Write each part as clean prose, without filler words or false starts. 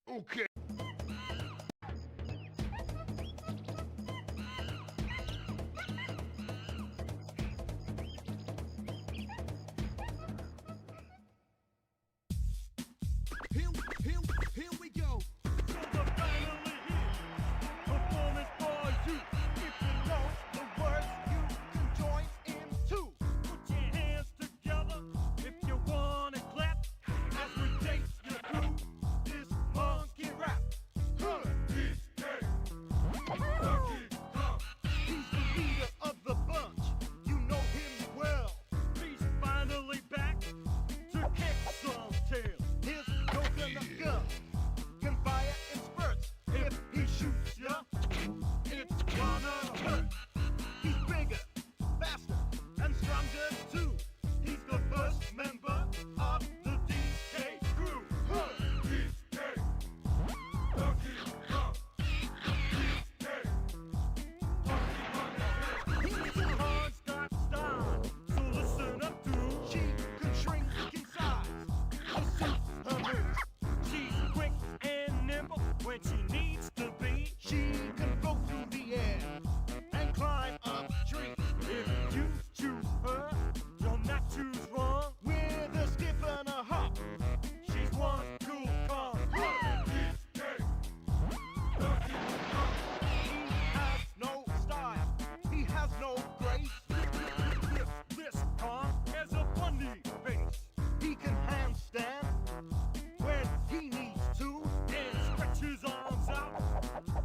Okay. Here, here we go. So we're finally here, performing for you. If you know the words, you can join in too. Put your hands together if you wanna clap. As we take you through this monkey rap. He's the leader of the bunch. You know him well. He's finally back to kick some tail. His coconut gun can fire in spurts. If he shoots ya, it's gonna hurt. He's bigger, faster, and stronger too. He's the first member of the DK crew. His heart's got style, so listen up, dude. She can shrink in size to suit her moves. She's quick and nimble when she needs to be. She can go through the air and climb up trees. If you choose her, you'll not choose wrong. With a skip and a hop, she's one cool calm. He has no style, he has no grace. This calm has a funny face. He can handstand when he needs to and stretch his arms out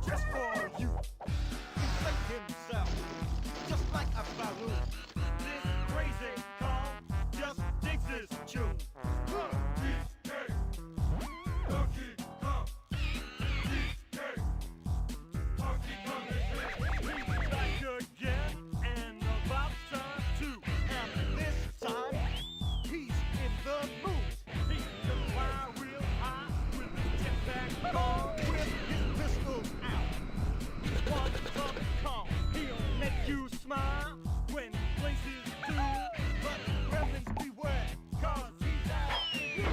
just for you. Inflate himself just like a balloon. This crazy calm just digs his tune. He's back again and about time too. And this time he's in the mood. He can fly real high with his jetpack on, with his pistols out. He's one tough call. He'll make you smile when he plays his tune. But gremlins beware, 'cause he's out to get you.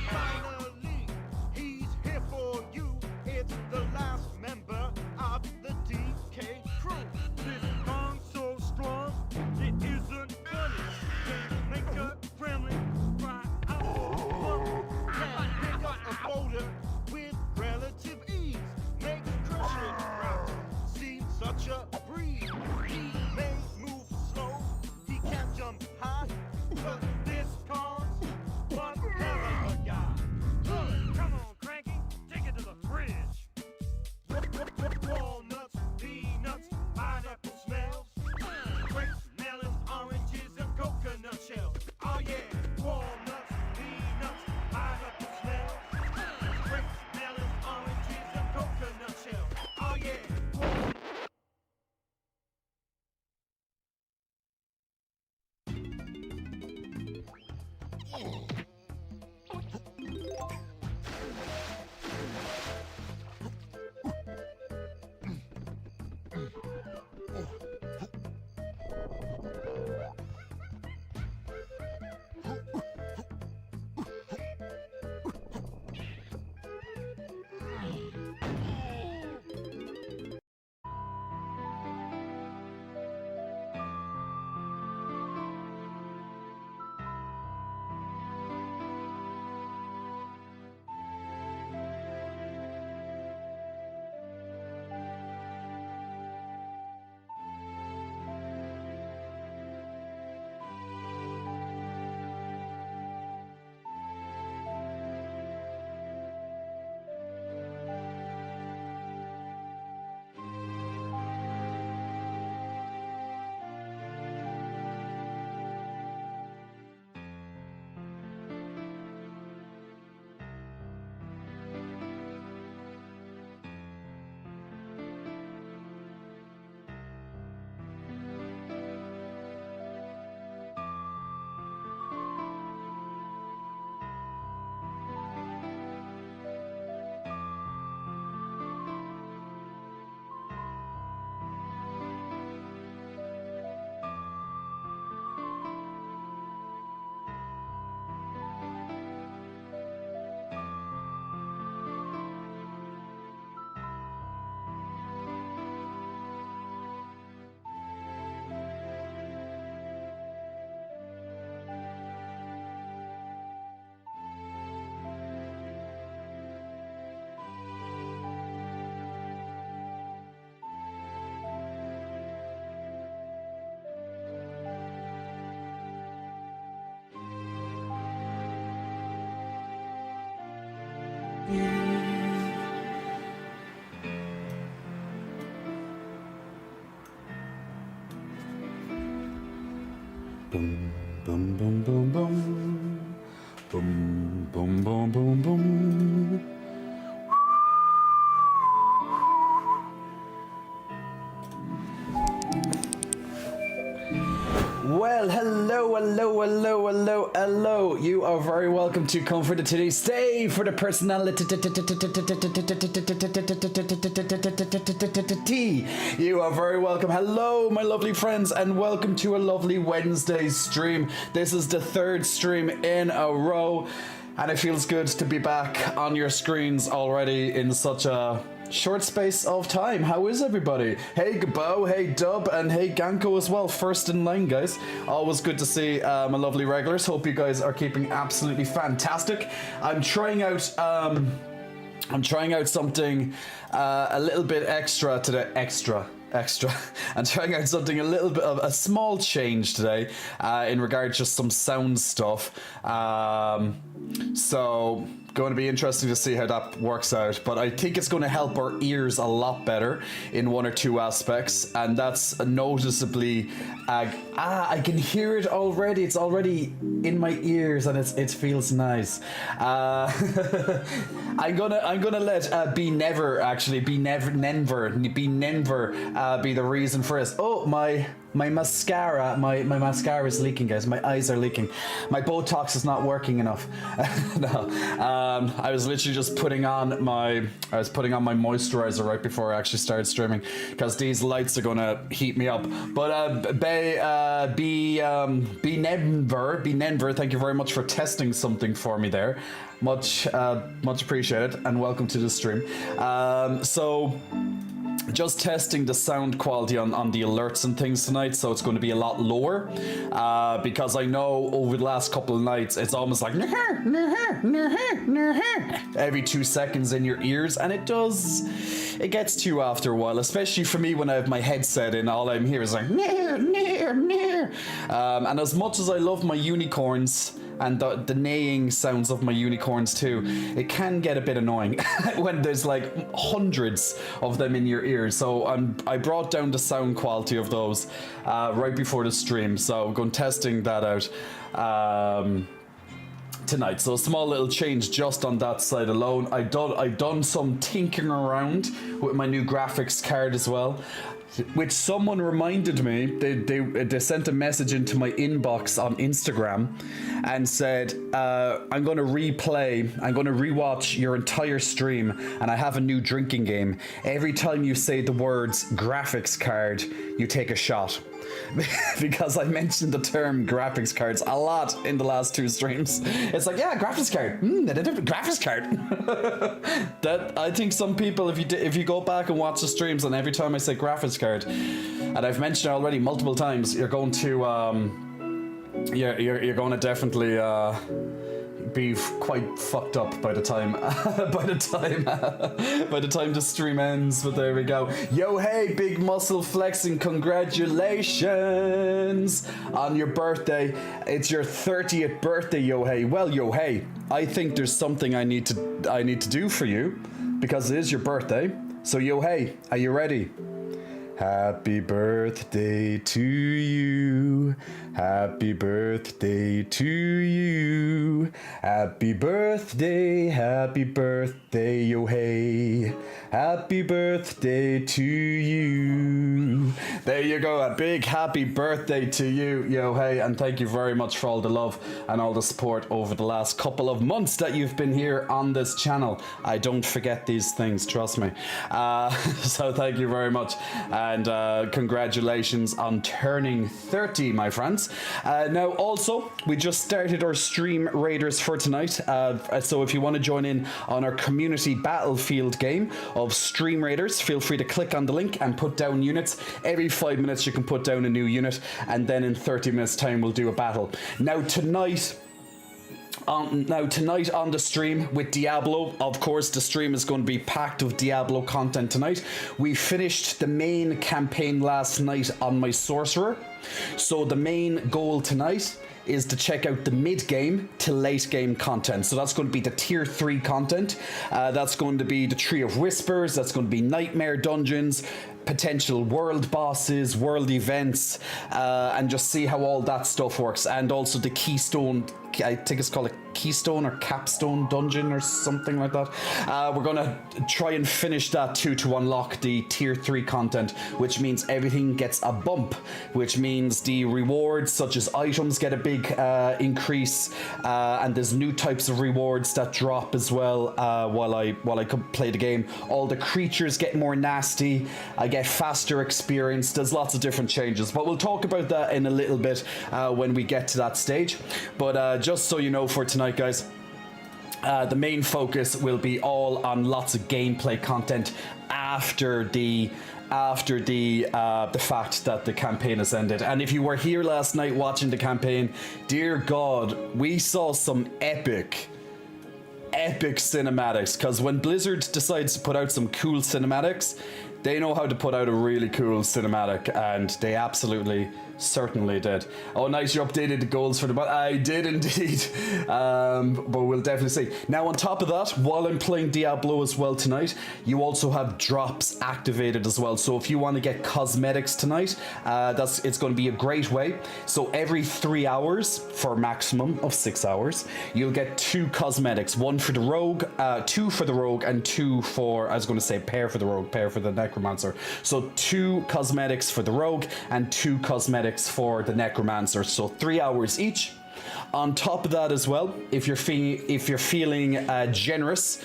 Finally, he's here for you. It's the last member of the DK crew. This song so strong, it isn't funny. Can make a gremlin cry out. Can pick up a boulder with relative ease. Makes crushing routes seem such a breeze. He may move slow, he can't jump high, but this calls one hell of a guy. Come on, Cranky, take it to the fridge. Walnuts, peanuts, pineapple smells, grapes, melons, oranges, and coconut shells. Oh yeah, walnuts, peanuts, pineapple smells, grapes, melons, oranges, and coconut shells. Oh yeah, Boom, boom, boom, boom, boom. Boom, boom, boom, boom, boom. Well, hello. You are very welcome to come for the today. Stay for the personality. You are very welcome. Hello, my lovely friends, and welcome to a lovely Wednesday stream. This is the third stream in a row, and it feels good to be back on your screens already in such a short space of time. How is everybody? Hey Gabo, hey Dub, and hey Ganko as well. First in line, guys. Always good to see my lovely regulars. Hope you guys are keeping absolutely fantastic. I'm trying out something a little bit extra today. Extra. I'm trying out something a little bit of a small change today in regard to just some sound stuff. So going to be interesting to see how that works out, but I think it's going to help our ears a lot better in one or two aspects, and that's noticeably I can hear it already. It's already in my ears, and it feels nice. I'm gonna let be Nenver be the reason for this. Oh, my mascara, my mascara is leaking, guys. My eyes are leaking. My Botox is not working enough. No, I was literally just putting on my moisturizer right before I actually started streaming, because these lights are gonna heat me up. But be Nenver, thank you very much for testing something for me there. Much appreciated, and welcome to the stream. So just testing the sound quality on the alerts and things tonight, so it's going to be a lot lower, because I know over the last couple of nights it's almost like every 2 seconds in your ears, and it gets to you after a while, especially for me when I have my headset in. All I'm hearing is like and as much as I love my unicorns and the neighing sounds of my unicorns too, it can get a bit annoying when there's like hundreds of them in your ears. So I brought down the sound quality of those right before the stream, so I'm going testing that out tonight. So a small little change just on that side alone. I done some tinkering around with my new graphics card as well, which someone reminded me. They sent a message into my inbox on Instagram and said, I'm going to rewatch your entire stream, and I have a new drinking game. Every time you say the words graphics card, you take a shot. Because I mentioned the term graphics cards a lot in the last two streams. It's like, yeah, graphics card. Graphics card. That, I think some people, if you go back and watch the streams, and every time I say graphics card, and I've mentioned it already multiple times, you're going to you're going to definitely be quite fucked up by the time by the time the stream ends. But there we go. Yo, hey, big muscle flexing, congratulations on your birthday. It's your 30th birthday, yo, hey. Well, yo, hey, I think there's something I need to do for you, because it is your birthday. So, yo, hey, are you ready? Happy birthday to you. Happy birthday to you. Happy birthday, yo hey. Happy birthday to you. There you go, a big happy birthday to you, yo hey, and thank you very much for all the love and all the support over the last couple of months that you've been here on this channel. I don't forget these things, trust me. So thank you very much, and congratulations on turning 30, my friends. Now also, we just started our stream raiders for tonight, so if you want to join in on our community battlefield game of stream raiders, feel free to click on the link and put down units. Every 5 minutes you can put down a new unit, and then in 30 minutes time we'll do a battle. Now tonight on the stream with Diablo, of course the stream is going to be packed with Diablo content tonight. We finished the main campaign last night on my sorcerer, so the main goal tonight is to check out the mid-game to late-game content. So that's going to be the Tier 3 content. That's going to be the Tree of Whispers. That's going to be Nightmare Dungeons, potential world bosses, world events, and just see how all that stuff works. And also the Keystone, I think it's called a Keystone or Capstone Dungeon or something like that. We're gonna try and finish that too to unlock the Tier 3 content, which means everything gets a bump, which means the rewards such as items get a big increase, and there's new types of rewards that drop as well while I could play the game. All the creatures get more nasty. I get faster experience. There's lots of different changes, but we'll talk about that in a little bit when we get to that stage. But just so you know, for tonight, guys, the main focus will be all on lots of gameplay content after the fact that the campaign has ended. And if you were here last night watching the campaign, dear God, we saw some epic cinematics, because when Blizzard decides to put out some cool cinematics, they know how to put out a really cool cinematic, and they absolutely certainly did. Oh, nice, you updated the goals for the month. I did indeed. But we'll definitely see. Now, on top of that, while I'm playing Diablo as well tonight, you also have drops activated as well. So if you want to get cosmetics tonight, it's going to be a great way. So every 3 hours, for a maximum of 6 hours, you'll get 2 cosmetics. 1 for the rogue, 2 for the rogue, and 2 for, I was going to say pair for the rogue, pair for the necromancer. So 2 cosmetics for the rogue and 2 cosmetics for the necromancer, so 3 hours each. On top of that as well, if you're feeling generous,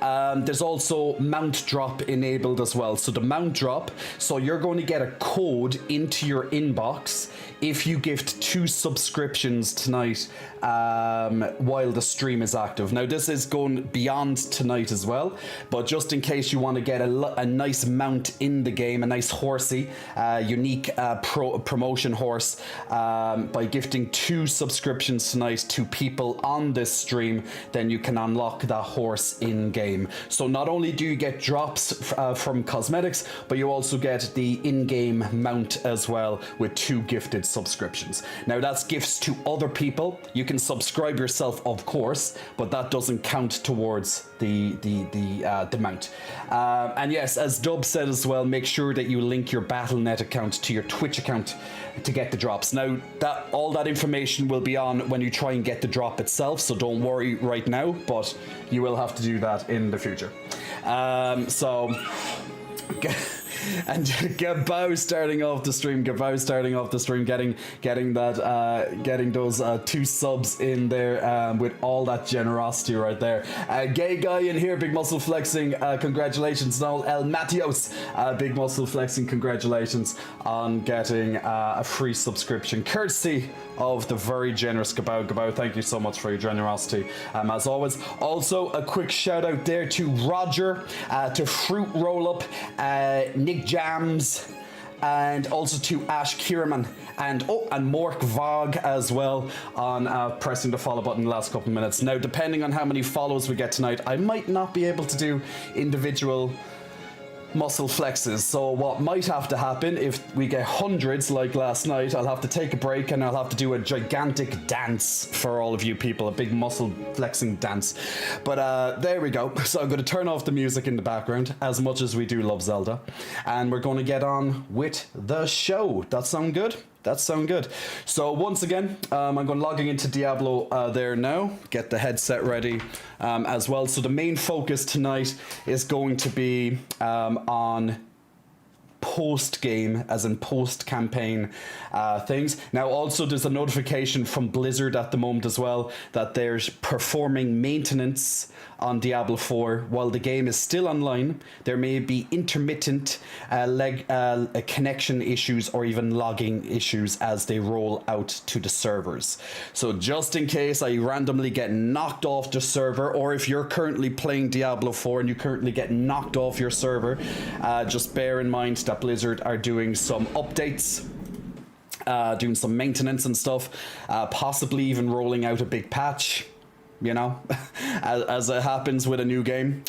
there's also mount drop enabled as well. So the mount drop, so you're going to get a code into your inbox if you gift 2 subscriptions tonight while the stream is active. Now, this is going beyond tonight as well, but just in case you want to get a nice mount in the game, a nice horsey, unique promotion horse, by gifting 2 subscriptions tonight to people on this stream, then you can unlock that horse in game. So not only do you get drops from cosmetics, but you also get the in-game mount as well with 2 gifted subscriptions. Now, that's gifts to other people. You can subscribe yourself, of course, but that doesn't count towards the mount. And yes, as Dub said as well, make sure that you link your Battle.net account to your Twitch account to get the drops. Now, all that information will be on when you try and get the drop itself, so don't worry right now, but you will have to do that in the future. And Gabao starting off the stream, getting those 2 subs in there with all that generosity right there. Gay guy in here, big muscle flexing, congratulations. Noel El Matios, big muscle flexing, congratulations on getting a free subscription, courtesy of the very generous Gabao. Gabao, thank you so much for your generosity, as always. Also, a quick shout out there to Roger, to Fruit Roll Up, Nick Jams, and also to Ash Kierman and Mork Vog as well on pressing the follow button the last couple of minutes. Now, depending on how many follows we get tonight, I might not be able to do individual muscle flexes, so what might have to happen, if we get hundreds like last night, I'll have to take a break and I'll have to do a gigantic dance for all of you people, a big muscle flexing dance. But there we go. So I'm going to turn off the music in the background, as much as we do love Zelda, and we're going to get on with the show. That sound good? That sound good. So once again, I'm going logging into Diablo there now, get the headset ready as well. So the main focus tonight is going to be on post-game, as in post-campaign things. Now, also, there's a notification from Blizzard at the moment as well that there's performing maintenance on Diablo 4. While the game is still online, there may be intermittent connection issues or even logging issues as they roll out to the servers. So just in case I randomly get knocked off the server, or if you're currently playing Diablo 4 and you currently get knocked off your server, just bear in mind that Blizzard are doing some updates, doing some maintenance and stuff, possibly even rolling out a big patch. you know, as it happens with a new game.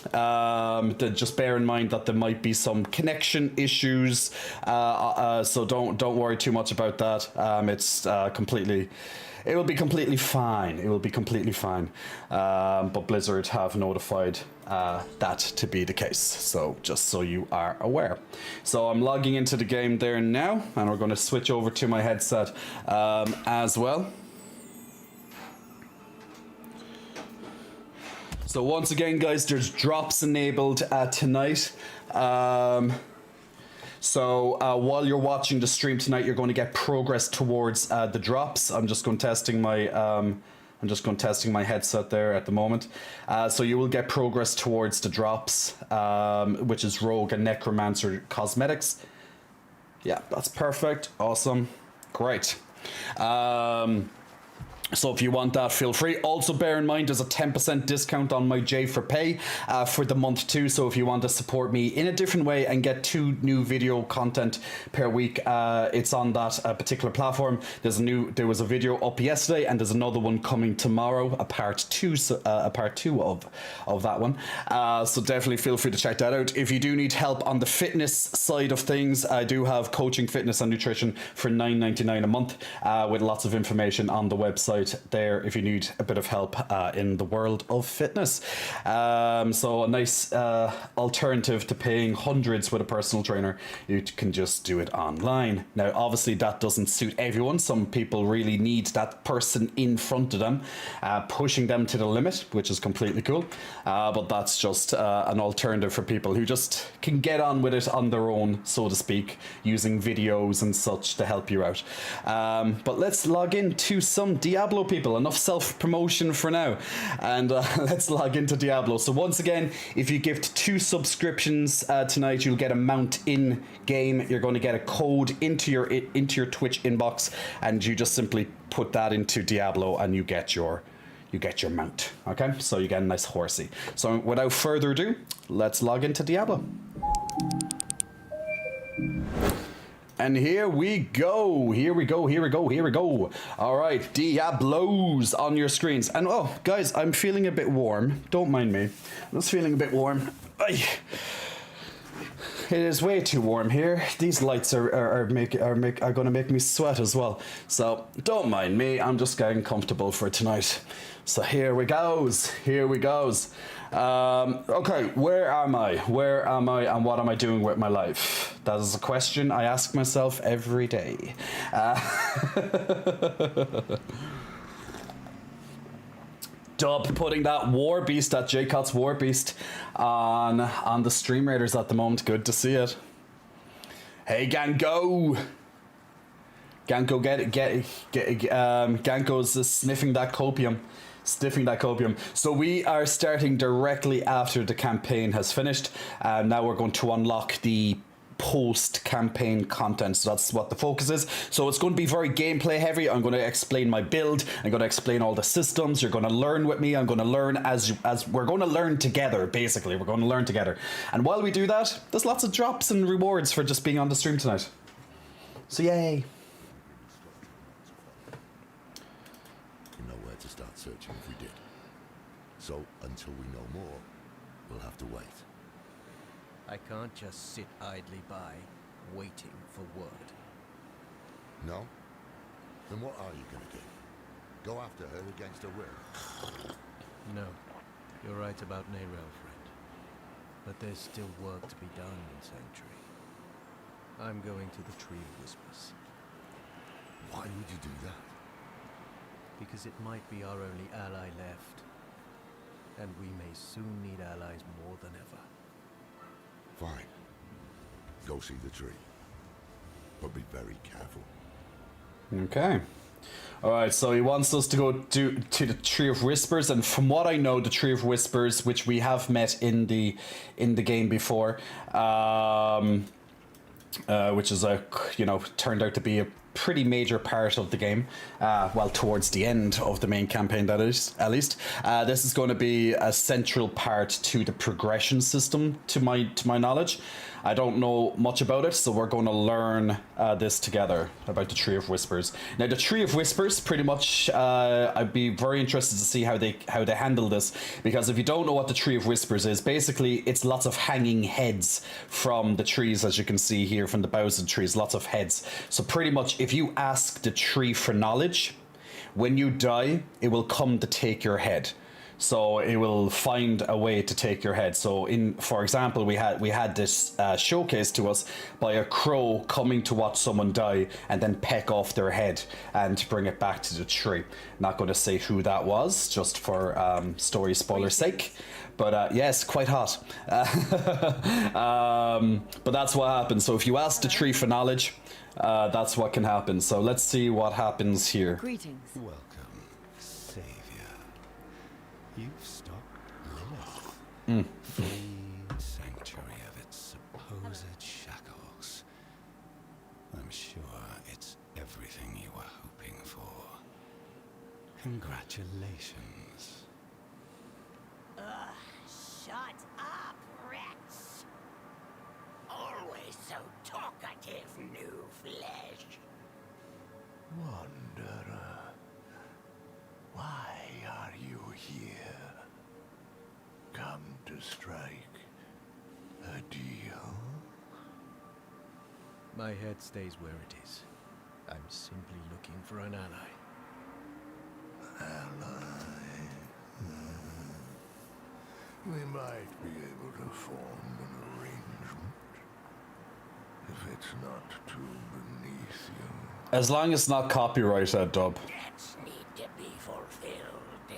Just bear in mind that there might be some connection issues, so don't worry too much about that. It will be completely fine. It will be completely fine. But Blizzard have notified that to be the case. So just so you are aware. So I'm logging into the game there now, and we're going to switch over to my headset as well. So once again, guys, there's drops enabled tonight. So while you're watching the stream tonight, you're going to get progress towards the drops. I'm just going testing my headset there at the moment. So you will get progress towards the drops, which is Rogue and Necromancer cosmetics. Yeah, that's perfect. Awesome. Great. So if you want that, feel free. Also bear in mind there's a 10% discount on my J4Pay for the month too. So if you want to support me in a different way and get 2 new video content per week, it's on that particular platform. There was a video up yesterday, and there's another one coming tomorrow, a part two of that one. So definitely feel free to check that out. If you do need help on the fitness side of things, I do have coaching, fitness and nutrition for $9.99 a month with lots of information on the website there if you need a bit of help in the world of fitness. So a nice alternative to paying hundreds with a personal trainer. You can just do it online. Now obviously that doesn't suit everyone. Some people really need that person in front of them, pushing them to the limit, which is completely cool. But that's just an alternative for people who just can get on with it on their own, so to speak, using videos and such to help you out. But let's log into some Diablo, people. Enough self-promotion for now, and let's log into Diablo. So once again, if you gift 2 subscriptions tonight, you'll get a mount in game. You're going to get a code into your Twitch inbox, and you just simply put that into Diablo and you get your mount. Okay, so you get a nice horsey. So without further ado, let's log into Diablo. And here we go. All right, Diablos on your screens. And oh, guys, I'm feeling a bit warm. Don't mind me. I'm just feeling a bit warm. Ay. It is way too warm here. These lights are going to make me sweat as well. So don't mind me. I'm just getting comfortable for tonight. So here we goes. Okay, where am I, and what am I doing with my life? That is a question I ask myself every day. Dub putting that War Beast, that Jaycot's War Beast, on the Stream Raiders at the moment. Good to see it. Hey, Gango, Ganko's sniffing that copium. So we are starting directly after the campaign has finished. Now we're going to unlock the post-campaign content. So that's what the focus is. So it's going to be very gameplay heavy. I'm going to explain my build. I'm going to explain all the systems. You're going to learn with me. I'm going to learn as we're going to learn together, basically. We're going to learn together. And while we do that, there's lots of drops and rewards for just being on the stream tonight. So yay. Searching if we did. So until we know more, we'll have to wait. I can't just sit idly by, waiting for word. No? Then what are you gonna do? Go after her against her will? No, you're right about Neyrelle, friend. But there's still work to be done in Sanctuary. I'm going to the Tree of Whispers. Why would you do that? Because it might be our only ally left. And we may soon need allies more than ever. Fine. Go see the tree. But be very careful. Okay. Alright, so he wants us to go to the Tree of Whispers, and from what I know, the Tree of Whispers, which we have met in the game before, which is turned out to be a pretty major part of the game. Well, towards the end of the main campaign, that is, at least. This is going to be a central part to the progression system, to my knowledge. I don't know much about it, so we're going to learn this together about the Tree of Whispers. Now, the Tree of Whispers, pretty much, I'd be very interested to see how they handle this, because if you don't know what the Tree of Whispers is, basically it's lots of hanging heads from the trees, as you can see here, from the boughs of the trees, lots of heads. So pretty much, if you ask the tree for knowledge, when you die, it will come to take your head. So it will find a way to take your head. So for example, we had this showcase to us by a crow coming to watch someone die and then peck off their head and bring it back to the tree. Not going to say who that was, just for story spoiler sake. But yes, quite hot. But that's what happens. So if you ask the tree for knowledge, that's what can happen. So let's see what happens here. Greetings. Welcome, Savior. You've stopped Lilith, free sanctuary of its supposed shackles. I'm sure it's everything you were hoping for. Congratulations. Shut up, Rex! Always so talkative, new flesh. Wanderer, why are you here? Come to strike a deal? My head stays where it is. I'm simply looking for an ally. We might be able to form an arrangement. If it's not too beneath you. As long as it's not copyrighted, dub. Debts need to be fulfilled.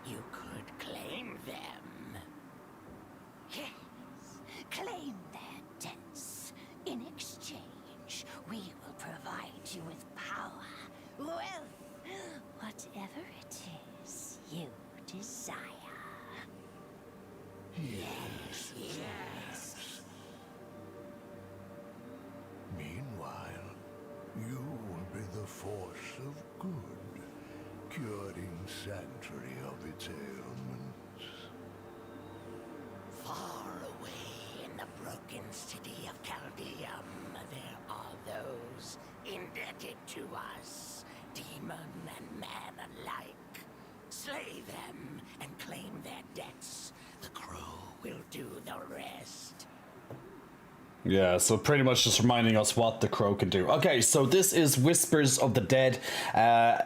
You could claim them. Yes, claim their debts. In exchange, we will provide you with power, wealth, whatever it is you desire. Yes, yes. Meanwhile, you will be the force of good, curing Sanctuary of its ailments. Far away in the broken city of Caldeum, there are those indebted to us, demon and man alike. Slay them and claim their debts. The crow will do the rest. Yeah, so pretty much just reminding us what the crow can do. Okay, so this is Whispers of the Dead,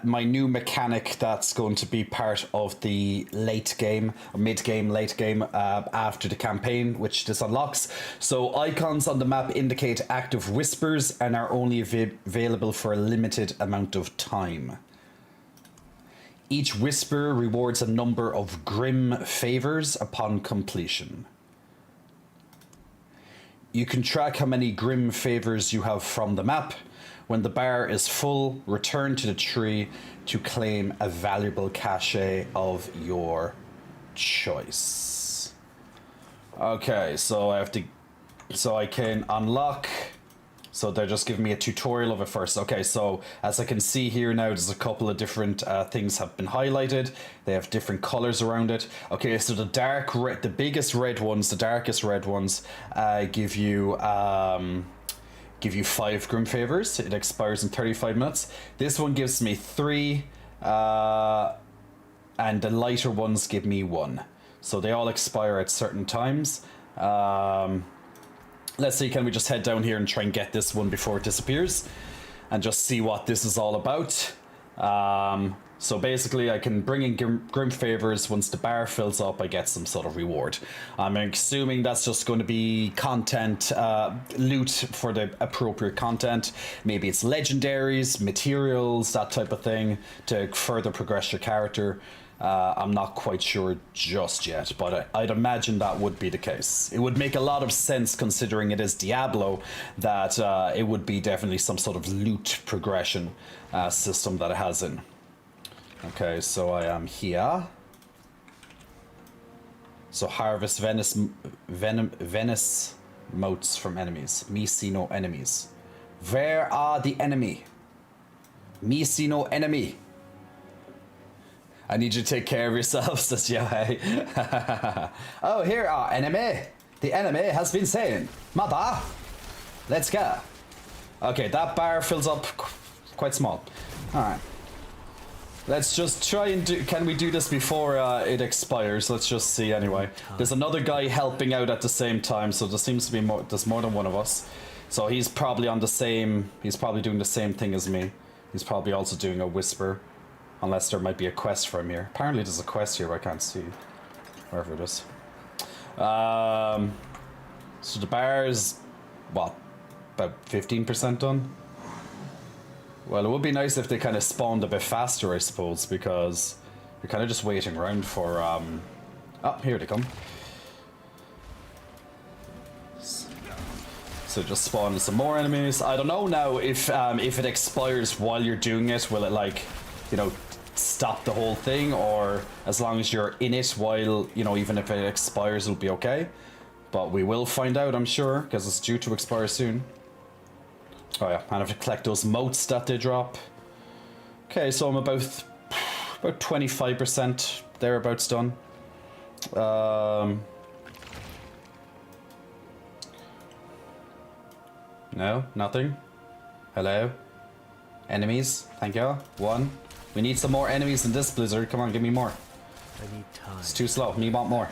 my new mechanic that's going to be part of the late game, or mid-game, late game, after the campaign, which this unlocks. So icons on the map indicate active whispers and are only available for a limited amount of time. Each whisper rewards a number of grim favors upon completion. You can track how many grim favors you have from the map. When the bar is full, return to the tree to claim a valuable cachet of your choice. Okay, so I can unlock. So they're just giving me a tutorial of it first. Okay, so as I can see here now, there's a couple of different things have been highlighted. They have different colors around it. Okay, so the dark red, the biggest red ones, the darkest red ones, give you 5 grim favors. It expires in 35 minutes. This one gives me 3, and the lighter ones give me 1. So they all expire at certain times. Let's see, can we just head down here and try and get this one before it disappears? And just see what this is all about. So basically I can bring in grim favors. Once the bar fills up, I get some sort of reward. I'm assuming that's just going to be content, loot for the appropriate content. Maybe it's legendaries, materials, that type of thing to further progress your character. I'm not quite sure just yet, but I'd imagine that would be the case. It would make a lot of sense considering it is Diablo that it would be definitely some sort of loot progression system that it has in. Okay, so I am here. So harvest Venice motes from enemies. Me see no enemies. Where are the enemy? Me see no enemy. I need you to take care of yourself, says Yohei. Oh, here are enemy. The enemy has been seen. Mother. Let's go. Okay, that bar fills up quite small. Alright. Let's just try and do... Can we do this before it expires? Let's just see anyway. There's another guy helping out at the same time, so there seems to be more... There's more than one of us. So he's probably on the same... He's probably doing the same thing as me. He's probably also doing a whisper. Unless there might be a quest for him here. Apparently there's a quest here, but I can't see. Wherever it is. So the bar is... What? About 15% done? Well, it would be nice if they kind of spawned a bit faster, I suppose, because you're kind of just waiting around for, Oh, here they come. So just spawn some more enemies. I don't know now if it expires while you're doing it, will it, like, you know, stop the whole thing, or as long as you're in it while, you know, even if it expires, it'll be okay. But we will find out, I'm sure, because it's due to expire soon. Oh yeah, and I have to collect those motes that they drop. Okay, so I'm about 25% thereabouts done. No, nothing. Hello? Enemies, thank you. One. We need some more enemies in this blizzard. Come on, give me more. I need time. It's too slow. Me want more.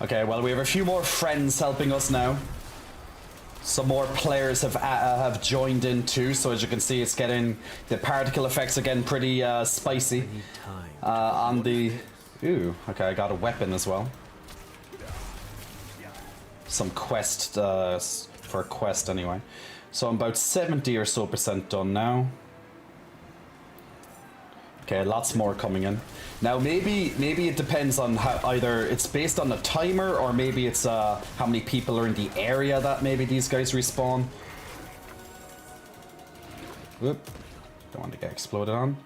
Okay, well, we have a few more friends helping us now. Some more players have joined in too, so as you can see, it's getting... The particle effects are getting pretty spicy. I need time. On the... Ooh, okay, I got a weapon as well. Some quest, for a quest anyway. So I'm about 70 or so % done now. Okay, lots more coming in. Now maybe it depends on how, either it's based on a timer, or maybe it's how many people are in the area that maybe these guys respawn. Whoop. Don't want to get exploded on.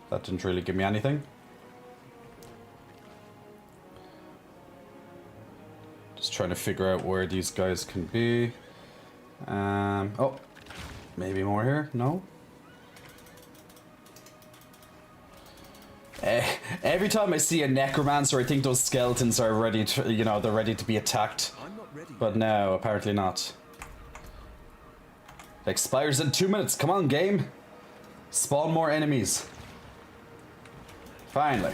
That didn't really give me anything. Just trying to figure out where these guys can be. Oh, maybe more here? No? Every time I see a necromancer, I think those skeletons are ready to, you know, they're ready to be attacked. But no, apparently not. It expires in 2 minutes. Come on, game. Spawn more enemies. Finally.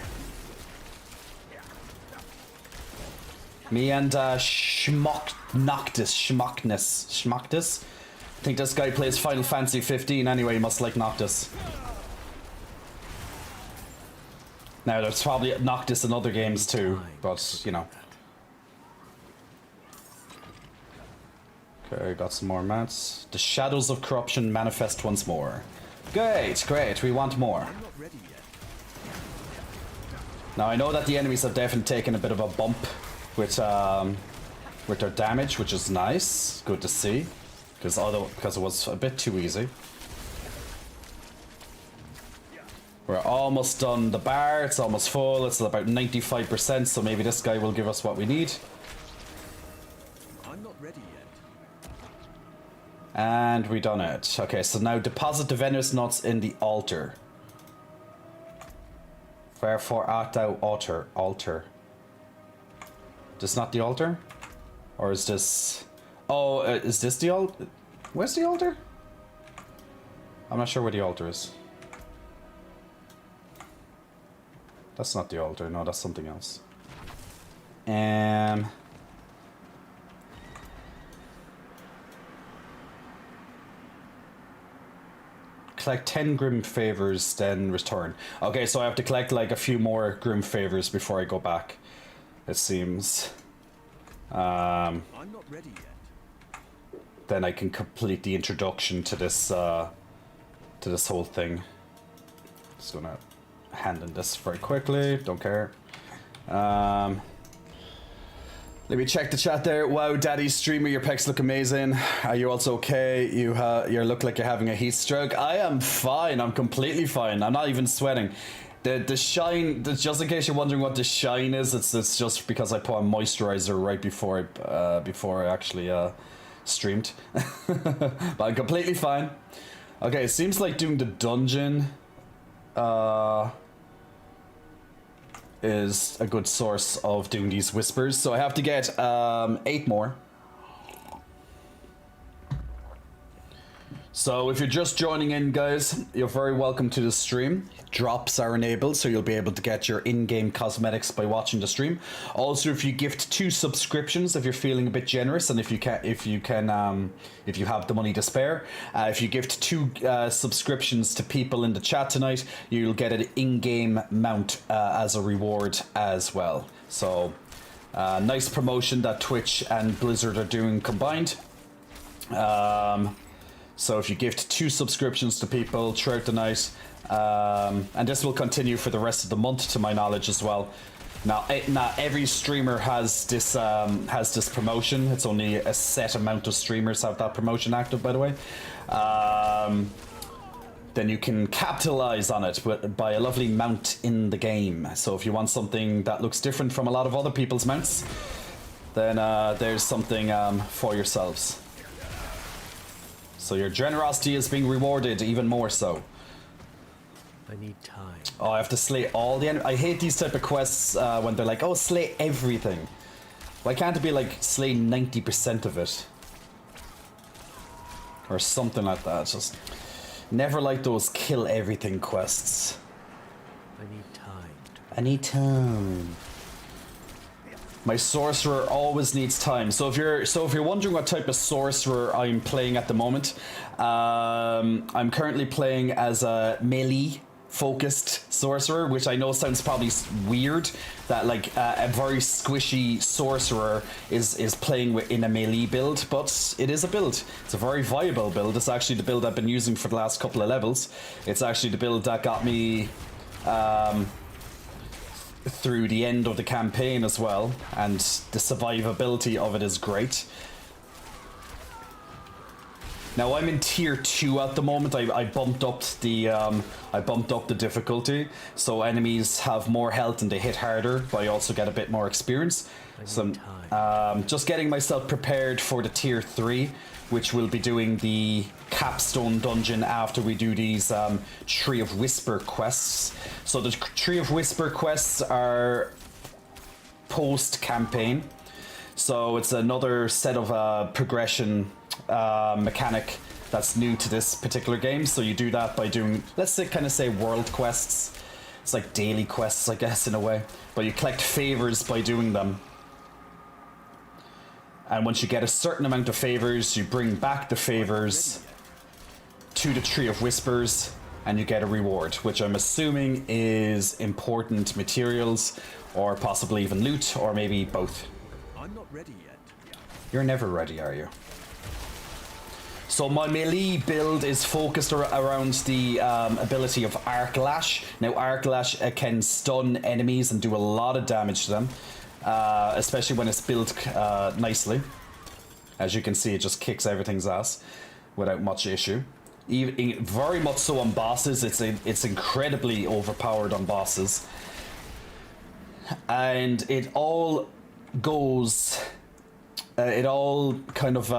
Me and Schmockness. I think this guy plays Final Fantasy 15 anyway, he must like Noctis. Now, there's probably Noctis in other games too, but, you know. Okay, got some more mats. The shadows of corruption manifest once more. Great, great, we want more. Now, I know that the enemies have definitely taken a bit of a bump with their damage, which is nice. Good to see, because it was a bit too easy. We're almost done the bar. It's almost full. It's about 95%, so maybe this guy will give us what we need. I'm not ready yet. And we done it. Okay, so now deposit the Venus nuts in the altar. Wherefore art thou altar? This not the altar? Or is this... Oh, is this the altar? Where's the altar? I'm not sure where the altar is. That's not the altar. No, that's something else. Collect 10 Grim Favors, then return. Okay, so I have to collect like a few more Grim Favors before I go back, it seems. I'm not ready yet. Then I can complete the introduction to this whole thing. Just gonna hand in this very quickly. Don't care. Let me check the chat there. Wow, Daddy Streamer, your pecs look amazing. Are you also okay? You look like you're having a heat stroke. I am fine. I'm completely fine. I'm not even sweating. The shine, just in case you're wondering what the shine is, it's just because I put on moisturizer right before I actually streamed. But I'm completely fine. Okay, it seems like doing the dungeon is a good source of doing these whispers. So I have to get 8 more. So if you're just joining in, guys, you're very welcome to the stream. Drops are enabled, so you'll be able to get your in-game cosmetics by watching the stream. Also, if you gift 2 subscriptions, if you're feeling a bit generous, and if you have the money to spare, if you gift 2 subscriptions to people in the chat tonight, you'll get an in-game mount as a reward as well. So, nice promotion that Twitch and Blizzard are doing combined. So if you gift 2 subscriptions to people throughout the night, and this will continue for the rest of the month, to my knowledge as well. Now, not every streamer has this promotion. It's only a set amount of streamers have that promotion active, by the way. Then you can capitalize on it by a lovely mount in the game. So if you want something that looks different from a lot of other people's mounts, then there's something for yourselves. So your generosity is being rewarded even more so. I need time. Oh, I have to slay all the enemies. I hate these type of quests when they're like, oh, slay everything. Why can't it be like, slay 90% of it? Or something like that. Just never like those kill everything quests. I need time. I need time. My sorcerer always needs time. So if you're wondering what type of sorcerer I'm playing at the moment, I'm currently playing as a melee focused sorcerer, which I know sounds probably weird that like a very squishy sorcerer is playing in a melee build, but it is a build. It's a very viable build. It's actually the build I've been using for the last couple of levels. It's actually the build that got me through the end of the campaign as well, and the survivability of it is great. Now I'm in tier 2 at the moment. I bumped up the difficulty, so enemies have more health and they hit harder, but I also get a bit more experience. So I'm just getting myself prepared for the tier 3, which will be doing the capstone dungeon after we do these Tree of Whisper quests. So the Tree of Whisper quests are post-campaign. So it's another set of progression mechanic that's new to this particular game. So you do that by doing, let's say, kind of say world quests. It's like daily quests, I guess, in a way. But you collect favors by doing them. And once you get a certain amount of favors, you bring back the favors to the Tree of Whispers, and you get a reward, which I'm assuming is important materials, or possibly even loot, or maybe both. I'm not ready yet. You're never ready, are you? So my melee build is focused around the ability of Arc Lash. Now Arc Lash can stun enemies and do a lot of damage to them. Especially when it's built nicely. As you can see, it just kicks everything's ass without much issue. Even, very much so on bosses. It's incredibly overpowered on bosses. And it all goes... it all kind of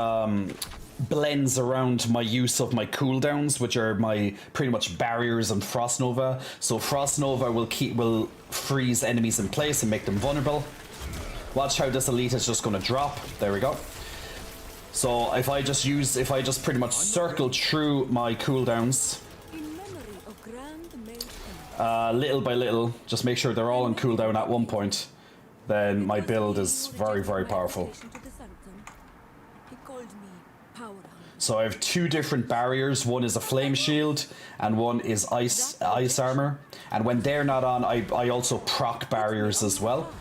blends around my use of my cooldowns, which are my pretty much barriers and Frost Nova. So Frost Nova will freeze enemies in place and make them vulnerable. Watch how this elite is just going to drop. There we go. So if I just pretty much circle through my cooldowns, little by little, just make sure they're all on cooldown at one point, then my build is very, very powerful. So I have 2 different barriers. One is a flame shield, and one is ice armor. And when they're not on, I also proc barriers as well.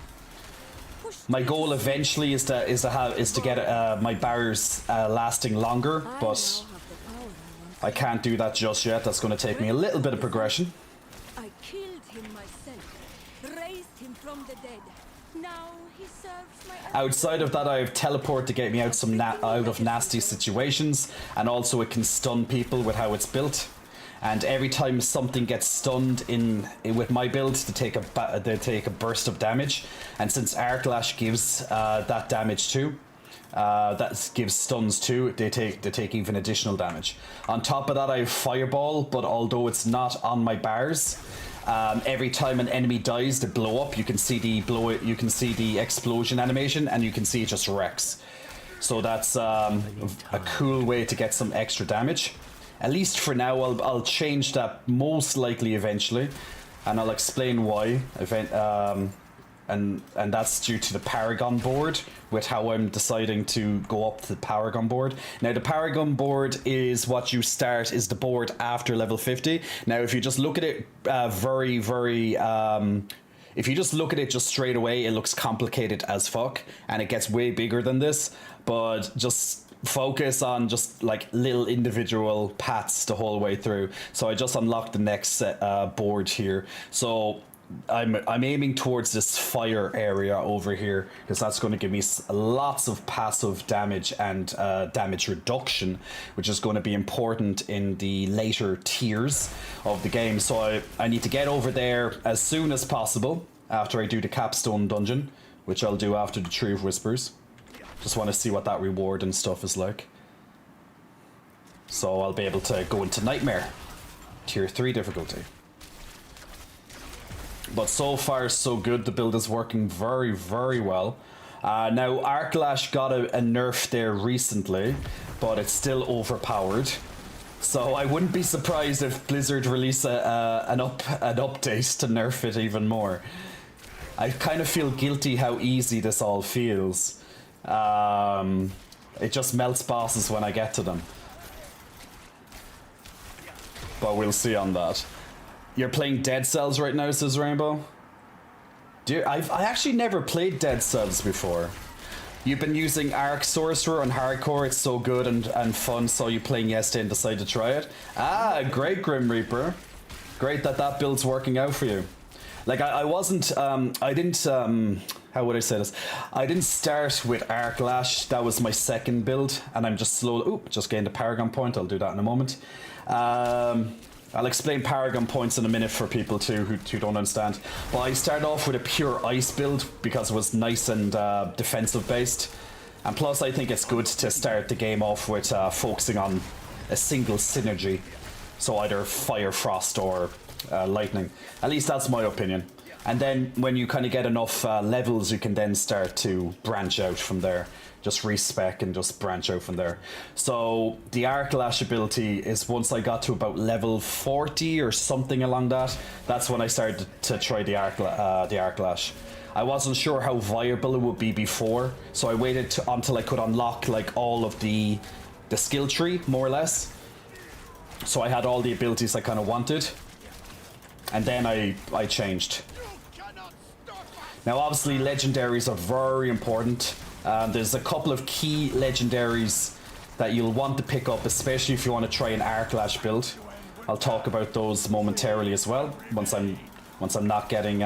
My goal eventually is to get my barriers lasting longer, but I can't do that just yet. That's going to take me a little bit of progression. I killed him myself, raised him from the dead. Now he serves my Outside of that, I have teleport to get me out of nasty situations, and also it can stun people with how it's built. And every time something gets stunned with my build, they take a burst of damage. And since Arc Lash gives that damage too, That gives stuns too. They take even additional damage. On top of that, I have Fireball, but although it's not on my bars, every time an enemy dies, they blow up. You can see the explosion animation, and you can see it just wrecks. So that's a cool way to get some extra damage. At least for now. I'll change that most likely eventually, and I'll explain why. And that's due to the Paragon board, with how I'm deciding to go up to the Paragon board. Now, the Paragon board is what you start, is the board after level 50. Now, if you just look at it if you just look at it just straight away, it looks complicated as fuck, and it gets way bigger than this, but just focus on just like little individual paths the whole way through. So I just unlocked the next board here. So I'm aiming towards this fire area over here, because that's going to give me lots of passive damage and damage reduction, which is going to be important in the later tiers of the game. So I need to get over there as soon as possible after I do the capstone dungeon, which I'll do after the Tree of Whispers. Just want to see what that reward and stuff is like. So I'll be able to go into Nightmare, tier 3 difficulty. But so far so good. The build is working very, very well. Now Arclash got a nerf there recently, but it's still overpowered. So I wouldn't be surprised if Blizzard release an update to nerf it even more. I kind of feel guilty how easy this all feels. It just melts bosses when I get to them. But we'll see on that. You're playing Dead Cells right now, says Rainbow? I actually never played Dead Cells before. You've been using Arc Sorcerer on Hardcore, it's so good and fun, saw you playing yesterday and decided to try it. Ah, great, Grim Reaper. Great that build's working out for you. Like, I didn't, how would I say this? I didn't start with Arclash, that was my second build, and I'm just slowly, just gained a Paragon point, I'll do that in a moment. I'll explain Paragon points in a minute for people too who don't understand. But I started off with a pure ice build because it was nice and defensive based. And plus I think it's good to start the game off with focusing on a single synergy. So either fire, frost or lightning. At least that's my opinion. And then when you kind of get enough levels, you can then start to branch out from there. Just respec and just branch out from there. So the Arclash ability is once I got to about level 40 or something along that, that's when I started to try the Arclash. I wasn't sure how viable it would be before, so I waited until I could unlock like all of the skill tree, more or less. So I had all the abilities I kind of wanted. And then I changed. Now obviously legendaries are very important. There's a couple of key legendaries that you'll want to pick up, especially if you want to try an Arclash build. I'll talk about those momentarily as well, once I'm not getting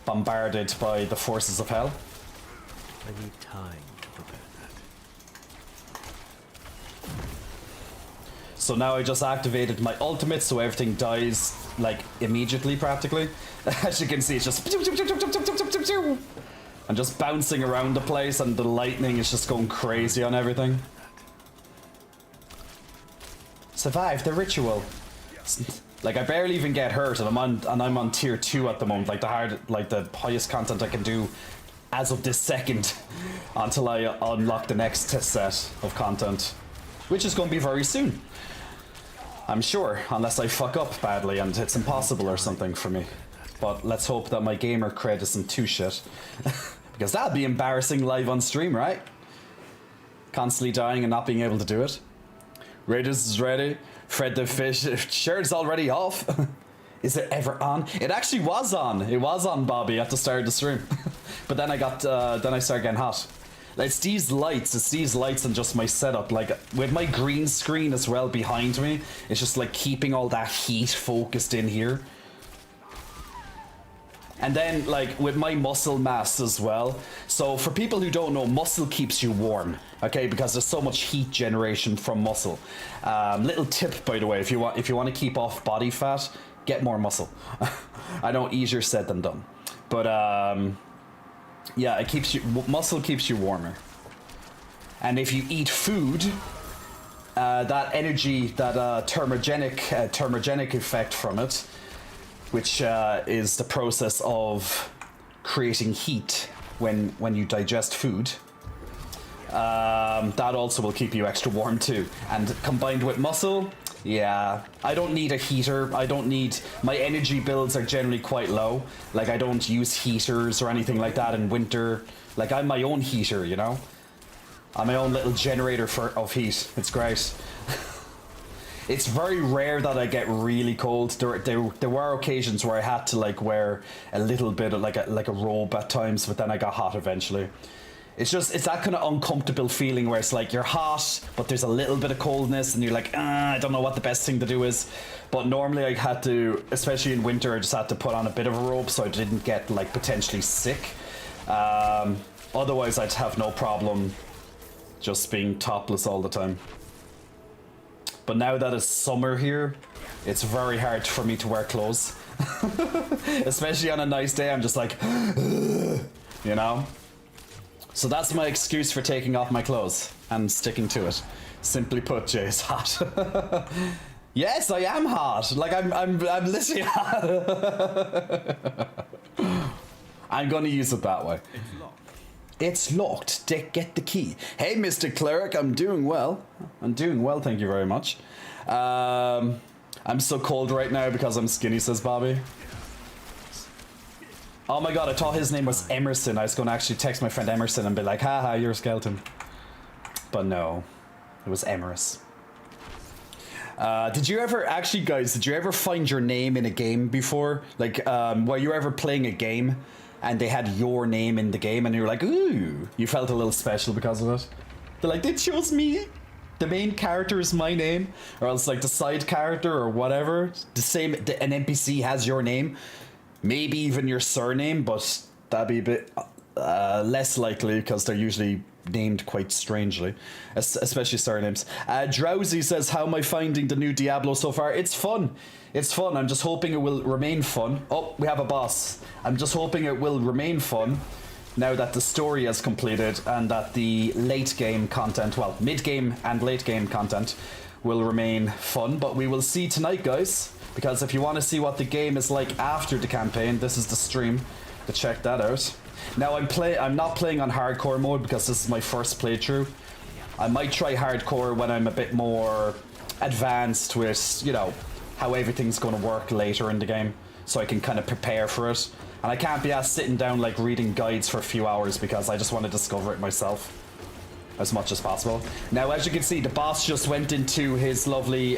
bombarded by the forces of hell. I need time to prepare that. So now I just activated my ultimate, so everything dies like immediately practically. As you can see, it's just I'm just bouncing around the place, and the lightning is just going crazy on everything. Survive the ritual. Like I barely even get hurt, and I'm on tier 2 at the moment, like the highest content I can do as of this second until I unlock the next test set of content, which is going to be very soon. I'm sure, unless I fuck up badly and it's impossible or something for me. But let's hope that my gamer cred isn't too shit. Because that'd be embarrassing live on stream, right? Constantly dying and not being able to do it. Raiders is ready. Fred the Fish. Sure, it's already off. Is it ever on? It actually was on. It was on, Bobby, at the start of the stream. But then I started getting hot. It's these lights and just my setup. Like, with my green screen as well behind me, it's just like keeping all that heat focused in here. And then, like, with my muscle mass as well. So, for people who don't know, muscle keeps you warm, okay? Because there's so much heat generation from muscle. Little tip, by the way, if you want to keep off body fat, get more muscle. I know, easier said than done. But, yeah, muscle keeps you warmer. And if you eat food, that energy, that thermogenic effect from it, which is the process of creating heat when you digest food, that also will keep you extra warm too. And combined with muscle, yeah, I don't need a heater. I don't need, my energy bills are generally quite low. Like, I don't use heaters or anything like that in winter. Like, I'm my own heater, you know? I'm my own little generator of heat. It's great. It's very rare that I get really cold. There were occasions where I had to like wear a little bit of like a robe at times, but then I got hot eventually. It's that kind of uncomfortable feeling where it's like you're hot, but there's a little bit of coldness, and you're like, I don't know what the best thing to do is. But normally I had to, especially in winter, I just had to put on a bit of a robe so I didn't get like potentially sick. Otherwise I'd have no problem just being topless all the time. But now that it's summer here, it's very hard for me to wear clothes. Especially on a nice day, I'm just like, you know? So that's my excuse for taking off my clothes and sticking to it. Simply put, Jay is hot. Yes, I am hot. Like I'm literally hot. I'm gonna use it that way. It's locked. Get the key. Hey, Mr. Cleric, I'm doing well. I'm doing well, thank you very much. I'm so cold right now because I'm skinny, says Bobby. Oh my god, I thought his name was Emerson. I was going to actually text my friend Emerson and be like, haha, you're a skeleton. But no, it was Emerus. Did you ever, actually guys, did you ever find your name in a game before? Like, were you ever playing a game and they had your name in the game and you were like, ooh, you felt a little special because of it? They're like, they chose me. The main character is my name. Or else like the side character or whatever. An NPC has your name. Maybe even your surname, but that'd be a bit less likely because they're usually named quite strangely, especially surnames. Drowsy says, how am I finding the new Diablo so far? It's fun. It's fun. I'm just hoping it will remain fun. Oh, we have a boss. I'm just hoping it will remain fun now that the story has completed and that the late game content, well, mid game and late game content will remain fun. But we will see tonight, guys. Because if you want to see what the game is like after the campaign, this is the stream to check that out. Now I'm not playing on hardcore mode because this is my first playthrough. I might try hardcore when I'm a bit more advanced with, you know, how everything's going to work later in the game, so I can kind of prepare for it. And I can't be asked sitting down like reading guides for a few hours because I just want to discover it myself as much as possible. Now, as you can see, the boss just went into his lovely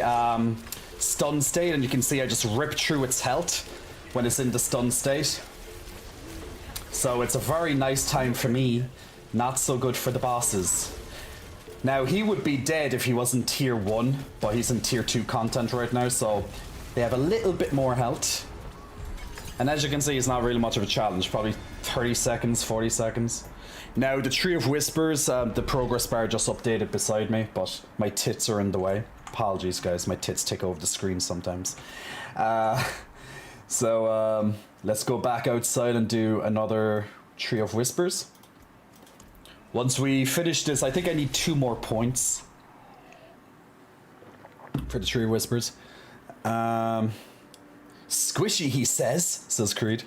stun state, and you can see I just ripped through its health when it's in the stun state. So it's a very nice time for me, not so good for the bosses. Now, he would be dead if he wasn't tier 1, but he's in tier 2 content right now, so they have a little bit more health. And as you can see, it's not really much of a challenge, probably 30 seconds, 40 seconds. Now, the Tree of Whispers, the progress bar just updated beside me, but my tits are in the way. Apologies, guys, my tits tick over the screen sometimes. So let's go back outside and do another Tree of Whispers. Once we finish this, I think I need 2 more points for the Tree of Whispers. Squishy, he says Creed.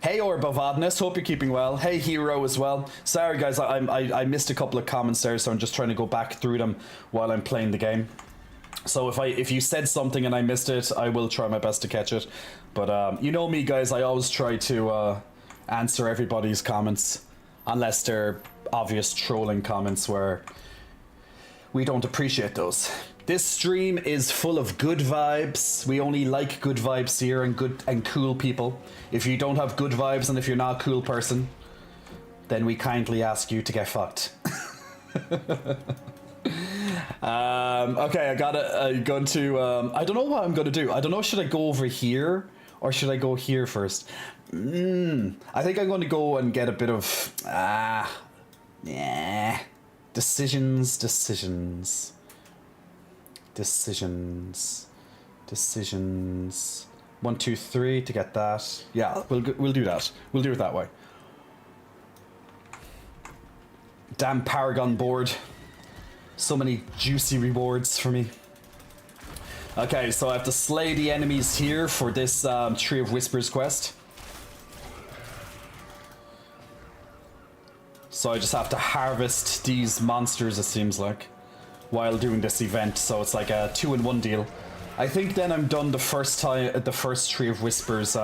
Hey, Orb of Oddness, hope you're keeping well. Hey, Hero as well. Sorry, guys, I missed a couple of comments there, so I'm just trying to go back through them while I'm playing the game. So if you said something and I missed it, I will try my best to catch it. But you know me, guys, I always try to answer everybody's comments, unless they're obvious trolling comments where we don't appreciate those. This stream is full of good vibes. We only like good vibes here and good and cool people. If you don't have good vibes and if you're not a cool person, then we kindly ask you to get fucked. Okay, I don't know what I'm gonna do. I don't know, should I go over here or should I go here first? I think I'm gonna go and get a bit of decisions. 1, 2, 3 to get that. Yeah, we'll do that. We'll do it that way. Damn Paragon board. So many juicy rewards for me. Okay, so I have to slay the enemies here for this Tree of Whispers quest. So I just have to harvest these monsters, it seems like, while doing this event. So it's like a 2-in-1 deal. I think then I'm done the first Tree of Whispers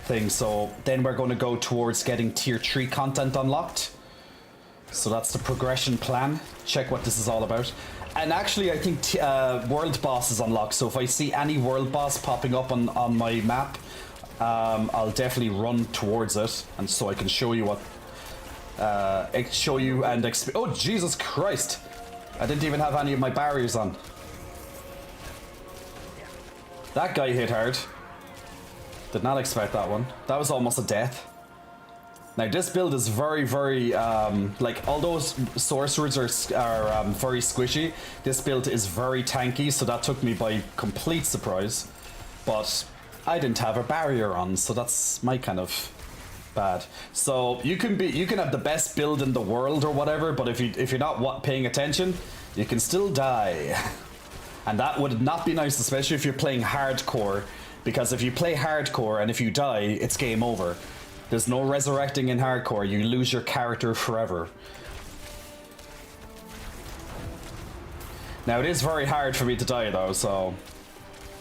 thing. So then we're going to go towards getting tier 3 content unlocked. So that's the progression plan. Check what this is all about. And actually, I think world boss is unlocked. So if I see any world boss popping up on my map, I'll definitely run towards it, and so I can show you what. Show you and oh Jesus Christ! I didn't even have any of my barriers on. That guy hit hard. Did not expect that one. That was almost a death. Now this build is very, very, like, although sorcerers are very squishy, this build is very tanky, so that took me by complete surprise. But I didn't have a barrier on, so that's my kind of bad. So you can have the best build in the world or whatever, but if you're not paying attention, you can still die. And that would not be nice, especially if you're playing hardcore, because if you play hardcore and if you die, it's game over. There's no resurrecting in hardcore. You lose your character forever. Now, it is very hard for me to die, though, so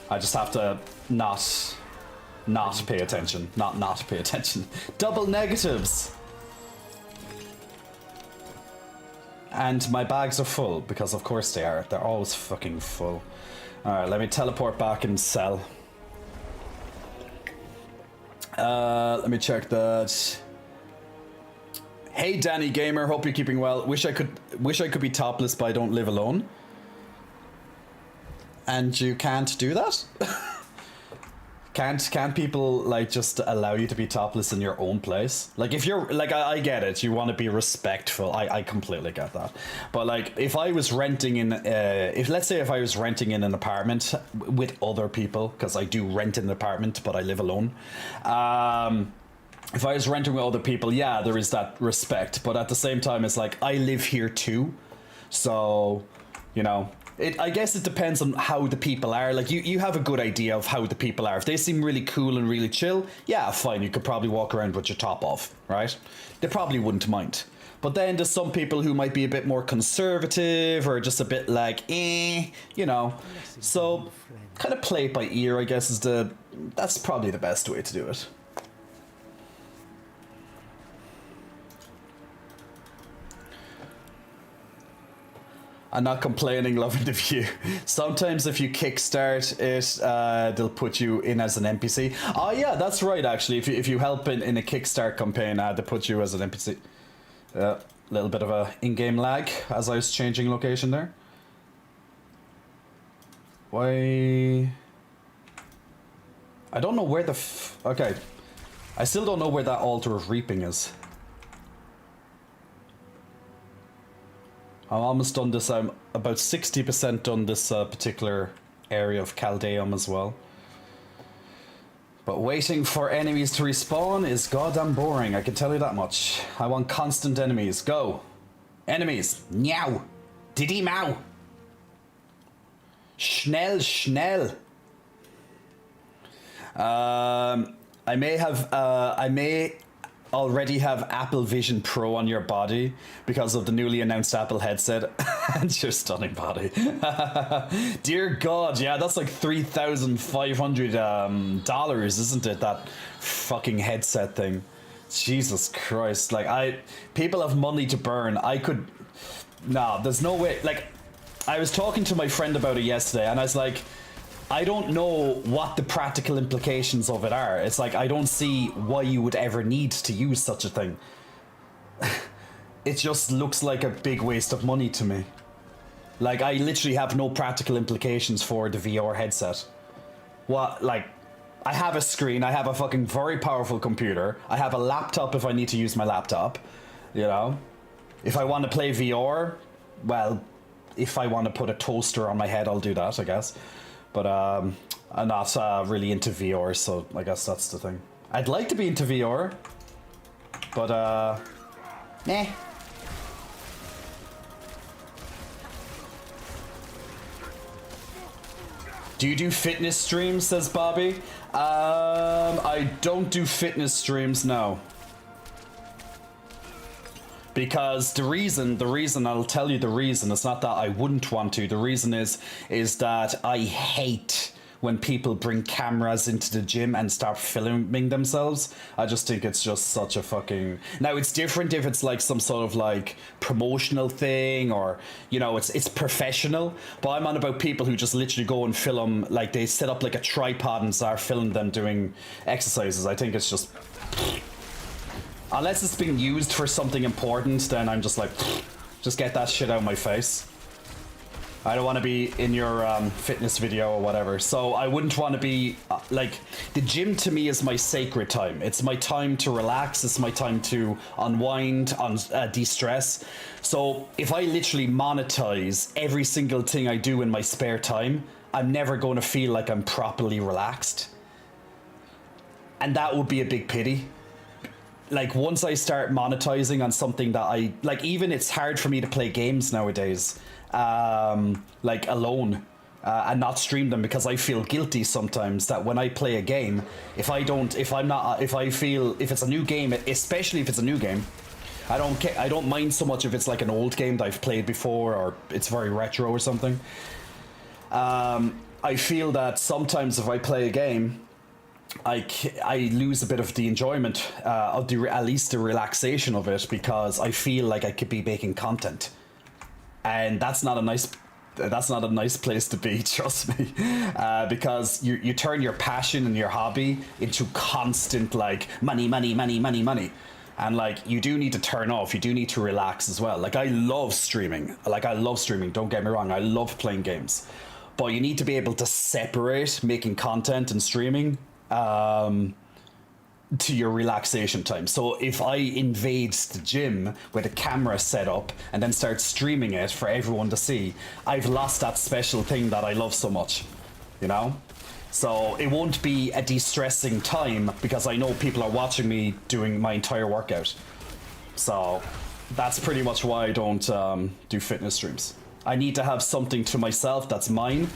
I just have to not pay attention. Not pay attention. Double negatives! And my bags are full, because of course they are. They're always fucking full. Alright, let me teleport back and sell. Let me check that. Hey Danny Gamer, hope you're keeping well. Wish I could be topless, but I don't live alone. And you can't do that? Can't people like just allow you to be topless in your own place? Like if you're like I get it, you want to be respectful. I completely get that. But like if I was renting in let's say if I was renting in an apartment with other people, because I do rent in an apartment but I live alone. If I was renting with other people, yeah, there is that respect, but at the same time it's like I live here too. So, you know, I guess it depends on how the people are. Like, you have a good idea of how the people are. If they seem really cool and really chill, yeah, fine, you could probably walk around with your top off, right? They probably wouldn't mind. But then there's some people who might be a bit more conservative or just a bit like, you know. So, kind of play it by ear, I guess, that's probably the best way to do it. I'm not complaining, loving the view. Sometimes if you kickstart it, they'll put you in as an NPC. Oh yeah, that's right, actually. If you help in a kickstart campaign, they put you as an NPC. Little bit of a in-game lag as I was changing location there. Why? I don't know where the okay. I still don't know where that Altar of Reaping is. I'm almost done this. I'm about 60% done this particular area of Caldeum as well. But waiting for enemies to respawn is goddamn boring, I can tell you that much. I want constant enemies. Go! Enemies! Meow! Diddy Mau! Schnell, schnell! I may already have Apple Vision Pro on your body because of the newly announced Apple headset and your stunning body. Dear God, yeah, that's like $3,500, isn't it? That fucking headset thing. Jesus Christ, like people have money to burn. Nah, there's no way. Like, I was talking to my friend about it yesterday and I was like, I don't know what the practical implications of it are. It's like, I don't see why you would ever need to use such a thing. It just looks like a big waste of money to me. Like, I literally have no practical implications for the VR headset. What, like, I have a screen, I have a fucking very powerful computer, I have a laptop if I need to use my laptop, you know? If I want to play VR, well, if I want to put a toaster on my head, I'll do that, I guess. But I'm not really into VR, so I guess that's the thing. I'd like to be into VR, but meh. Do you do fitness streams, says Bobby? I don't do fitness streams, no. Because the reason, I'll tell you the reason, it's not that I wouldn't want to, the reason is that I hate when people bring cameras into the gym and start filming themselves. I just think it's just such a fucking... Now, it's different if it's like some sort of like promotional thing or, you know, it's professional. But I'm on about people who just literally go and film, like they set up like a tripod and start filming them doing exercises. I think it's just... Unless it's being used for something important, then I'm just like, just get that shit out of my face. I don't want to be in your fitness video or whatever. So I wouldn't want to be, like, the gym to me is my sacred time. It's my time to relax. It's my time to unwind, de-stress. So if I literally monetize every single thing I do in my spare time, I'm never going to feel like I'm properly relaxed. And that would be a big pity. Like, once I start monetizing on something that I... Like, even it's hard for me to play games nowadays. Like alone and not stream them because I feel guilty sometimes that when I play a game, if I feel if it's a new game, especially if it's a new game, I don't mind so much if it's like an old game that I've played before or it's very retro or something. I feel that sometimes if I play a game, I lose a bit of the enjoyment of at least the relaxation of it because I feel like I could be making content. And that's not a nice place to be, trust me, because you turn your passion and your hobby into constant like money, and like you do need to turn off. You do need to relax as well. Like I love streaming. Don't get me wrong. I love playing games, but you need to be able to separate making content and streaming to your relaxation time. So if I invade the gym with a camera set up and then start streaming it for everyone to see, I've lost that special thing that I love so much, you know? So it won't be a de-stressing time because I know people are watching me doing my entire workout. So that's pretty much why I don't do fitness streams. I need to have something to myself that's mine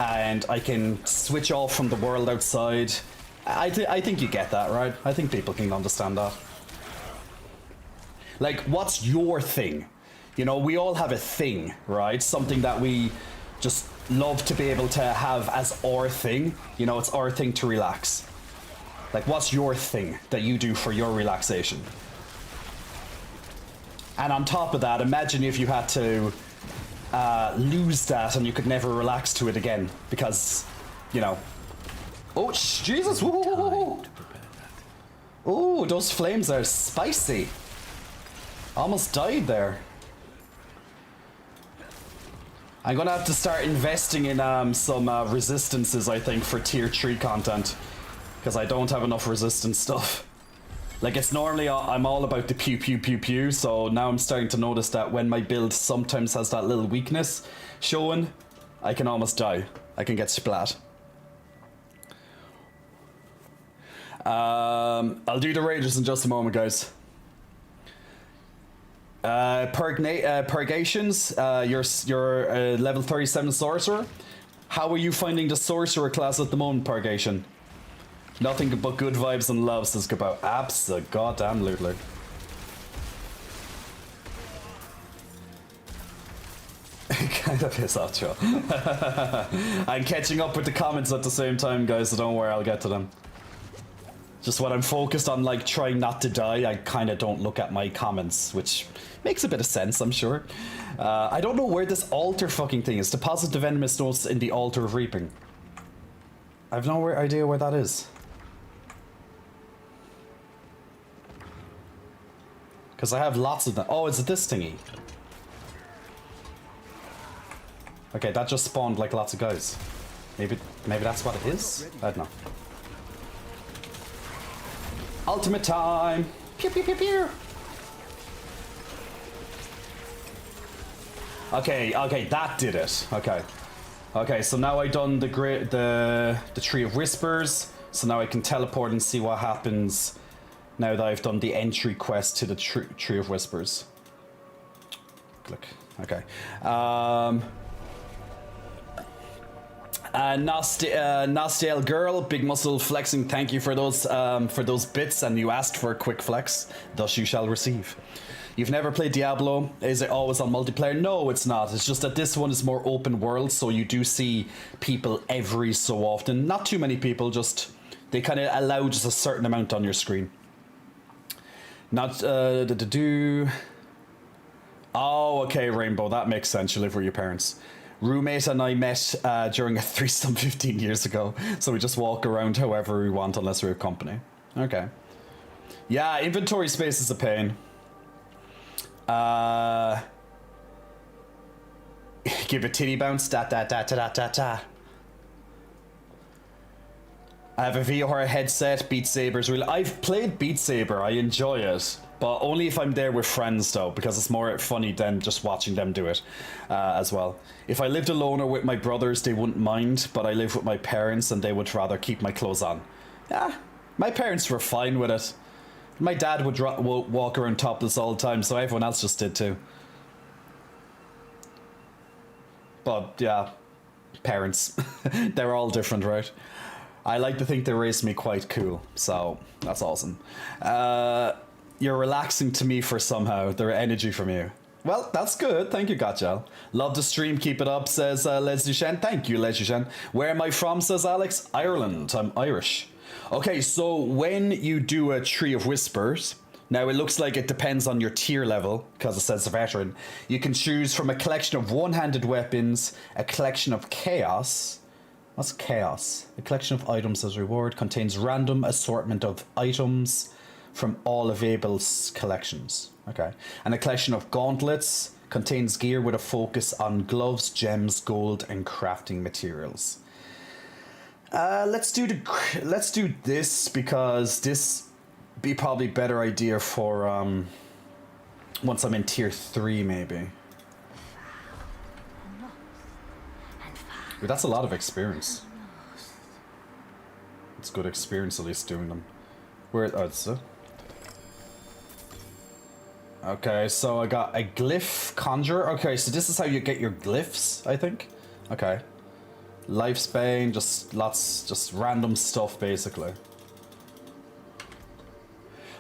and I can switch off from the world outside. I think you get that, right? I think people can understand that. Like, what's your thing? You know, we all have a thing, right? Something that we just love to be able to have as our thing. You know, it's our thing to relax. Like, what's your thing that you do for your relaxation? And on top of that, imagine if you had to lose that and you could never relax to it again because, you know... Oh, Jesus! Oh, those flames are spicy. Almost died there. I'm gonna have to start investing in some resistances, I think, for tier 3 content. Because I don't have enough resistance stuff. Like, it's normally, I'm all about the pew pew pew pew, so now I'm starting to notice that when my build sometimes has that little weakness showing, I can almost die. I can get splat. I'll do the rages in just a moment, guys. Purgations, you're level 37 sorcerer. How are you finding the sorcerer class at the moment, Purgation? Nothing but good vibes and love, says Kabao. Abso-goddamn-lutely. Kind of piss off, Joe. I'm catching up with the comments at the same time, guys, so don't worry, I'll get to them. Just when I'm focused on, like, trying not to die, I kind of don't look at my comments, which makes a bit of sense, I'm sure. I don't know where this altar fucking thing is. Deposit the venomous notes in the altar of reaping. I have no idea where that is. Because I have lots of them. Oh, is it this thingy? Okay, that just spawned, like, lots of guys. Maybe that's what it is? I don't know. Ultimate time! Pew pew pew pew! Okay, that did it. Okay, so now I've done the Tree of Whispers, so now I can teleport and see what happens now that I've done the entry quest to the Tree of Whispers. Click. Okay. Nostiel Girl, Big Muscle Flexing, thank you for those bits, and you asked for a quick flex, thus you shall receive. You've never played Diablo? Is it always on multiplayer? No, it's not. It's just that this one is more open world, so you do see people every so often. Not too many people, just they kind of allow just a certain amount on your screen. Not Oh, okay, Rainbow, that makes sense. You live with your parents. Roommate and I met during a threesome 15 years ago, so we just walk around however we want unless we have company. Okay. Yeah, inventory space is a pain. Give a titty bounce. Da da da da da da da. I have a VR headset. Beat Saber's real. I've played Beat Saber. I enjoy it, but only if I'm there with friends, though, because it's more funny than just watching them do it as well. If I lived alone or with my brothers, they wouldn't mind, but I live with my parents and they would rather keep my clothes on. Yeah, my parents were fine with it. My dad would walk around topless all the time, so everyone else just did too. But yeah, parents. They're all different, right? I like to think they raised me quite cool, so that's awesome. You're relaxing to me for somehow. Their energy from you. Well, that's good. Thank you, Gotchel. Love the stream. Keep it up, says Les Duchenne. Thank you, Les Duchenne. Where am I from, says Alex? Ireland. I'm Irish. Okay, so when you do a Tree of Whispers, now it looks like it depends on your tier level, because it says veteran. You can choose from a collection of one-handed weapons, a collection of chaos. What's chaos? A collection of items as reward contains random assortment of items from all available collections. Okay. And a collection of gauntlets contains gear with a focus on gloves, gems, gold, and crafting materials. Let's do this because this be probably better idea for once I'm in tier 3 maybe. But that's a lot of experience. It's good experience at least doing them. Where it's okay, so I got a glyph conjurer. Okay, so this is how you get your glyphs, I think. Okay. Lifespan, just random stuff basically.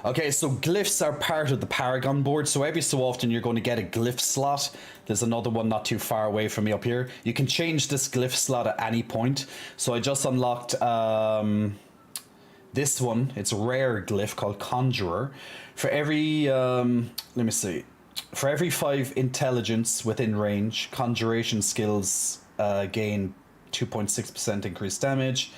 Okay, so glyphs are part of the Paragon board, so every so often you're going to get a glyph slot. There's another one not too far away from me up here. You can change this glyph slot at any point. So I just unlocked this one. It's a rare glyph called Conjurer. For every, let me see. For every 5 intelligence within range, conjuration skills gain 2.6% increased damage.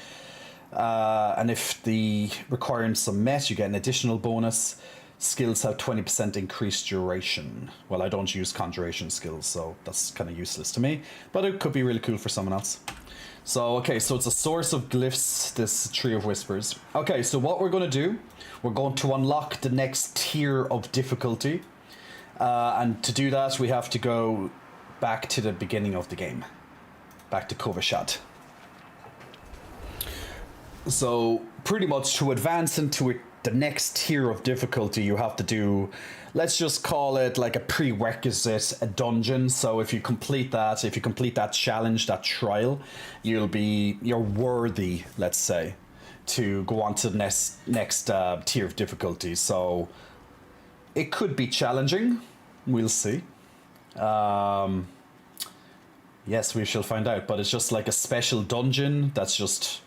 And if the requirements are met, you get an additional bonus. Skills have 20% increased duration. Well, I don't use conjuration skills, so that's kind of useless to me. But it could be really cool for someone else. So, okay, so it's a source of glyphs, this Tree of Whispers. Okay, so what we're going to do, we're going to unlock the next tier of difficulty. And to do that, we have to go back to the beginning of the game. Back to Kovashat. So, pretty much to advance into the next tier of difficulty, you have to do, let's just call it like a prerequisite, a dungeon. So if you complete that challenge, that trial, you're worthy, let's say, to go on to the next tier of difficulty. So it could be challenging. We'll see. Yes, we shall find out. But it's just like a special dungeon that's just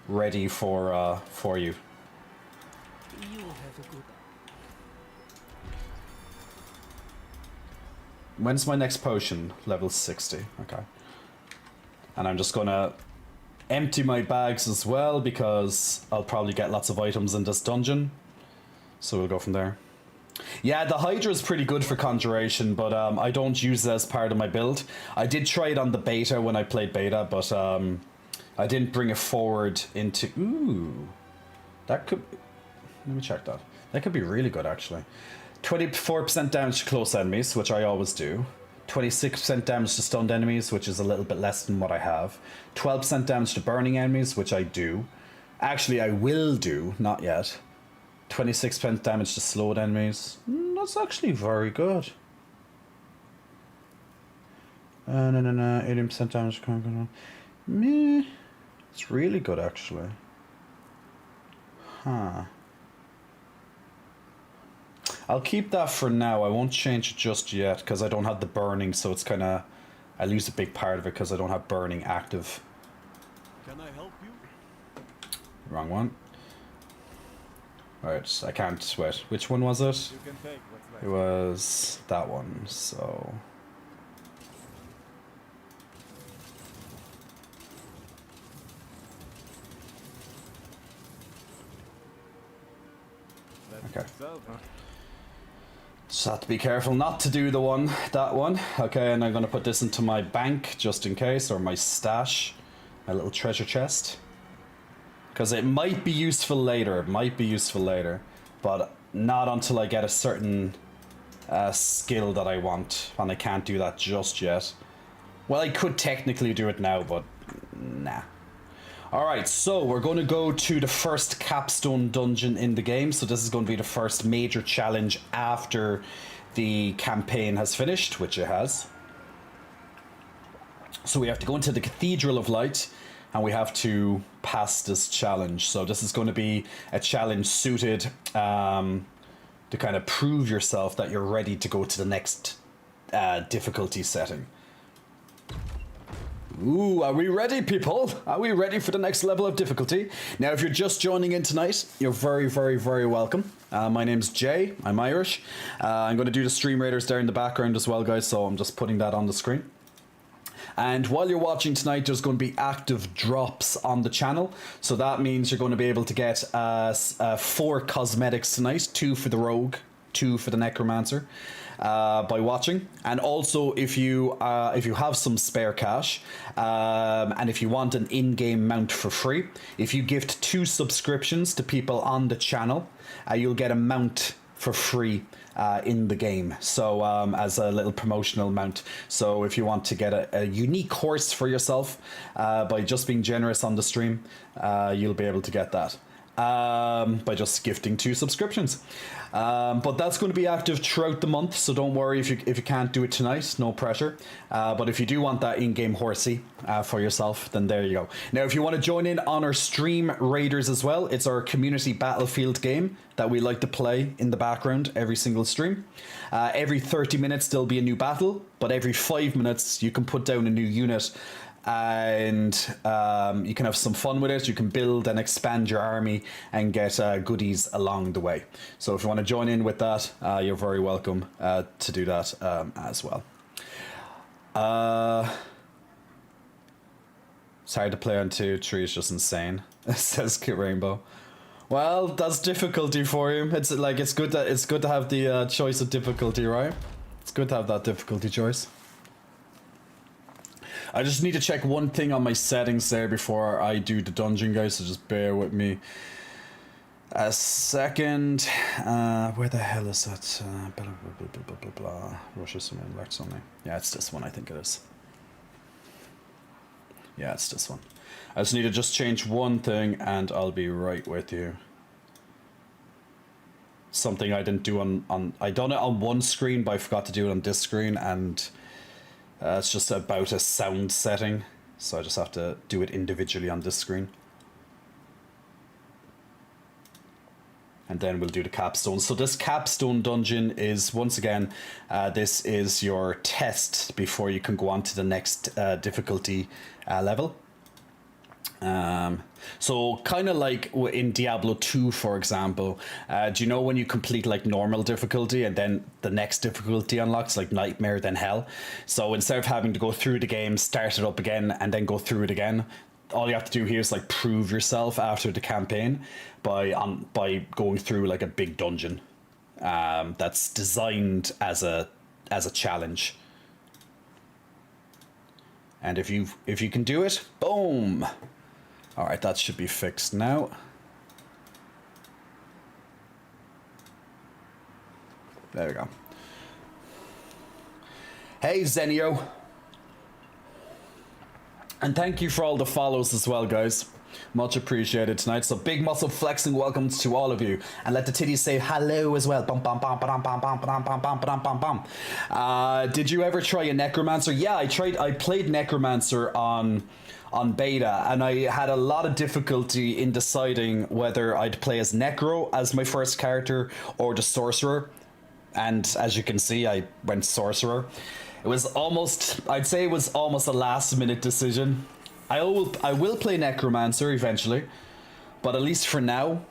ready for you. When's my next potion? Level 60. Okay. And I'm just gonna empty my bags as well because I'll probably get lots of items in this dungeon. So we'll go from there. Yeah, the Hydra is pretty good for conjuration, but I don't use it as part of my build. I did try it on the beta when I played beta, but I didn't bring it forward into... Ooh. That could... Let me check that. That could be really good, actually. 24% damage to close enemies, which I always do. 26% damage to stunned enemies, which is a little bit less than what I have. 12% damage to burning enemies, which I do. Actually, I will do, not yet. 26% damage to slowed enemies. That's actually very good. 18% damage. Meh. It's really good, actually. Huh. I'll keep that for now. I won't change it just yet because I don't have the burning, so it's kind of... I lose a big part of it because I don't have burning active. Can I help you? Wrong one. Alright, I can't sweat. Which one was it? You can take what's left. It was that one, so... Okay. So, huh? Just have to be careful not to do that one. Okay, and I'm gonna put this into my bank just in case, or my stash, my little treasure chest. Because it might be useful later, but not until I get a certain skill that I want, and I can't do that just yet. Well, I could technically do it now, but nah. Alright, so we're going to go to the first capstone dungeon in the game. So this is going to be the first major challenge after the campaign has finished, which it has. So we have to go into the Cathedral of Light, and we have to pass this challenge. So this is going to be a challenge suited to kind of prove yourself that you're ready to go to the next difficulty setting. Ooh, are we ready, people? Are we ready for the next level of difficulty? Now, if you're just joining in tonight, you're very, very, very welcome. My name's Jay. I'm Irish. I'm going to do the stream raiders there in the background as well, guys, so I'm just putting that on the screen. And while you're watching tonight, there's going to be active drops on the channel. So that means you're going to be able to get 4 cosmetics tonight, 2 for the rogue, 2 for the necromancer. By watching, and also if you have some spare cash, and if you want an in-game mount for free, if you gift 2 subscriptions to people on the channel, you'll get a mount for free in the game. So as a little promotional mount. So if you want to get a unique horse for yourself by just being generous on the stream, you'll be able to get that. By just gifting 2 subscriptions. But that's going to be active throughout the month, so don't worry if you can't do it tonight, no pressure. But if you do want that in-game horsey for yourself, then there you go. Now, if you want to join in on our stream raiders as well, it's our community battlefield game that we like to play in the background every single stream. Every 30 minutes there'll be a new battle, but every 5 minutes you can put down a new unit, and you can have some fun with it. You can build and expand your army and get goodies along the way. So if you want to join in with that, you're very welcome to do that as well. It's hard to play on 2, 3 is just insane, says Kit Rainbow. Well, that's difficulty for you. It's good to have the choice of difficulty, right? It's good to have that difficulty choice. I just need to check one thing on my settings there before I do the dungeon, guys, so just bear with me a second. Where the hell is that? Blah, blah, blah, blah, blah, blah. Russia, something, alerts only. Yeah, it's this one, I think it is. Yeah, it's this one. I just need to just change one thing and I'll be right with you. Something I didn't do I done it on one screen, but I forgot to do it on this screen, and it's just about a sound setting, so I just have to do it individually on this screen. And then we'll do the capstone. So this capstone dungeon is, once again, this is your test before you can go on to the next difficulty level. So kind of like in Diablo 2, for example, do you know when you complete like normal difficulty and then the next difficulty unlocks, like Nightmare then Hell? So instead of having to go through the game, start it up again and then go through it again, all you have to do here is like prove yourself after the campaign by going through like a big dungeon that's designed as a challenge. And if you can do it, boom. All right, that should be fixed now. There we go. Hey, Zenio. And thank you for all the follows as well, guys. Much appreciated tonight. So big muscle flexing welcomes to all of you. And let the titties say hello as well. Bum, bum, bum, ba-dum, bum, bum, ba-dum, bum, bum, ba-dum, bum, bum. Did you ever try a Necromancer? Yeah, I played Necromancer on beta, and I had a lot of difficulty in deciding whether I'd play as Necro as my first character or the Sorcerer. And as you can see, I went Sorcerer. It was almost, I'd say it was almost a last minute decision. I will play Necromancer eventually, but at least for now,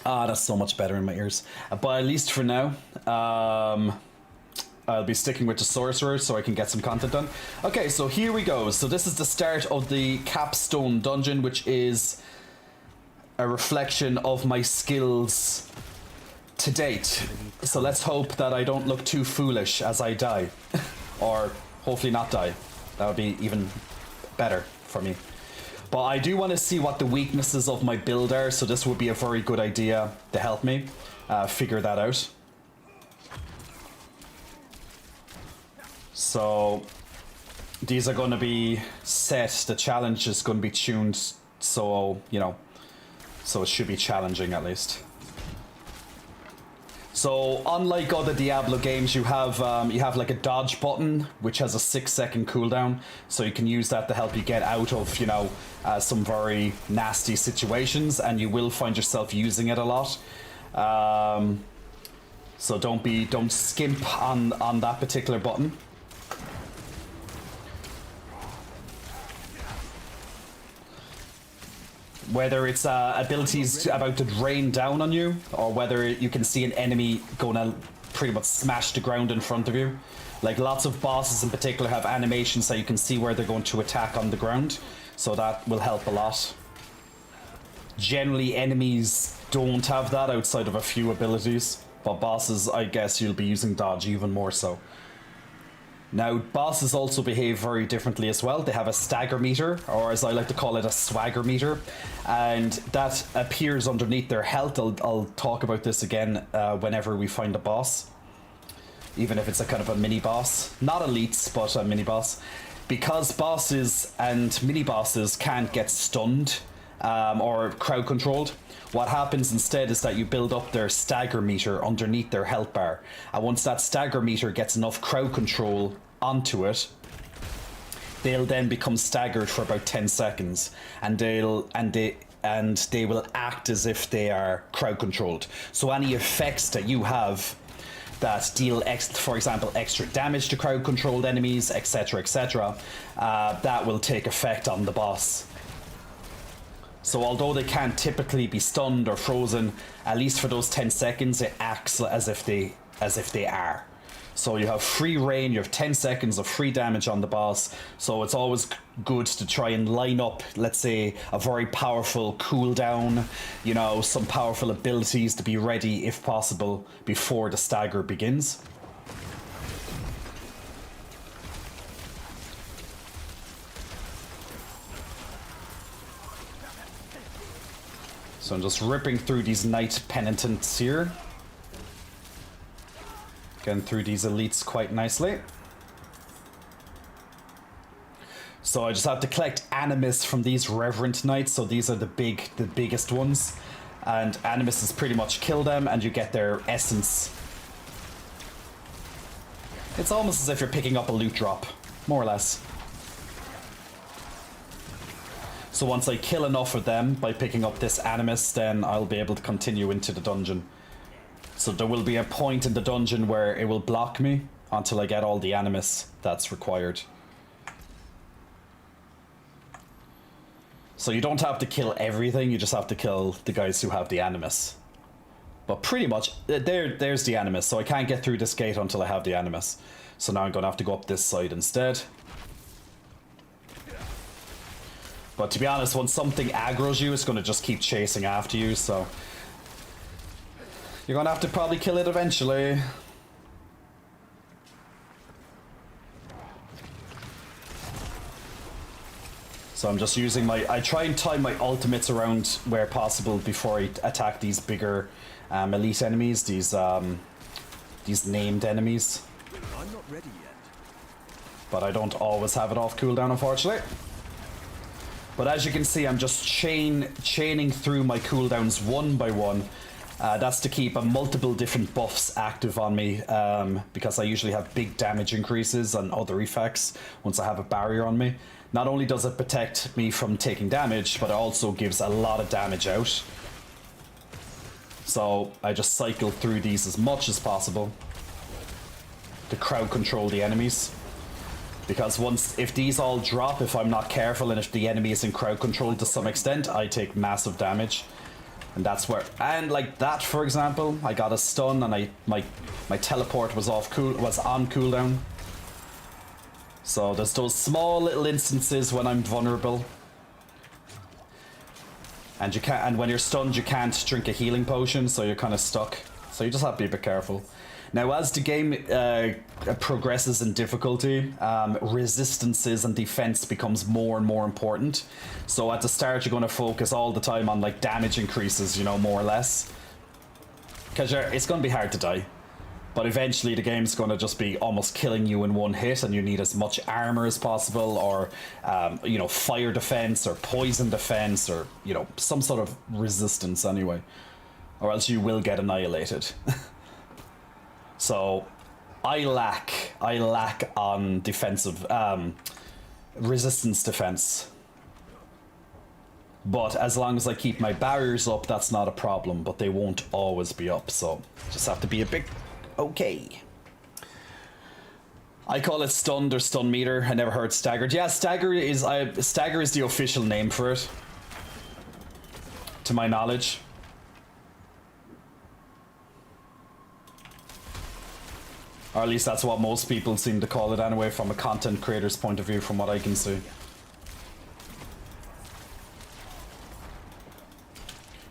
that's so much better in my ears. But at least for now, I'll be sticking with the Sorcerer so I can get some content done. Okay, so here we go. So this is the start of the Capstone Dungeon, which is a reflection of my skills to date. So let's hope that I don't look too foolish as I die. Or hopefully not die. That would be even better for me. But I do want to see what the weaknesses of my build are, so this would be a very good idea to help me figure that out. So these are going to be set, the challenge is going to be tuned, so, you know, so it should be challenging at least. So unlike other Diablo games, you have like a dodge button, which has a 6-second cooldown, so you can use that to help you get out of, you know, some very nasty situations, and you will find yourself using it a lot. So don't skimp on that particular button. Whether it's abilities about to rain down on you, or whether you can see an enemy going to pretty much smash the ground in front of you. Like lots of bosses in particular have animations so you can see where they're going to attack on the ground, so that will help a lot. Generally enemies don't have that outside of a few abilities, but bosses, I guess you'll be using dodge even more so. Now, bosses also behave very differently as well. They have a stagger meter, or as I like to call it, a swagger meter, and that appears underneath their health. I'll talk about this again whenever we find a boss, even if it's a kind of a mini boss. Not elites, but a mini boss. Because bosses and mini bosses can't get stunned or crowd controlled, what happens instead is that you build up their stagger meter underneath their health bar, and once that stagger meter gets enough crowd control onto it, they'll then become staggered for about 10 seconds, and they will act as if they are crowd controlled. So any effects that you have that deal, for example, extra damage to crowd controlled enemies, etc., etc., that will take effect on the boss. So although they can't typically be stunned or frozen, at least for those 10 seconds, it acts as if they are. So you have free reign, you have 10 seconds of free damage on the boss, so it's always good to try and line up, let's say, a very powerful cooldown, you know, some powerful abilities to be ready, if possible, before the stagger begins. So I'm just ripping through these knight penitents here. Getting through these elites quite nicely. So I just have to collect animus from these reverent knights. So these are the biggest ones. And animus is pretty much kill them and you get their essence. It's almost as if you're picking up a loot drop, more or less. So once I kill enough of them by picking up this animus, then I'll be able to continue into the dungeon. So there will be a point in the dungeon where it will block me until I get all the animus that's required. So you don't have to kill everything, you just have to kill the guys who have the animus. But pretty much, there's the animus, so I can't get through this gate until I have the animus. So now I'm going to have to go up this side instead. But to be honest, when something aggroes you, it's going to just keep chasing after you, so you're going to have to probably kill it eventually. So I'm just using I try and time my ultimates around where possible before I attack these bigger elite enemies, these named enemies. I'm not ready yet. But I don't always have it off cooldown, unfortunately. But as you can see, I'm just chaining through my cooldowns one by one. That's to keep multiple different buffs active on me, because I usually have big damage increases and other effects once I have a barrier on me. Not only does it protect me from taking damage, but it also gives a lot of damage out. So I just cycle through these as much as possible to crowd control the enemies. Because if these all drop, if I'm not careful, and if the enemy is in crowd control to some extent, I take massive damage. And that's where, and like that, for example, I got a stun and my teleport was on cooldown. So there's those small little instances when I'm vulnerable. And when you're stunned, you can't drink a healing potion, so you're kind of stuck. So you just have to be a bit careful. Now, as the game progresses in difficulty, resistances and defense becomes more and more important. So at the start, you're going to focus all the time on like damage increases, you know, more or less. Because it's going to be hard to die. But eventually the game's going to just be almost killing you in one hit, and you need as much armor as possible, or, you know, fire defense, or poison defense, or, you know, some sort of resistance anyway. Or else you will get annihilated. So, I lack on defensive, resistance defense. But as long as I keep my barriers up, that's not a problem, but they won't always be up, so just have to be a bit okay. I call it stunned or stun meter. I never heard staggered. Yeah, stagger is the official name for it, to my knowledge. Or at least that's what most people seem to call it anyway, from a content creator's point of view, from what I can see.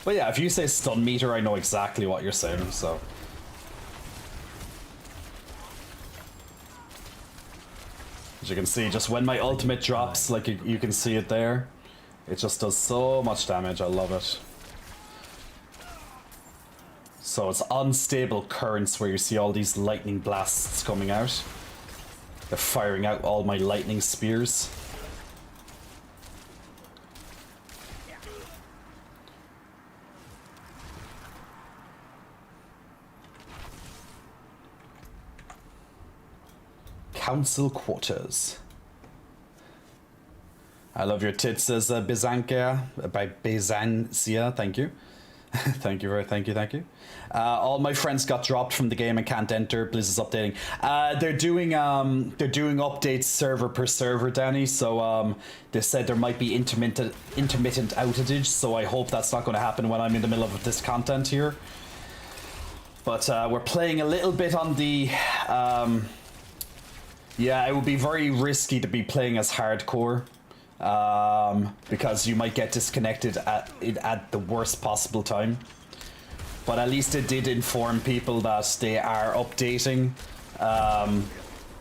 But yeah, if you say stun meter, I know exactly what you're saying, so. As you can see, just when my ultimate drops, like you can see it there, it just does so much damage. I love it. So it's unstable currents where you see all these lightning blasts coming out. They're firing out all my lightning spears. Council quarters. I love your tits, says Byzantia, by Byzantia, thank you. Thank you. All my friends got dropped from the game and can't enter. Blizz is updating. They're doing updates server per server, Danny. So they said there might be intermittent outage. So I hope that's not going to happen when I'm in the middle of this content here. But we're playing a little bit on the. Yeah, it would be very risky to be playing as hardcore. Because you might get disconnected at the worst possible time. But at least it did inform people that they are updating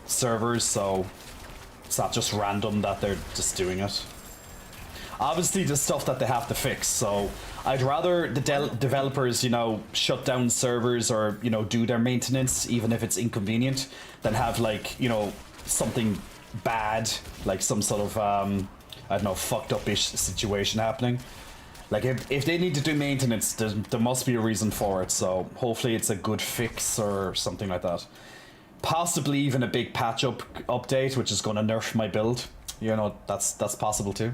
servers, so it's not just random that they're just doing it. Obviously, the stuff that they have to fix, so I'd rather the developers, you know, shut down servers or, you know, do their maintenance, even if it's inconvenient, than have, like, you know, something bad, like some sort of I don't know, fucked up-ish situation happening. Like, if they need to do maintenance, there must be a reason for it, so hopefully it's a good fix or something like that. Possibly even a big patch update, which is going to nerf my build. You know, that's possible too.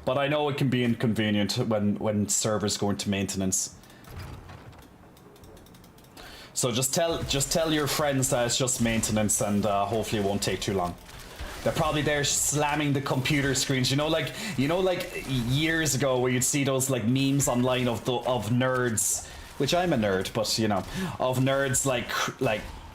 But I know it can be inconvenient when servers go into maintenance. So just tell your friends that it's just maintenance, and hopefully it won't take too long. They're probably there slamming the computer screens. You know, like years ago where you'd see those like memes online of nerds, which I'm a nerd, but you know, of nerds like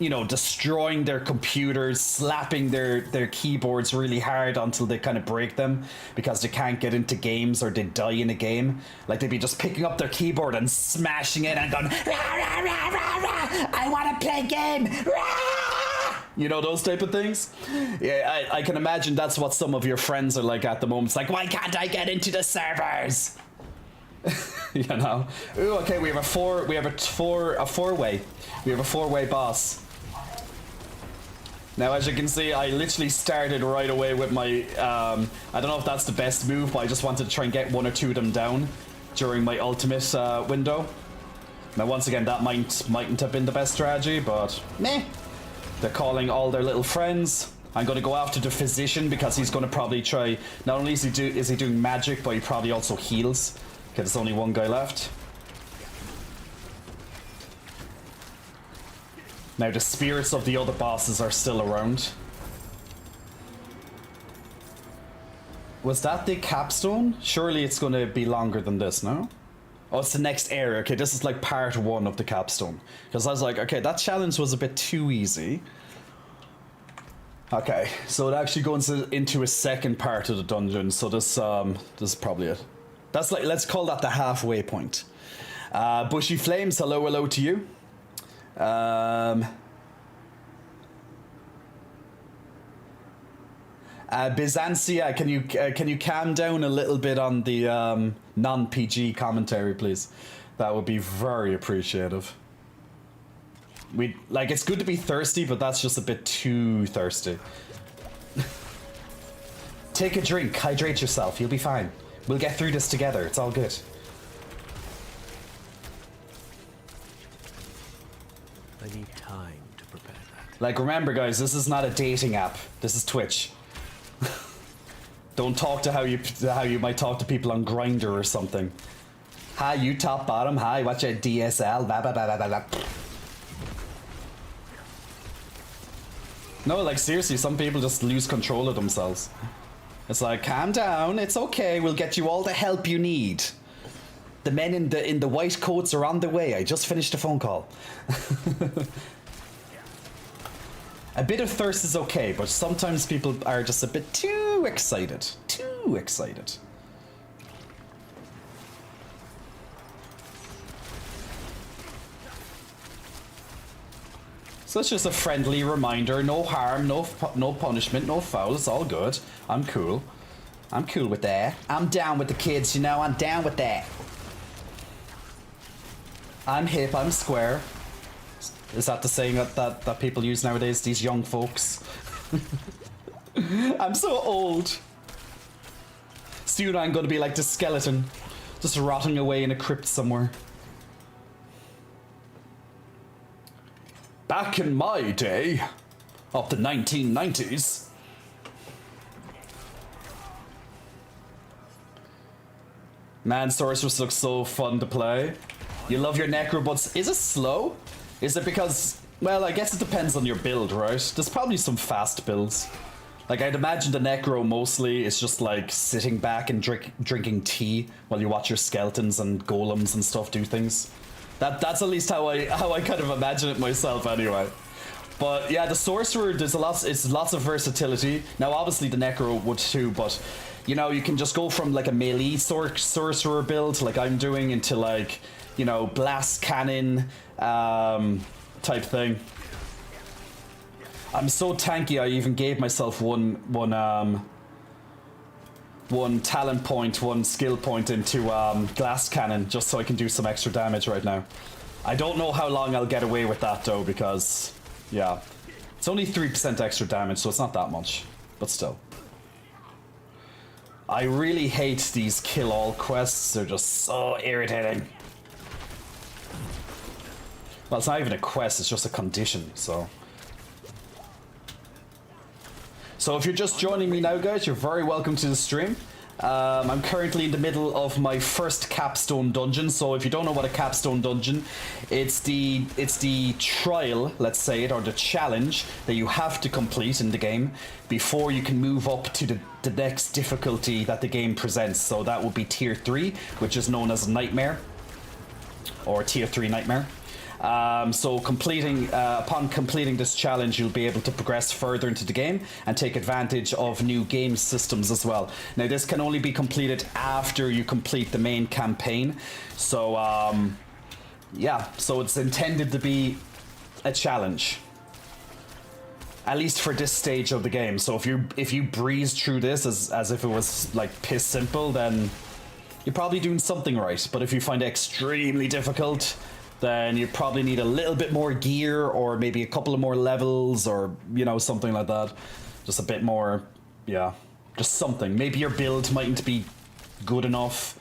you know, destroying their computers, slapping their keyboards really hard until they kind of break them because they can't get into games or they die in a game. Like, they'd be just picking up their keyboard and smashing it and going, rah, rah, rah, rah, rah, I want to play a game, rah! You know, those type of things? Yeah, I can imagine that's what some of your friends are like at the moment. It's like, why can't I get into the servers? You know? Ooh, okay, we have a four-way. We have a four-way boss. Now, as you can see, I literally started right away with my, I don't know if that's the best move, but I just wanted to try and get 1 or 2 of them down during my ultimate window. Now, once again, that mightn't have been the best strategy, but meh. They're calling all their little friends. I'm going to go after the physician because he's going to probably try, not only is he doing magic, but he probably also heals. Okay, there's only one guy left. Now, the spirits of the other bosses are still around. Was that the capstone? Surely it's going to be longer than this, no? Oh, it's the next area. Okay, this is like part 1 of the capstone. Because I was like, okay, that challenge was a bit too easy. Okay, so it actually goes into a second part of the dungeon. So this is probably it. That's like, let's call that the halfway point. Bushy Flames, hello to you. Byzantia, can you calm down a little bit on the non-PG commentary, please? That would be very appreciative. It's good to be thirsty, but that's just a bit too thirsty. Take a drink, hydrate yourself, you'll be fine. We'll get through this together, it's all good. I need time to prepare that. Like, remember guys, this is not a dating app. This is Twitch. Don't talk to how you might talk to people on Grindr or something. Hi, you top bottom. Hi, what's your DSL? Blah, blah, blah, blah, blah. No, like seriously, some people just lose control of themselves. It's like, calm down. It's okay. We'll get you all the help you need. The men in the white coats are on the way. I just finished a phone call. A bit of thirst is okay, but sometimes people are just a bit too excited. Too excited. So it's just a friendly reminder. No harm, no punishment, no foul. It's all good. I'm cool. I'm cool with that. I'm down with the kids, you know. I'm down with that. I'm hip. I'm square. Is that the saying that people use nowadays? These young folks. I'm so old. Soon I'm going to be like the skeleton, just rotting away in a crypt somewhere. Back in my day, of the 1990s. Man, Sorceress looks so fun to play. You love your Necro, but is it slow? Is it because, well, I guess it depends on your build, right? There's probably some fast builds. Like, I'd imagine the Necro mostly is just like sitting back and drinking tea while you watch your skeletons and golems and stuff do things. That's at least how I kind of imagine it myself anyway. But yeah, the Sorcerer, it's lots of versatility. Now obviously the Necro would too, but you know, you can just go from like a melee Sorcerer build like I'm doing into like, you know, blast cannon type thing. I'm so tanky I even gave myself one talent point, one skill point into glass cannon just so I can do some extra damage right now. I don't know how long I'll get away with that though, because yeah, it's only 3% extra damage, so it's not that much, but still. I really hate these kill all quests. They're just so irritating. Well, it's not even a quest, it's just a condition, so. So if you're just joining me now, guys, you're very welcome to the stream. I'm currently in the middle of my first capstone dungeon. So if you don't know what a capstone dungeon, it's the trial, let's say it, or the challenge that you have to complete in the game before you can move up to the next difficulty that the game presents. So that would be tier 3, which is known as Nightmare, or tier 3 Nightmare. So upon completing this challenge, you'll be able to progress further into the game and take advantage of new game systems as well. Now, this can only be completed after you complete the main campaign. So, yeah, so it's intended to be a challenge. At least for this stage of the game. So if you breeze through this as if it was like piss simple, then you're probably doing something right. But if you find it extremely difficult, then you probably need a little bit more gear, or maybe a couple of more levels, or, you know, something like that. Just a bit more, yeah, just something. Maybe your build mightn't be good enough.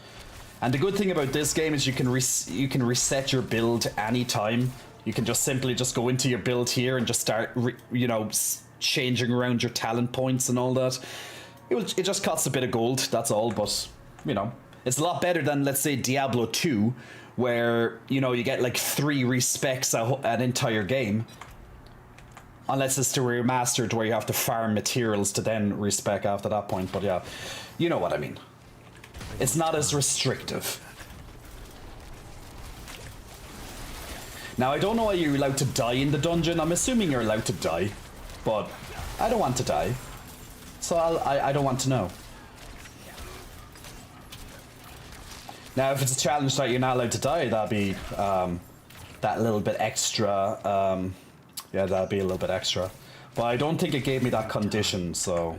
And the good thing about this game is you can reset your build anytime. You can just simply just go into your build here and just start, you know, changing around your talent points and all that. It just costs a bit of gold, that's all, but, you know, it's a lot better than, let's say, Diablo 2, where, you know, you get like 3 respecs an entire game. Unless it's the remastered where you have to farm materials to then respec after that point, but yeah, you know what I mean. It's not as restrictive. Now, I don't know why you're allowed to die in the dungeon. I'm assuming you're allowed to die, but I don't want to die. So I don't want to know. Now, if it's a challenge that you're not allowed to die, that'd be that little bit extra. Yeah, that'd be a little bit extra. But I don't think it gave me that condition, so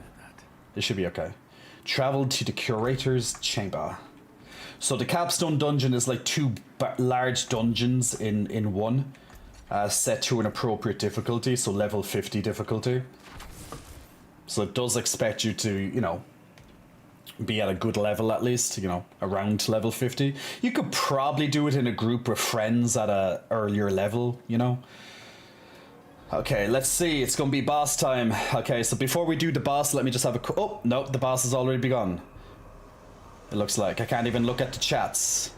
it should be okay. Travel to the Curator's Chamber. So the Capstone Dungeon is like 2 large dungeons in one, set to an appropriate difficulty, so level 50 difficulty. So it does expect you to, you know, be at a good level at least, you know, around level 50. You could probably do it in a group of friends at a earlier level, you know. Okay, let's see, it's gonna be boss time. Okay, so before we do the boss, let me just have a oh, no, the boss has already begun. It looks like. I can't even look at the chats.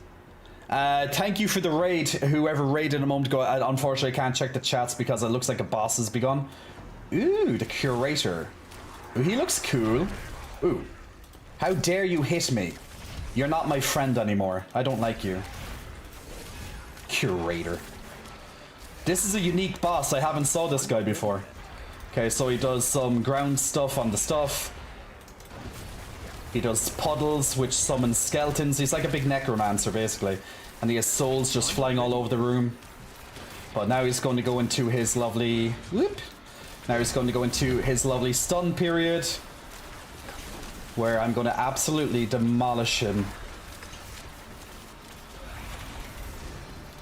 Thank you for the raid, whoever raided a moment ago. Unfortunately, I can't check the chats because it looks like a boss has begun. Ooh, the Curator. Ooh, he looks cool. Ooh. How dare you hit me? You're not my friend anymore. I don't like you. Curator. This is a unique boss. I haven't saw this guy before. Okay, so he does some ground stuff on the stuff. He does puddles, which summons skeletons. He's like a big necromancer, basically. And he has souls just flying all over the room. But now he's going to go into his lovely... Whoop! Now he's going to go into his lovely stun period, where I'm going to absolutely demolish him.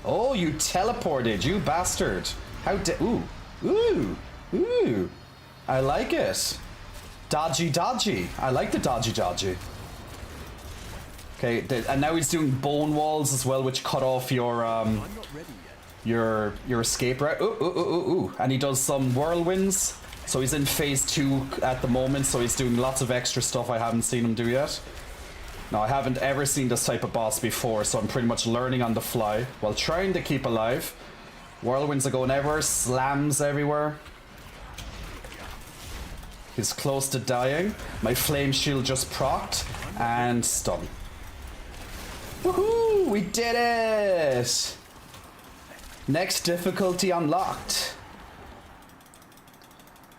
Oh, you teleported, you bastard. How ooh, ooh, ooh. I like it. Dodgy, dodgy. I like the dodgy, dodgy. Okay, and now he's doing bone walls as well, which cut off your escape route. Ooh, ooh, ooh, ooh, ooh. And he does some whirlwinds. So he's in phase 2 at the moment, so he's doing lots of extra stuff I haven't seen him do yet. Now, I haven't ever seen this type of boss before, so I'm pretty much learning on the fly while trying to keep alive. Whirlwinds are going everywhere, slams everywhere. He's close to dying. My flame shield just procced and stun. Woohoo! We did it! Next difficulty unlocked.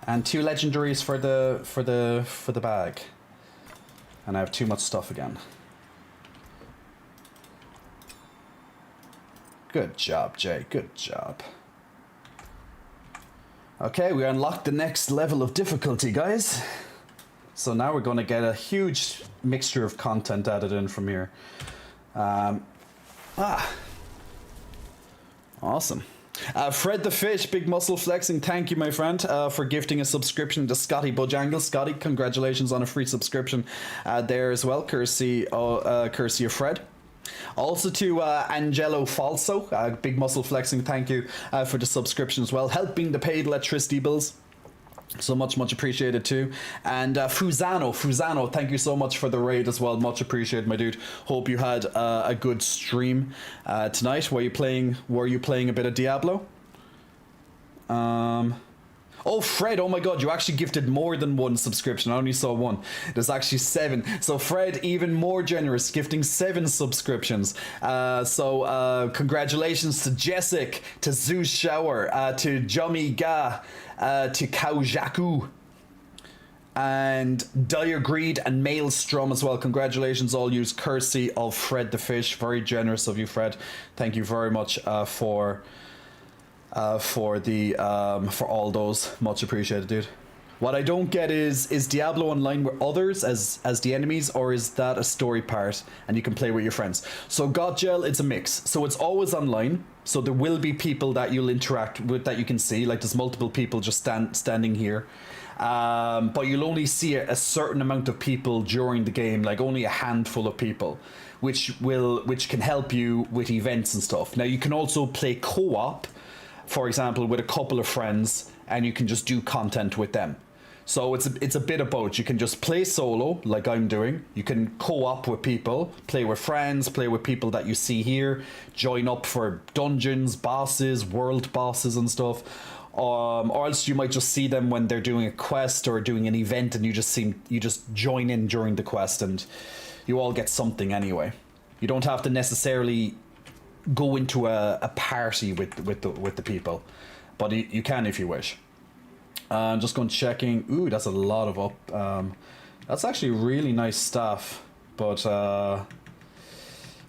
And 2 legendaries for the bag. And I have too much stuff again. Good job, Jay. Good job. Okay, we unlocked the next level of difficulty, guys. So now we're going to get a huge mixture of content added in from here. Awesome. Fred the Fish, big muscle flexing. Thank you, my friend, for gifting a subscription to Scotty Bojangle. Scotty, congratulations on a free subscription there as well, courtesy of Fred. Also to Angelo Falso, big muscle flexing. Thank you for the subscription as well, helping to pay the electricity bills. So much appreciated too. And Fuzano, thank you so much for the raid as well. Much appreciated, my dude. Hope you had a good stream tonight. Were you playing a bit of Diablo? Oh, Fred, oh my god, you actually gifted more than 1 subscription. I only saw 1. There's actually 7. So Fred, even more generous, gifting 7 subscriptions. Congratulations to Jessic, to Zeus Shower, to Jummy Ga, to Kaujaku, and Dire Greed and Maelstrom as well. Congratulations, all yous, courtesy of Fred the Fish. Very generous of you, Fred. Thank you very much for all those. Much appreciated, dude. What I don't get is Diablo Online with others as the enemies, or is that a story part and you can play with your friends? So Godgel, it's a mix. So it's always online, So there will be people that you'll interact with that you can see. Like there's multiple people just standing here. But you'll only see a certain amount of people during the game, like only a handful of people, which can help you with events and stuff. Now you can also play co-op, for example, with a couple of friends, and you can just do content with them. So it's a bit of both. You can just play solo, like I'm doing. You can co-op with people, play with friends, play with people that you see here, join up for dungeons, bosses, world bosses and stuff. Or else you might just see them when they're doing a quest or doing an event, and you just join in during the quest, and you all get something anyway. You don't have to necessarily go into a party with the people, but you can if you wish. I'm just going checking. Ooh, that's a lot of up. That's actually really nice stuff, but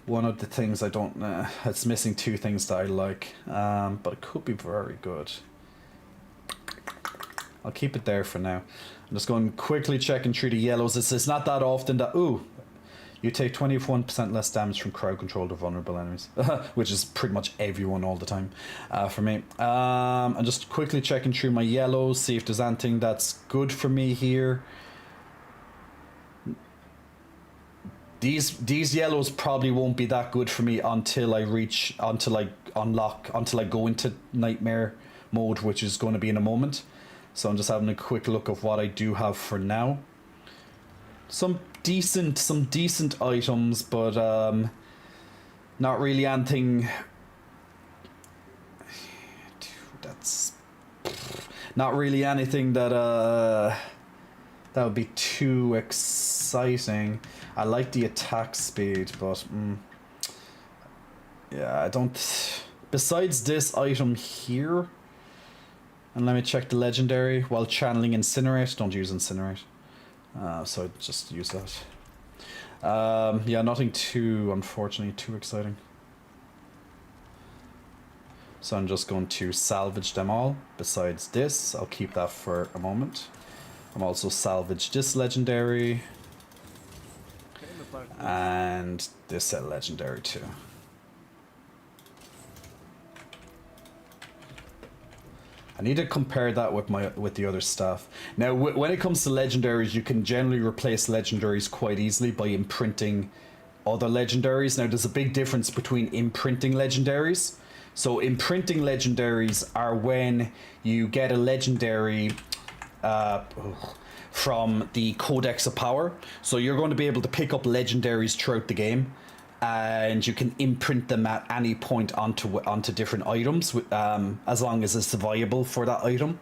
one of the things I don't. It's missing two things that I like, but it could be very good. I'll keep it there for now. I'm just going quickly checking through the yellows. It's not that often that... Ooh! You take 21% less damage from crowd-controlled or vulnerable enemies. Which is pretty much everyone all the time for me. I'm just quickly checking through my yellows, see if there's anything that's good for me here. These yellows probably won't be that good for me until I go into nightmare mode, which is going to be in a moment. So I'm just having a quick look of what I do have for now. Some decent items, but not really anything. That's not really anything that that would be too exciting. I like the attack speed, but yeah, I don't. Besides this item here. And let me check the legendary while channeling Incinerate. Don't use Incinerate. So just use that. Yeah, nothing too, unfortunately, too exciting. So I'm just going to salvage them all. Besides this, I'll keep that for a moment. I'm also salvage this legendary. And this legendary too. I need to compare that with the other stuff. Now, when it comes to legendaries, you can generally replace legendaries quite easily by imprinting other legendaries. Now, there's a big difference between imprinting legendaries. So, imprinting legendaries are when you get a legendary from the Codex of Power. So, you're going to be able to pick up legendaries throughout the game. And you can imprint them at any point onto different items, as long as it's viable for that item.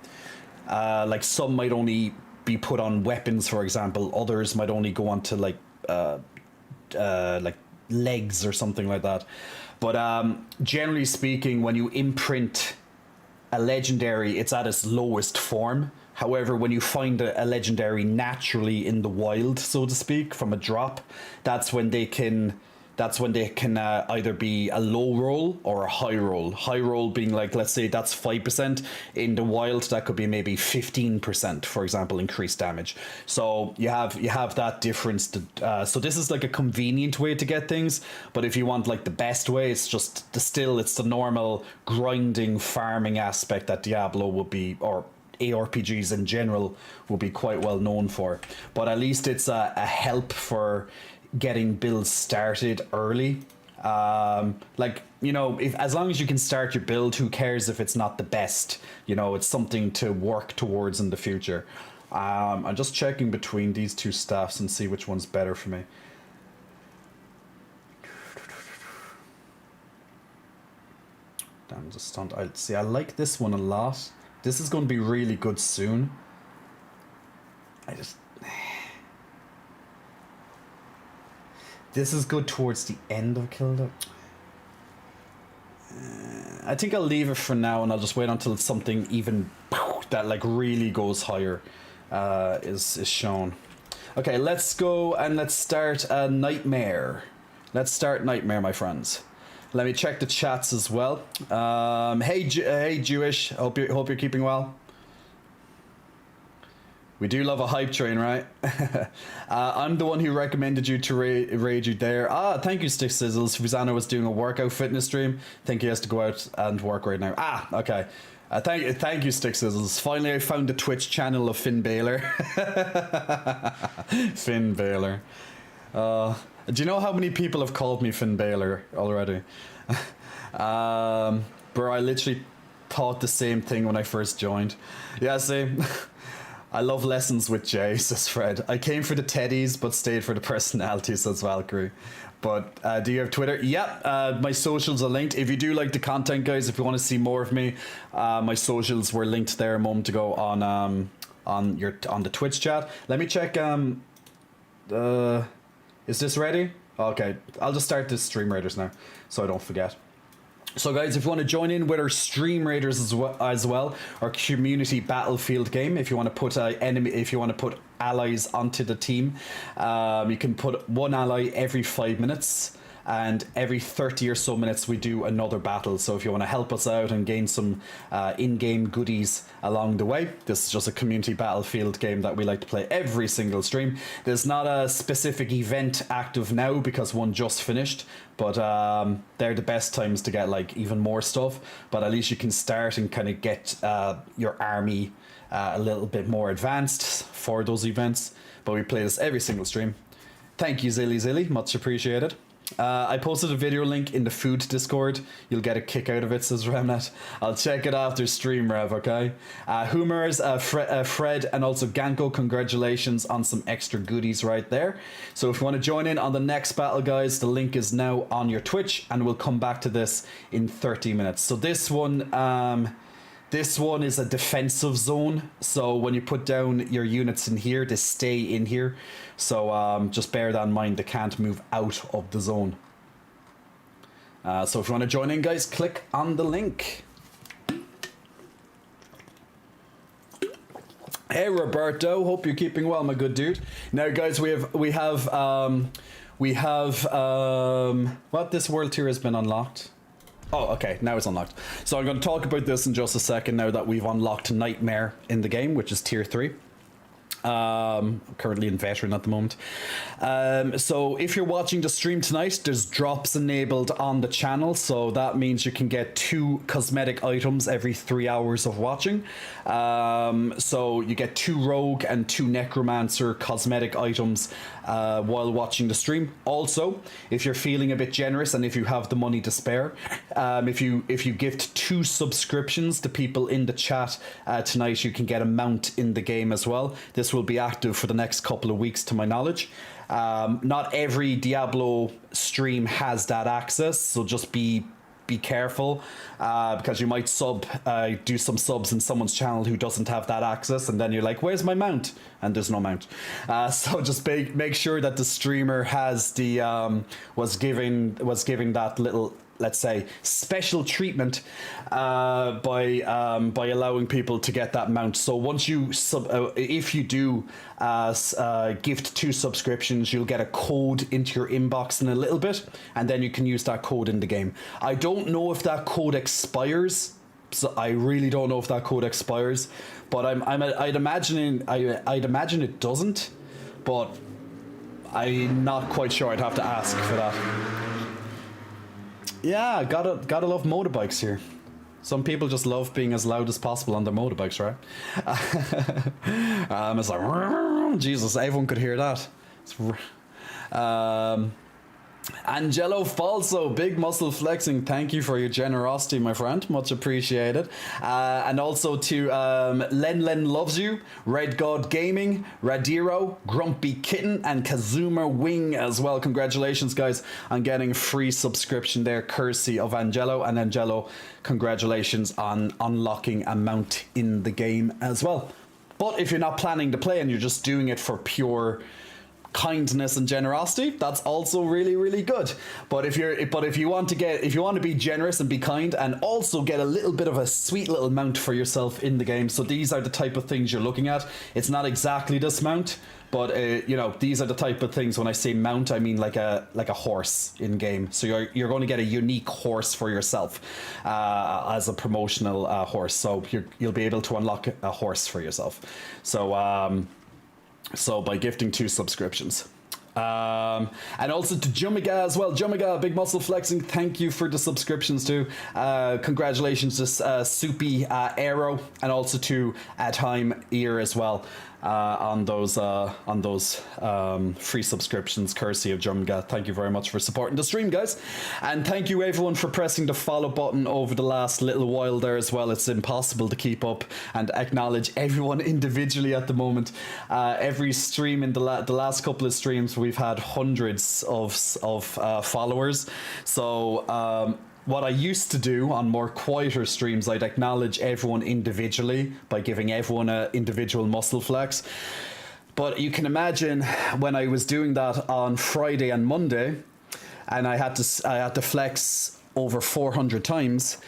Like some might only be put on weapons, for example. Others might only go onto like legs or something like that. But generally speaking, when you imprint a legendary, it's at its lowest form. However, when you find a legendary naturally in the wild, so to speak, from a drop, that's when they can either be a low roll or a high roll. High roll being like, let's say that's 5%. In the wild, that could be maybe 15%, for example, increased damage. So you have that difference. So this is like a convenient way to get things. But if you want like the best way, it's just it's the normal grinding farming aspect that Diablo would be, or ARPGs in general will be quite well known for. But at least it's a help for getting builds started early. Like, you know, as long as you can start your build, who cares if it's not the best? You know, it's something to work towards in the future. I'm just checking between these two staffs and see which one's better for me. Damn, just stunned. I like this one a lot. This is going to be really good soon. This is good towards the end of Kilda. I think I'll leave it for now, and I'll just wait until something even that like really goes higher is shown. Okay, let's go and let's start a Nightmare. Let's start Nightmare, my friends. Let me check the chats as well. Hey Jewish, hope you're keeping well. We do love a hype train, right? I'm the one who recommended you to raid you there. Ah, thank you, Stick Sizzles. Fusano was doing a workout fitness stream. I think he has to go out and work right now. Ah, okay. Thank you, Stick Sizzles. Finally, I found the Twitch channel of Finn Balor. Finn Balor. Do you know how many people have called me Finn Balor already? Bro, I literally thought the same thing when I first joined. Yeah, see? I love lessons with Jay, says Fred. I came for the teddies, but stayed for the personality, says Valkyrie. But do you have Twitter? Yep, my socials are linked. If you do like the content, guys, if you want to see more of me, my socials were linked there a moment ago on the Twitch chat. Let me check. Is this ready? Okay, I'll just start this Stream Raiders now, so I don't forget. So guys, if you want to join in with our Stream Raiders as well, our community battlefield game, if you want to put if you want to put allies onto the team, you can put one ally every 5 minutes, and every 30 or so minutes we do another battle. So if you want to help us out and gain some in-game goodies along the way, this is just a community battlefield game that we like to play every single stream. There's not a specific event active now because one just finished, but they're the best times to get like even more stuff. But at least you can start and kind of get your army a little bit more advanced for those events. But we play this every single stream. Thank you, Zilly, much appreciated. I posted a video link in the food Discord. You'll get a kick out of it, says Remnant. I'll check it after stream, Rev, okay? Humors, Fred, and also Ganko, congratulations on some extra goodies right there. So if you want to join in on the next battle, guys, the link is now on your Twitch, and we'll come back to this in 30 minutes. So this one is a defensive zone, so when you put down your units in here, they stay in here. So just bear that in mind, they can't move out of the zone. So if you want to join in, guys, click on the link. Hey Roberto, hope you're keeping well, my good dude. Now guys, we have what, this world tier has been unlocked. Oh, okay, now it's unlocked. So I'm going to talk about this in just a second now that we've unlocked Nightmare in the game, which is tier 3. Currently in veteran at the moment. So if you're watching the stream tonight, there's drops enabled on the channel, so that means you can get 2 cosmetic items every 3 hours of watching. So you get 2 rogue and 2 necromancer cosmetic items while watching the stream. Also, if you're feeling a bit generous and if you have the money to spare, if you gift 2 subscriptions to people in the chat tonight, you can get a mount in the game as well. This will be active for the next couple of weeks to my knowledge. Not every Diablo stream has that access, so just be careful, because you might do some subs in someone's channel who doesn't have that access, and then you're like, where's my mount? And there's no mount. So just make sure that the streamer has the was giving that little, let's say, special treatment by allowing people to get that mount. So once you if you do gift 2 subscriptions, you'll get a code into your inbox in a little bit, and then you can use that code in the game. I don't know if that code expires, so I really don't know if that code expires, but I'd imagine it doesn't, but I'm not quite sure. I'd have to ask for that. Yeah, gotta love motorbikes here. Some people just love being as loud as possible on their motorbikes, right? It's like, Jesus, everyone could hear that. Angelo Falso, big muscle flexing. Thank you for your generosity, my friend. Much appreciated. And also to Len Loves You, Red God Gaming, Radiro, Grumpy Kitten, and Kazuma Wing as well. Congratulations, guys, on getting a free subscription there, courtesy of Angelo. And Angelo, congratulations on unlocking a mount in the game as well. But if you're not planning to play and you're just doing it for pure kindness and generosity, that's also really, really good. But if you want to be generous and be kind and also get a little bit of a sweet little mount for yourself in the game, so these are the type of things you're looking at. It's not exactly this mount, but these are the type of things. When I say mount, I mean like a horse in game. So you're going to get a unique horse for yourself as a promotional horse. So you'll be able to unlock a horse for yourself. So by gifting 2 subscriptions. And also to Jumiga as well. Jumiga, Big Muscle Flexing, thank you for the subscriptions too. Congratulations to Soupy Aero, and also to Time Ear as well. On those free subscriptions courtesy of Jumiga. Thank you very much for supporting the stream, guys, and thank you everyone for pressing the follow button over the last little while there as well. It's impossible to keep up and acknowledge everyone individually at the moment. Every stream in the last couple of streams, we've had hundreds of followers. So what I used to do on more quieter streams, I'd acknowledge everyone individually by giving everyone an individual muscle flex. But you can imagine when I was doing that on Friday and Monday, and I had to flex over 400 times,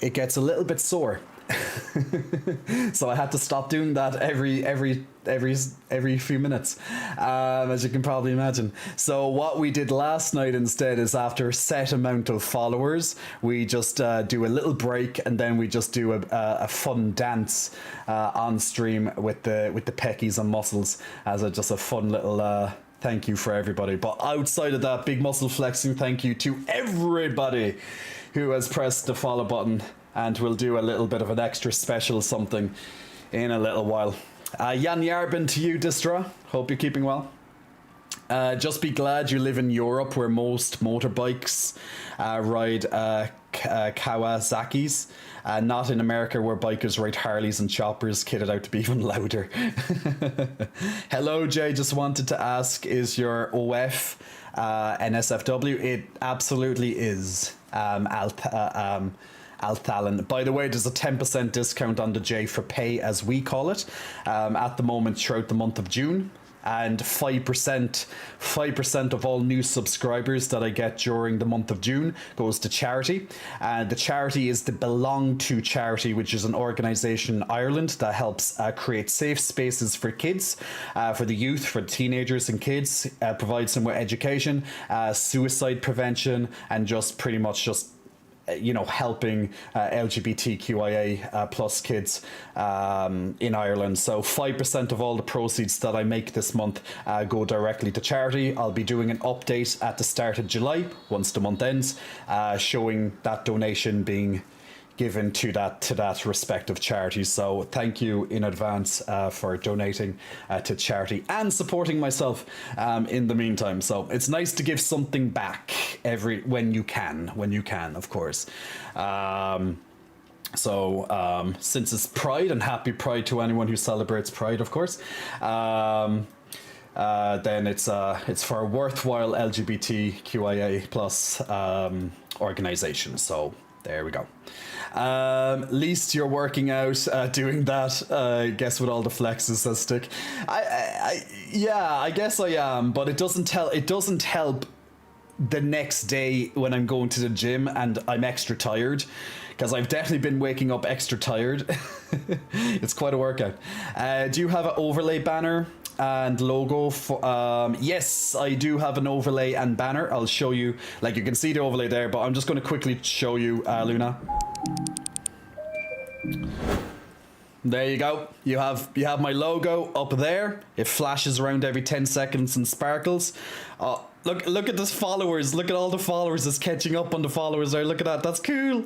it gets a little bit sore. So I had to stop doing that every few minutes, as you can probably imagine. So what we did last night instead is, after a set amount of followers, we just do a little break, and then we just do a fun dance on stream with the peckies and muscles as just a fun little thank you for everybody. But outside of that, Big Muscle Flexing, thank you to everybody who has pressed the follow button. And we'll do a little bit of an extra special something in a little while. Jan Yarbin to you, Distra. Hope you're keeping well. Just be glad you live in Europe, where most motorbikes ride Kawasaki's. Not in America, where bikers ride Harleys and choppers, kitted out to be even louder. Hello, Jay. Just wanted to ask, is your OF NSFW? It absolutely is. Althalan. By the way, there's a 10% discount on the J for Pay, as we call it, at the moment throughout the month of June. And 5% of all new subscribers that I get during the month of June goes to charity. And the charity is the Belong To charity, which is an organisation in Ireland that helps create safe spaces for kids, for the youth, for the teenagers and kids, provides them with education, suicide prevention, and just pretty much just helping LGBTQIA plus kids in Ireland. So 5% of all the proceeds that I make this month go directly to charity. I'll be doing an update at the start of July, once the month ends, showing that donation being given to that respective charity. So thank you in advance for donating to charity and supporting myself in the meantime. So it's nice to give something back when you can, of course. Since it's Pride, and happy Pride to anyone who celebrates Pride, of course. Then it's for a worthwhile LGBTQIA plus organization. So there we go. Least you're working out, doing that, guess with all the flexes that stick. I guess I am, but it doesn't help the next day when I'm going to the gym and I'm extra tired, because I've definitely been waking up extra tired. It's quite a workout. Do you have an overlay banner and logo for? Yes, I do have an overlay and banner. I'll show you. Like, you can see the overlay there, but I'm just going to quickly show you, Luna. There you go. You have my logo up there. It flashes around every 10 seconds and sparkles. Look at this followers. Look at all the followers. It's catching up on the followers there. Look at that. That's cool.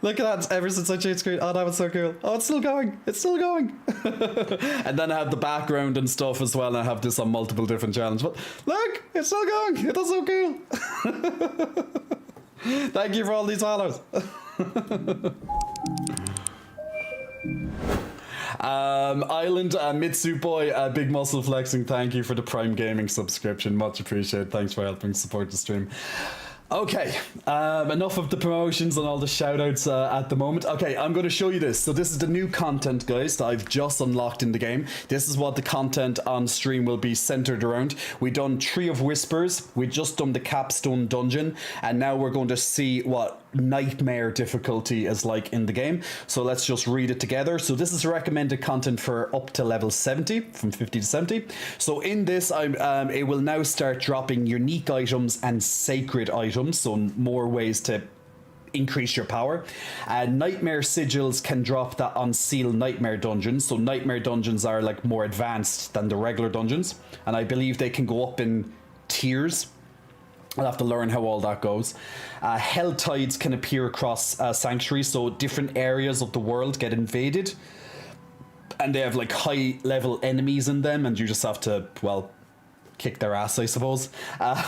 Look at that. Ever since I changed screen. Oh, that was so cool. Oh, it's still going. It's still going. And then I have the background and stuff as well. And I have this on multiple different channels. But look, it's still going. That's so cool. Thank you for all these follows. Island Mitsu Boy, Big Muscle Flexing, thank you for the Prime Gaming subscription, much appreciated. Thanks for helping support the stream. Okay, enough of the promotions and all the shoutouts at the moment. Okay, I'm going to show you this. So this is the new content, guys, that I've just unlocked in the game. This is what the content on stream will be centered around. We've done Tree of Whispers, we just done the Capstone Dungeon, and now we're going to see what Nightmare difficulty is like in the game. So let's just read it together. So this is recommended content for up to level 70, from 50 to 70. So in this, it will now start dropping unique items and sacred items, so more ways to increase your power. Nightmare sigils can drop that on Seal Nightmare dungeons. So Nightmare dungeons are like more advanced than the regular dungeons, and I believe they can go up in tiers. I'll have to learn how all that goes. Hell tides can appear across Sanctuary, so different areas of the world get invaded, and they have like high level enemies in them, and you just have to, well, kick their ass, I suppose.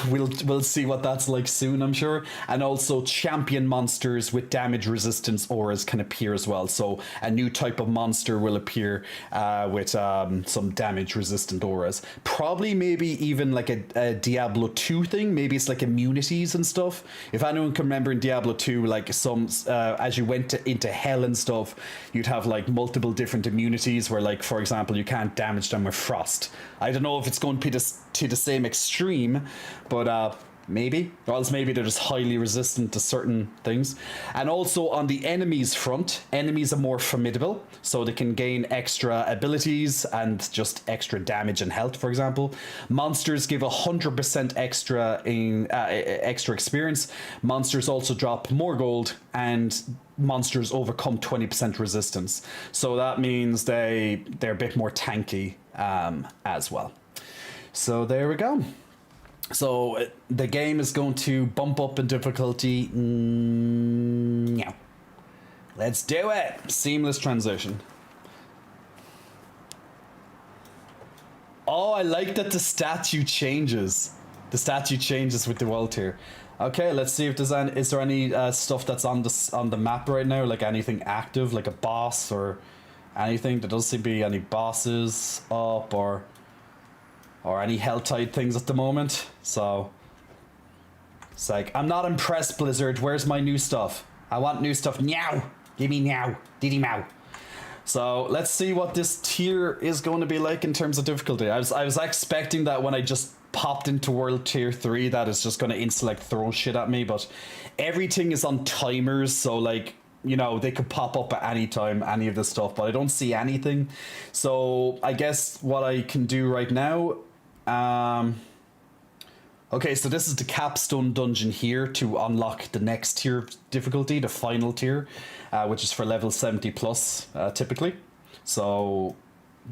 We'll see what that's like soon, I'm sure. And also champion monsters with damage resistance auras can appear as well. So a new type of monster will appear with some damage resistant auras. Probably maybe even like a Diablo 2 thing. Maybe it's like immunities and stuff. If anyone can remember in Diablo 2, like some as you went into hell and stuff, you'd have like multiple different immunities where, like, for example, you can't damage them with frost. I don't know if it's going to be to the same extreme, but maybe, or else maybe they're just highly resistant to certain things. And also on the enemies front, enemies are more formidable, so they can gain extra abilities and just extra damage and health, for example. Monsters give 100% extra in extra experience. Monsters also drop more gold, and monsters overcome 20% resistance. So that means they're a bit more tanky as well. So there we go. So the game is going to bump up in difficulty. Now, let's do it. Seamless transition. Oh, I like that the statue changes. The statue changes with the world tier. Okay, let's see if there's any. Is there any stuff that's on the map right now? Like anything active, like a boss or anything? There doesn't seem to be any bosses up or any Helltide things at the moment. So it's like, I'm not impressed, Blizzard. Where's my new stuff? I want new stuff now. Give me now. Diddy Mow. So let's see what this tier is going to be like in terms of difficulty. I was expecting that when I just popped into World Tier 3 that it's just going to insta throw shit at me, but everything is on timers, so like, you know, they could pop up at any time, any of this stuff, but I don't see anything. So I guess what I can do right now, okay, so this is the Capstone Dungeon here to unlock the next tier of difficulty, the final tier, which is for level 70 plus, typically. So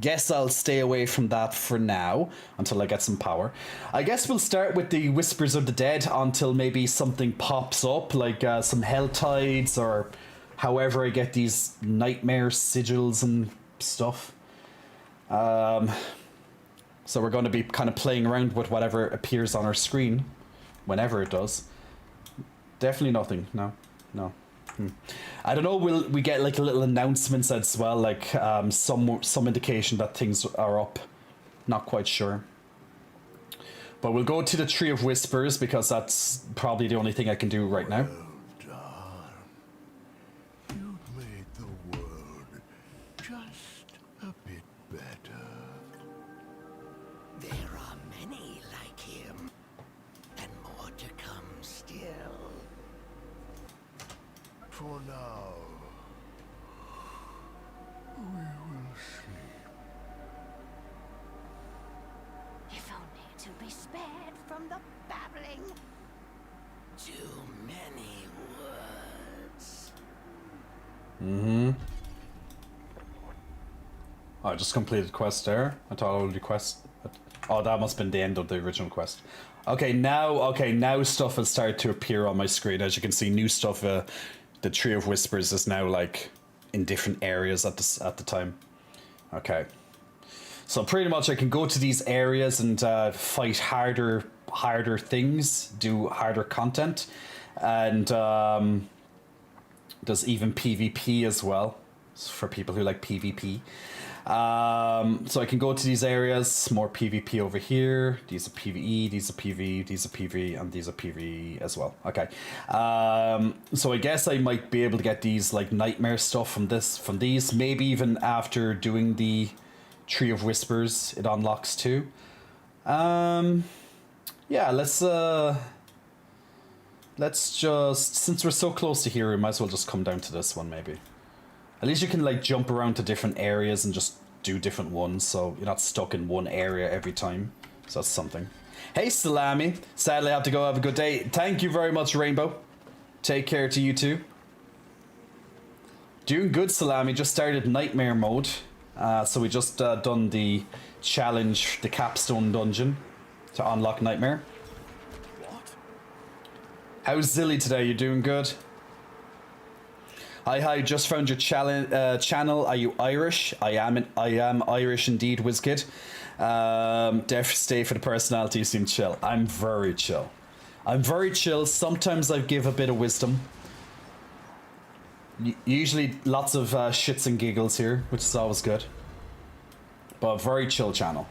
guess I'll stay away from that for now until I get some power. I guess we'll start with the Whispers of the Dead until maybe something pops up, like some Hell Tides or however I get these Nightmare sigils and stuff. So we're going to be kind of playing around with whatever appears on our screen, whenever it does. Definitely nothing. No. I don't know. Will we get like a little announcements as well, like some indication that things are up? Not quite sure. But we'll go to the Tree of Whispers because that's probably the only thing I can do right now. You've made the world just a bit better. There are many like him, and more to come still. For now, we will sleep. If only to be spared from the babbling. Too many words. Oh, I just completed quest there. I thought I would do quest. Oh, that must have been the end of the original quest. Okay, now stuff has started to appear on my screen. As you can see, new stuff. The Tree of Whispers is now like in different areas at the time. Okay, so pretty much I can go to these areas and fight harder things, do harder content, and there's even PvP as well for people who like PvP. So I can go to these areas, more PvP over here. These are PvE, these are PvE, these are PvE, and these are PvE as well. Okay. So I guess I might be able to get these like nightmare stuff from these. Maybe even after doing the Tree of Whispers, it unlocks too. Yeah, let's just, since we're so close to here, we might as well just come down to this one maybe. At least you can like jump around to different areas and just do different ones, so you're not stuck in one area every time. So that's something. Hey Salami, sadly I have to go, have a good day. Thank you very much, Rainbow. Take care to you too. Doing good, Salami. Just started nightmare mode. So we just done the challenge, the capstone dungeon to unlock nightmare. What? How's Zilly today? You doing good? Hi, just found your channel. Are you Irish? I am Irish indeed, WizKid. Def stay for the personality, you seem chill. I'm very chill. I'm very chill. Sometimes I give a bit of wisdom. Usually lots of shits and giggles here, which is always good. But very chill channel.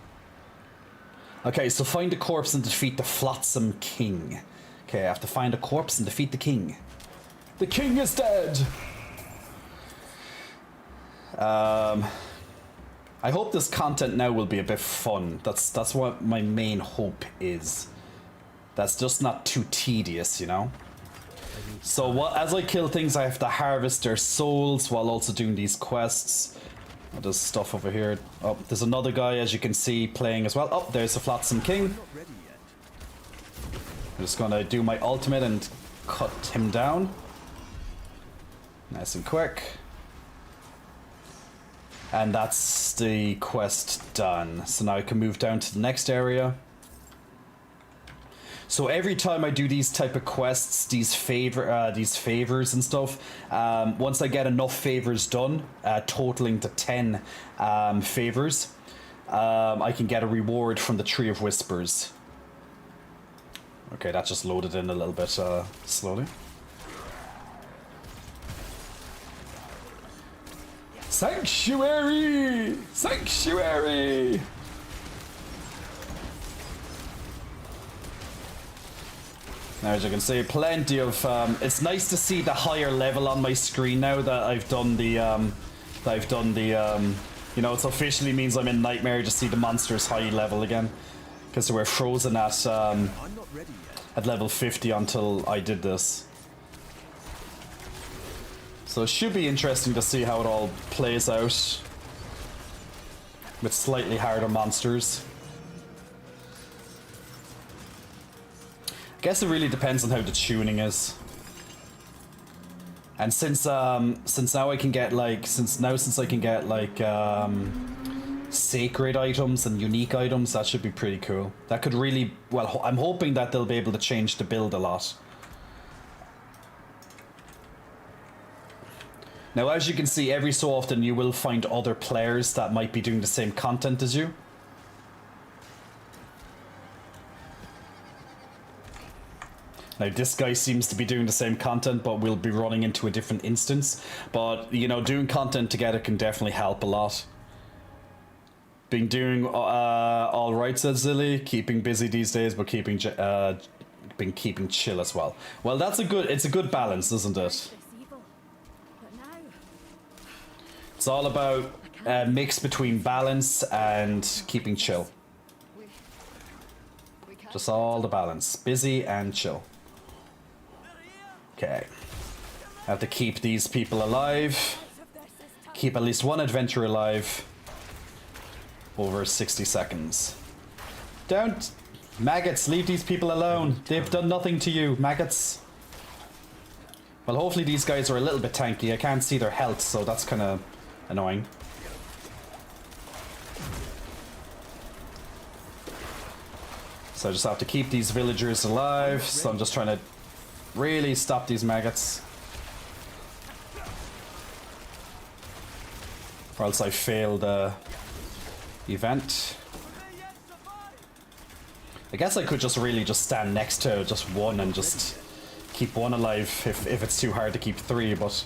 Okay, so find a corpse and defeat the Flotsam King. Okay, I have to find a corpse and defeat the king. The king is dead! I hope this content now will be a bit fun. That's what my main hope is. That's just not too tedious, you know? So as I kill things, I have to harvest their souls while also doing these quests. Oh, there's stuff over here. Oh, there's another guy, as you can see, playing as well. Oh, there's the Flotsam King. Not ready yet. I'm just gonna do my ultimate and cut him down. Nice and quick. And that's the quest done. So now I can move down to the next area. So every time I do these type of quests, these favors and stuff, once I get enough favors done, totaling to 10 favors, I can get a reward from the Tree of Whispers. Okay, that just loaded in a little bit slowly. Sanctuary! Sanctuary! Now, as you can see, plenty of. It's nice to see the higher level on my screen now that I've done the. You know, it officially means I'm in Nightmare to see the monsters high level again, because they were frozen at I'm not ready yet. at level 50 until I did this. So it should be interesting to see how it all plays out with slightly harder monsters. I guess it really depends on how the tuning is. And since now I can get like since I can get like sacred items and unique items, that should be pretty cool. That could really, well, I'm hoping that they'll be able to change the build a lot. Now, as you can see, every so often you will find other players that might be doing the same content as you. Now, this guy seems to be doing the same content, but we'll be running into a different instance. But, you know, doing content together can definitely help a lot. Been doing all right, said Zilly. Keeping busy these days, but been keeping chill as well. Well, it's a good balance, isn't it? It's all about a mix between balance and keeping chill. Just all the balance. Busy and chill. Okay. I have to keep these people alive. Keep at least one adventurer alive. Over 60 seconds. Don't! Maggots, leave these people alone. They've done nothing to you, maggots. Well, hopefully these guys are a little bit tanky. I can't see their health, so that's kind of annoying. So I just have to keep these villagers alive. So I'm just trying to really stop these maggots, or else I fail the event. I guess I could just really just stand next to just one and just keep one alive if it's too hard to keep three, but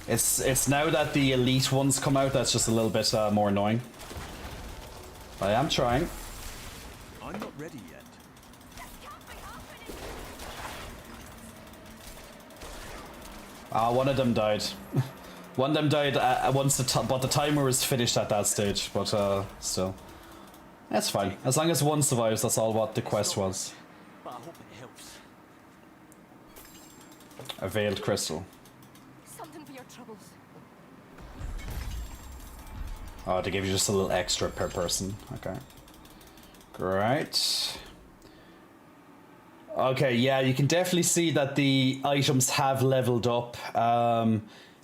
It's now that the elite ones come out that's just a little bit more annoying. I am trying. I'm not ready yet. Ah, one of them died. One of them died once but the timer was finished at that stage. But still, that's fine. As long as one survives, that's all what the quest was. But I hope it helps. A veiled crystal. Something for your troubles. Oh, they give you just a little extra per person. Okay. Great. Okay, yeah, you can definitely see that the items have leveled up.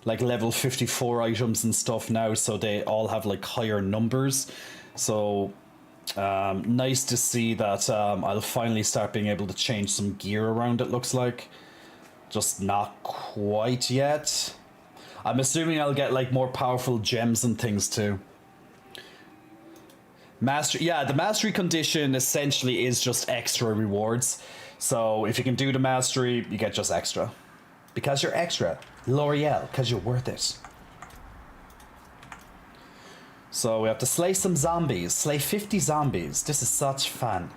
Like level 54 items and stuff now, so they all have like higher numbers. So nice to see that I'll finally start being able to change some gear around, it looks like. Just not quite yet. I'm assuming I'll get like more powerful gems and things too. Mastery, yeah, the mastery condition essentially is just extra rewards. So if you can do the mastery, you get just extra. Because you're extra. L'Oreal, because you're worth it. So we have to slay some zombies. Slay 50 zombies. This is such fun.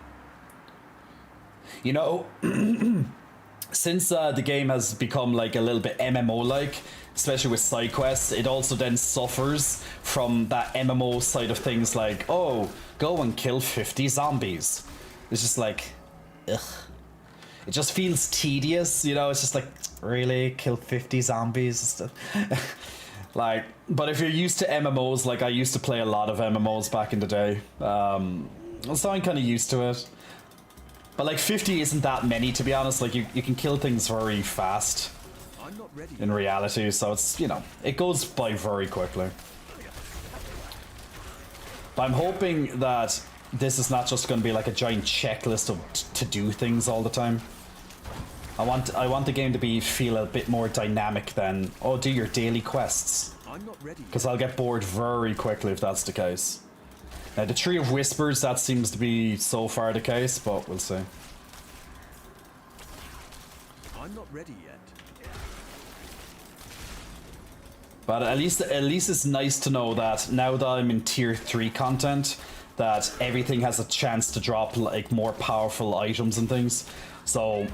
You know, since the game has become like a little bit MMO-like, especially with side quests, it also then suffers from that MMO side of things like, oh, go and kill 50 zombies. It's just like, ugh. It just feels tedious, you know, it's just like, really? Kill 50 zombies? Like, but if you're used to MMOs, like I used to play a lot of MMOs back in the day, so I'm kind of used to it. But like 50 isn't that many, to be honest. Like you can kill things very fast I'm not ready. in reality, so it's, you know, it goes by very quickly. But I'm hoping that this is not just going to be like a giant checklist of to do things all the time. I want the game to feel a bit more dynamic than, oh, do your daily quests. I'm not ready. Because I'll get bored very quickly if that's the case. Now the Tree of Whispers, that seems to be so far the case, but we'll see. I'm not ready yet. But at least it's nice to know that now that I'm in tier 3 content, that everything has a chance to drop like more powerful items and things. So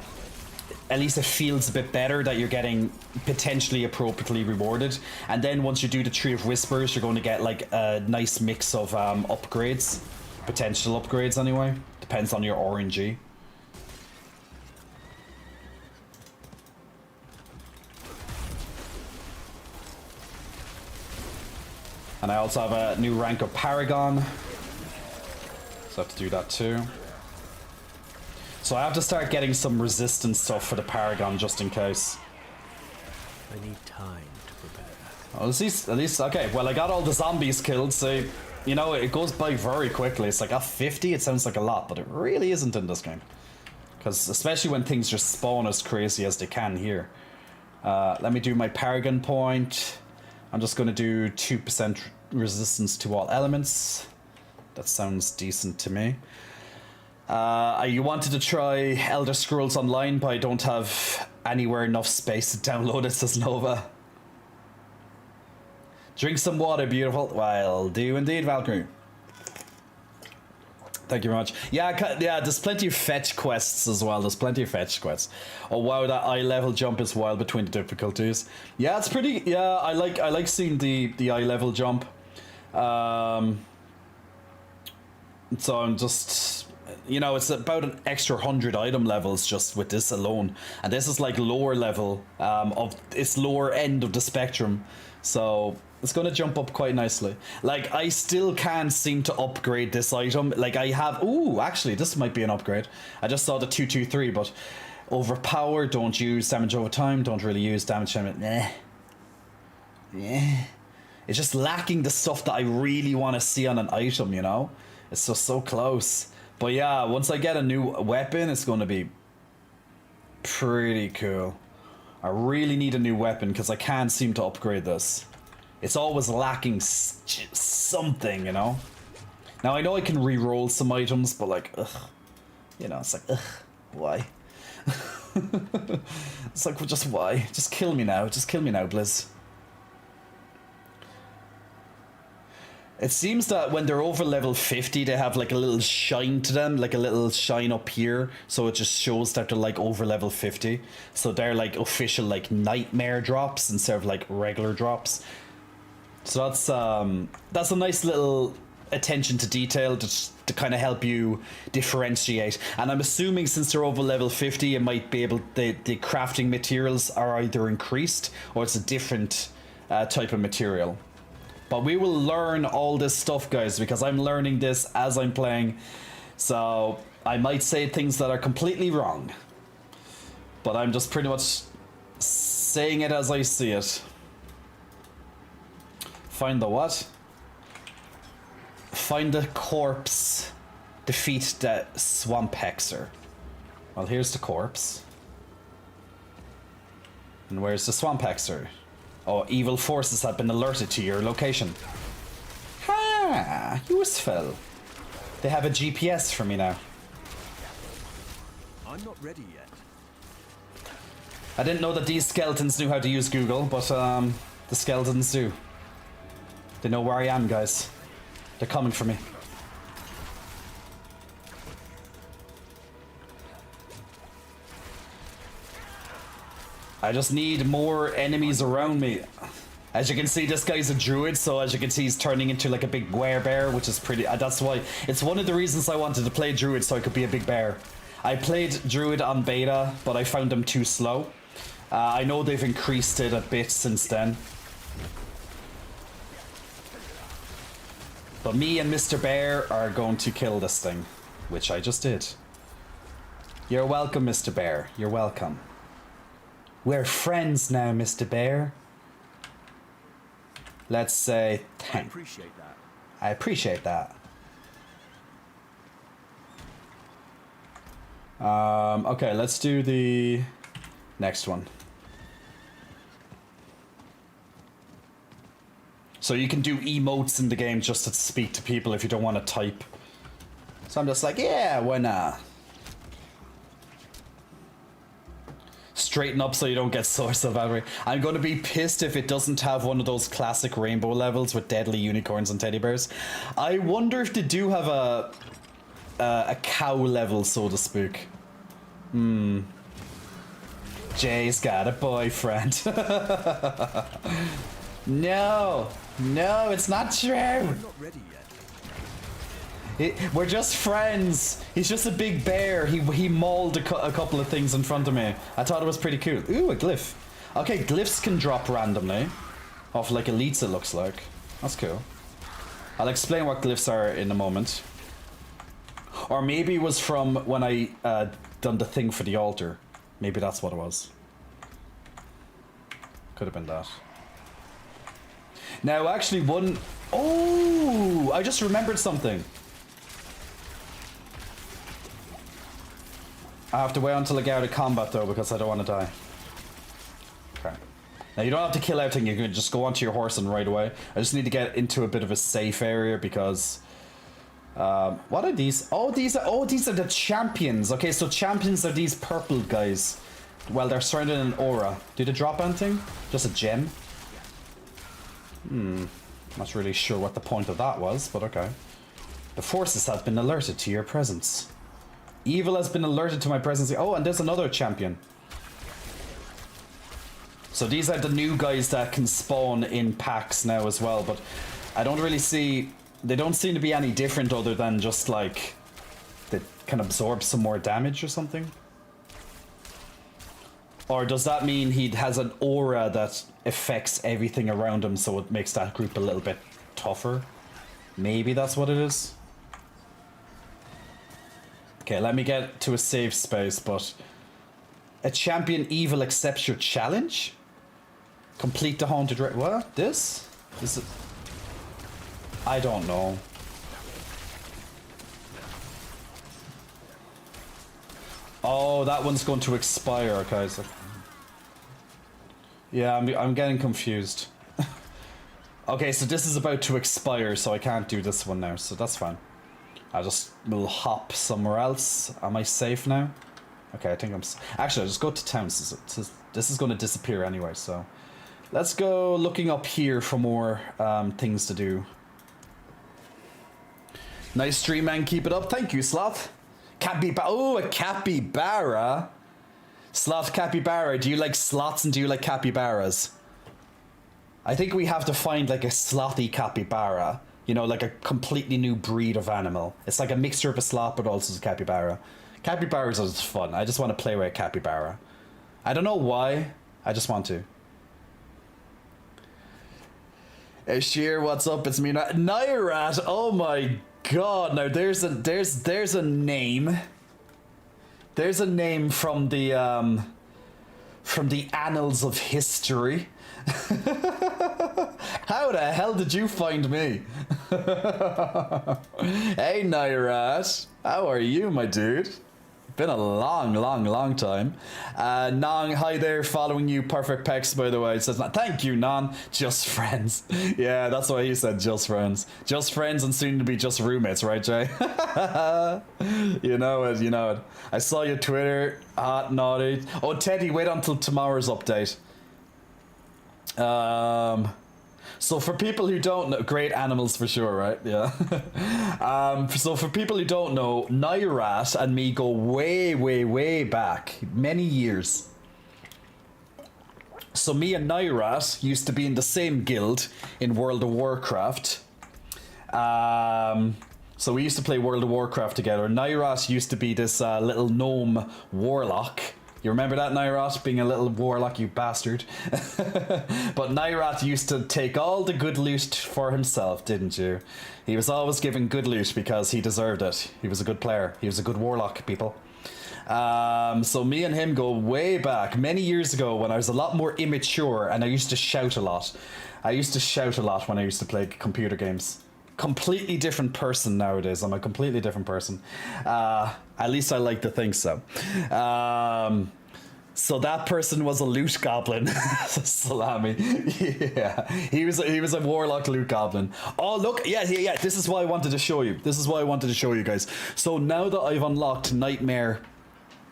at least it feels a bit better that you're getting potentially appropriately rewarded. And then once you do the Tree of Whispers, you're going to get like a nice mix of upgrades, potential upgrades anyway. Depends on your RNG. And I also have a new rank of Paragon. So I have to do that too. So I have to start getting some resistance stuff for the Paragon just in case. I need time to prepare. Oh, at least, okay, well I got all the zombies killed, so, you know, it goes by very quickly. It's like, 50, it sounds like a lot, but it really isn't in this game. Because especially when things just spawn as crazy as they can here. Let me do my Paragon point. I'm just going to do 2% resistance to all elements. That sounds decent to me. You wanted to try Elder Scrolls Online, but I don't have anywhere enough space to download it, says Nova. Drink some water, beautiful. Well, do indeed, Valkyrie. Thank you very much. Yeah, there's plenty of fetch quests as well. There's plenty of fetch quests. Oh wow, that eye level jump is wild between the difficulties. Yeah, it's pretty. Yeah, I like seeing the eye level jump. So I'm just, you know, it's about an extra 100 item levels just with this alone, and this is like lower level it's lower end of the spectrum. So it's going to jump up quite nicely. Like, I still can't seem to upgrade this item. Like, I have... Ooh, actually, this might be an upgrade. I just saw the 223, but... Overpower, don't use damage over time, don't really use damage... Nah. Yeah. It's just lacking the stuff that I really want to see on an item, you know? It's just so close. But yeah, once I get a new weapon, it's going to be... pretty cool. I really need a new weapon, because I can't seem to upgrade this. It's always lacking something, you know? Now, I know I can re-roll some items, but like, ugh. You know, it's like, ugh, why? It's like, well, just why? Just kill me now. Just kill me now, Blizz. It seems that when they're over level 50, they have like a little shine to them, like a little shine up here. So it just shows that they're like over level 50. So they're like official like nightmare drops instead of like regular drops. So that's a nice little attention to detail to kind of help you differentiate. And I'm assuming since they're over level 50, it might be able, the crafting materials are either increased or it's a different type of material. But we will learn all this stuff, guys, because I'm learning this as I'm playing. So I might say things that are completely wrong. But I'm just pretty much saying it as I see it. Find the what? Find the corpse. Defeat the swamp hexer. Well, here's the corpse. And where's the swamp hexer? Oh, evil forces have been alerted to your location. Ha! Useful. They have a GPS for me now. I'm not ready yet. I didn't know that these skeletons knew how to use Google, but the skeletons do. They know where I am, guys. They're coming for me. I just need more enemies around me. As you can see, this guy's a druid, so as you can see, he's turning into like a big bear, which is pretty... that's why... It's one of the reasons I wanted to play druid, so I could be a big bear. I played druid on beta, but I found him too slow. I know they've increased it a bit since then. But me and Mr. Bear are going to kill this thing, which I just did. You're welcome, Mr. Bear. You're welcome. We're friends now, Mr. Bear. Let's say thank. I appreciate that. I appreciate that. Okay, let's do the next one. So you can do emotes in the game just to speak to people if you don't want to type. So I'm just like, yeah, why not? Straighten up so you don't get source of battery. I'm going to be pissed if it doesn't have one of those classic rainbow levels with deadly unicorns and teddy bears. I wonder if they do have a cow level, so to speak. Jay's got a boyfriend. No, it's not true. I'm not ready yet. We're just friends. He's just a big bear. He mauled a couple of things in front of me. I thought it was pretty cool. Ooh, a glyph. Okay, glyphs can drop randomly. Off like elites, it looks like. That's cool. I'll explain what glyphs are in a moment. Or maybe it was from when I done the thing for the altar. Maybe that's what it was. Could have been that. Now, actually, one... Oh! I just remembered something. I have to wait until I get out of combat, though, because I don't want to die. Okay. Now, you don't have to kill everything. You can just go onto your horse and ride away. I just need to get into a bit of a safe area, because... what are these? Oh, these are the champions. Okay, so champions are these purple guys. Well, they're surrounded in an aura. Do they drop anything? Just a gem? Not really sure what the point of that was, but okay. The forces have been alerted to your presence. Evil has been alerted to my presence. Oh, and there's another champion. So these are the new guys that can spawn in packs now as well, but I don't really see... They don't seem to be any different other than just like... They can absorb some more damage or something? Or does that mean he has an aura that affects everything around him, so it makes that group a little bit tougher? Maybe that's what it is? Okay, let me get to a safe space, but... A champion evil accepts your challenge? Complete the haunted... What? This? Is it... I don't know. Oh, that one's going to expire, okay. So. Yeah, I'm getting confused. Okay, so this is about to expire, so I can't do this one now, so that's fine. I just will hop somewhere else. Am I safe now? Okay, I think I'm... Actually, I'll just go to town. This is going to disappear anyway, so... Let's go looking up here for more things to do. Nice stream, man. Keep it up. Thank you, Sloth. Oh, a capybara. Sloth capybara. Do you like sloths and do you like capybaras? I think we have to find like a slothy capybara. You know, like a completely new breed of animal. It's like a mixture of a sloth, but also a capybara. Capybaras are just fun. I just want to play with a capybara. I don't know why. I just want to. Hey, Sheer, what's up? It's me, Nairat. Oh my god! Now there's a name. There's a name from the annals of history. How the hell did you find me? Hey, Nairat. How are you, my dude? Been a long time. Nong, hi there, following you. Perfect Pecs, by the way. It says, thank you, Non. Just friends. Yeah, that's why he said just friends. Just friends and soon to be just roommates, right, Jay? You know it. I saw your Twitter. Hot naughty. Oh, Teddy, wait until tomorrow's update. So for people who don't know, great animals for sure, right? Yeah. So for people who don't know, Nairat and me go way back, many years. So me and Nairat used to be in the same guild in World of Warcraft. So we used to play World of Warcraft together. Nairat used to be this little gnome warlock. You remember that, Nairat, being a little warlock, you bastard? But Nairat used to take all the good loot for himself, didn't you? He was always given good loot because he deserved it. He was a good player. He was a good warlock, people. So me and him go way back, many years ago when I was a lot more immature and I used to shout a lot. I used to shout a lot when I used to play computer games. Completely different person nowadays. I'm a completely different person. At least I like to think so. So that person was a loot goblin. Salami. Yeah. He was a warlock loot goblin. Oh look, yeah. This is what I wanted to show you. This is what I wanted to show you guys. So now that I've unlocked Nightmare,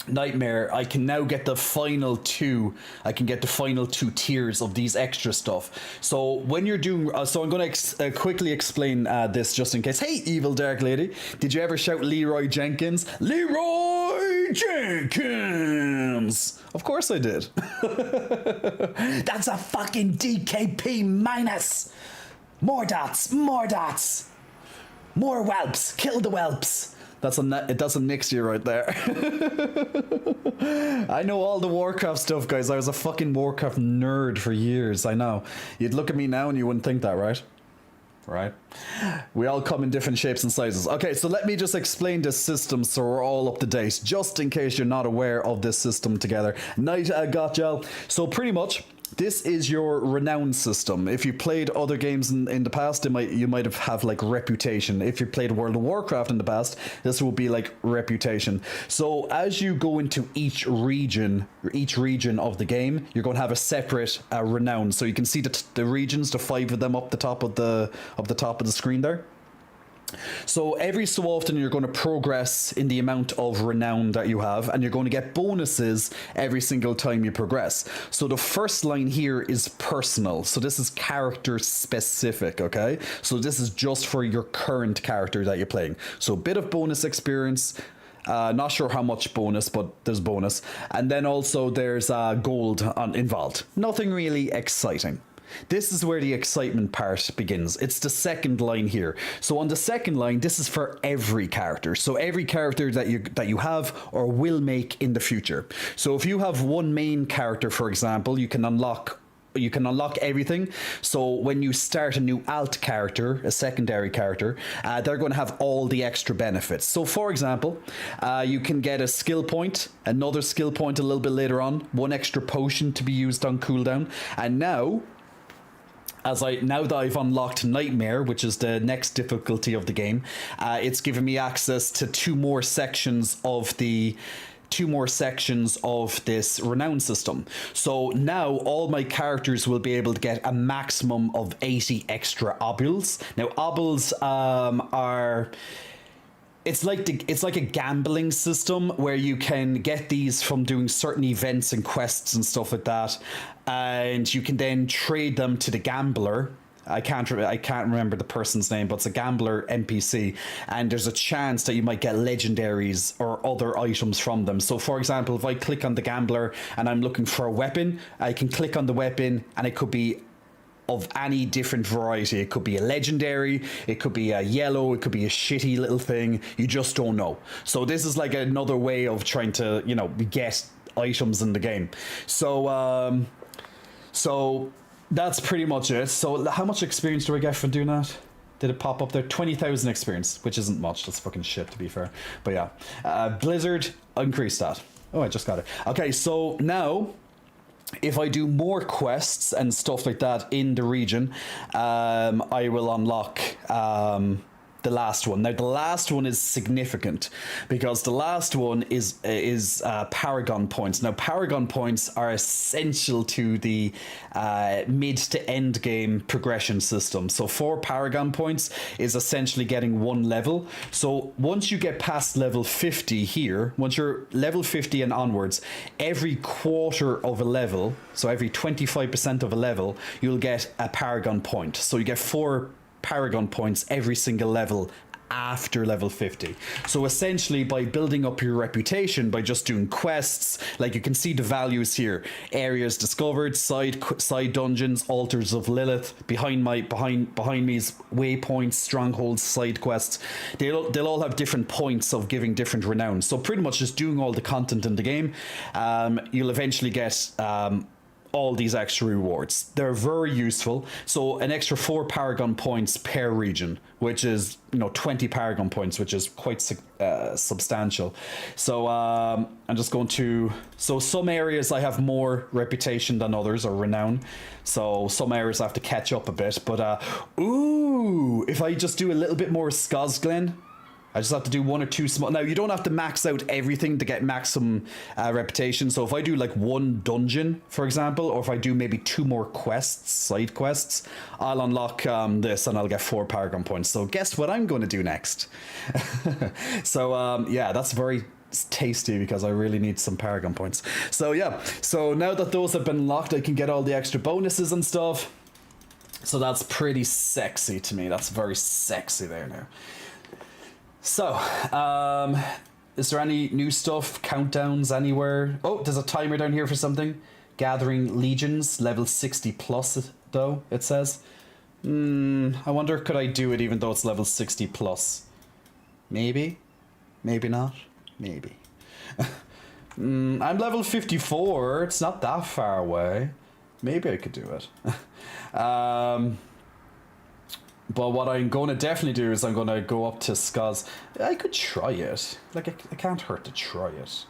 I can now get the final two. I can get the final two tiers of these extra stuff. So when you're doing, so I'm going to quickly explain this just in case. Hey, evil dark lady, did you ever shout Leroy Jenkins? Leroy Jenkins. Of course I did. That's a fucking DKP minus. More dots. More whelps. Kill the whelps. That's a Nixie right there. I know all the Warcraft stuff, guys. I was a fucking Warcraft nerd for years. I know. You'd look at me now and you wouldn't think that, right? Right? We all come in different shapes and sizes. Okay, so let me just explain this system so we're all up to date, just in case you're not aware of this system together. Night Gotgel. So pretty much, this is your renown system. If you played other games in the past, you might have like reputation. If you played World of Warcraft in the past, this will be like reputation. So as you go into each region of the game, you're going to have a separate renown. So you can see the regions, the 5 of them up the top of the screen there. So every so often you're going to progress in the amount of renown that you have, and you're going to get bonuses every single time you progress. So the first line here is personal. So this is character specific, okay? So this is just for your current character that you're playing. So a bit of bonus experience. Not sure how much bonus, but there's bonus. And then also there's gold involved. Nothing really exciting. This is where the excitement part begins. It's the second line here. So on the second line, this is for every character. So every character that you have or will make in the future. So if you have one main character, for example, you can unlock everything. So when you start a new alt character, a secondary character, they're going to have all the extra benefits. So for example, you can get a skill point, another skill point a little bit later on, one extra potion to be used on cooldown, and now that I've unlocked Nightmare, which is the next difficulty of the game, it's given me access to two more sections of this renown system. So now all my characters will be able to get a maximum of 80 extra obuls. Now obuls are... It's like a gambling system where you can get these from doing certain events and quests and stuff like that, and you can then trade them to the gambler I can't remember the person's name, but it's a gambler NPC, and there's a chance that you might get legendaries or other items from them. So for example, if I click on the gambler and I'm looking for a weapon, I can click on the weapon and it could be of any different variety. It could be a legendary, it could be a yellow, it could be a shitty little thing. You just don't know. So this is like another way of trying to, you know, get items in the game. So so that's pretty much it. So how much experience do I get from doing that? Did it pop up there? 20,000 experience, which isn't much. That's fucking shit, to be fair. But yeah, Blizzard, increase that. Oh, I just got it. Okay, so now, if I do more quests and stuff like that in the region, I will unlock the last one. Now, the last one is significant because the last one is Paragon points. Now, Paragon points are essential to the mid to end game progression system. So 4 Paragon points is essentially getting 1 level. So once you get past level 50 here, once you're level 50 and onwards, every quarter of a level, so every 25% of a level, you'll get a Paragon point. So you get 4 Paragon points every single level after level 50. So essentially, by building up your reputation by just doing quests, like you can see the values here: areas discovered, side dungeons, altars of Lilith, behind me's waypoints, strongholds, side quests. They'll all have different points of giving different renown. So pretty much just doing all the content in the game, you'll eventually get all these extra rewards. They're very useful. So an extra 4 Paragon points per region, which is, you know, 20 Paragon points, which is quite substantial. So I'm just going to, so some areas I have more reputation than others, or renown. So some areas I have to catch up a bit, but ooh, if I just do a little bit more Skosglen, I just have to do 1 or 2 small. Now, you don't have to max out everything to get maximum reputation. So if I do like 1 dungeon, for example, or if I do maybe 2 more quests, side quests, I'll unlock this and I'll get 4 Paragon points. So guess what I'm going to do next? So yeah, that's very tasty because I really need some Paragon points. So yeah, so now that those have been unlocked, I can get all the extra bonuses and stuff. So that's pretty sexy to me. That's very sexy there now. So, is there any new stuff, countdowns anywhere? Oh, there's a timer down here for something. Gathering legions, level 60 plus though, it says. I wonder, could I do it even though it's level 60 plus? Maybe? Maybe not? Maybe. I'm level 54, it's not that far away. Maybe I could do it. But what I'm going to definitely do is I'm going to go up to Skos. I could try it. Like, it can't hurt to try it.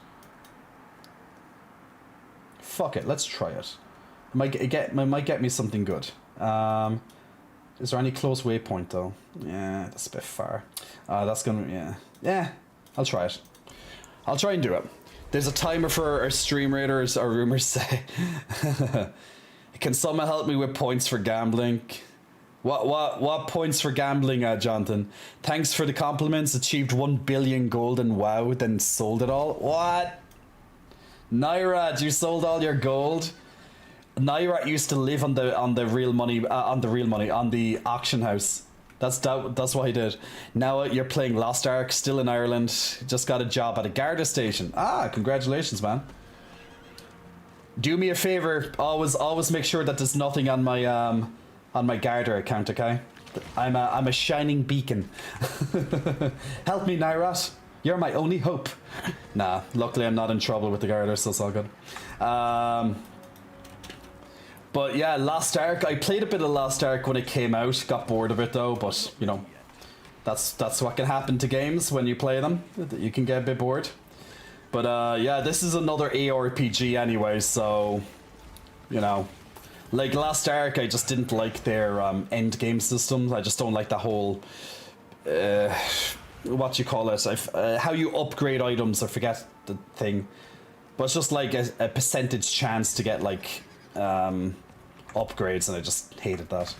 Fuck it, let's try it. It might get me something good. Is there any close waypoint, though? Yeah, that's a bit far. That's going to... Yeah. Yeah, I'll try it. I'll try and do it. There's a timer for our stream raiders, our rumors say. Can someone help me with points for gambling? What points for gambling, Jonathan? Thanks for the compliments. Achieved 1 billion gold in WoW, then sold it all. What? Nairat, you sold all your gold? Nairat used to live on the real money, on the auction house. That's what he did. Now you're playing Lost Ark, still in Ireland. Just got a job at a Garda station. Ah, congratulations, man. Do me a favor. Always make sure that there's nothing on my Garda account, okay? I'm a shining beacon. Help me, Nairat. You're my only hope. Nah, luckily I'm not in trouble with the Garda, so it's all good. But yeah, Lost Ark. I played a bit of Lost Ark when it came out. Got bored of it though, but you know, that's what can happen to games when you play them. You can get a bit bored. But yeah, this is another ARPG anyway, so you know. Like Lost Ark, I just didn't like their end game system. I just don't like the whole, what you call it, how you upgrade items. I forget the thing, but it's just like a percentage chance to get like upgrades, and I just hated that.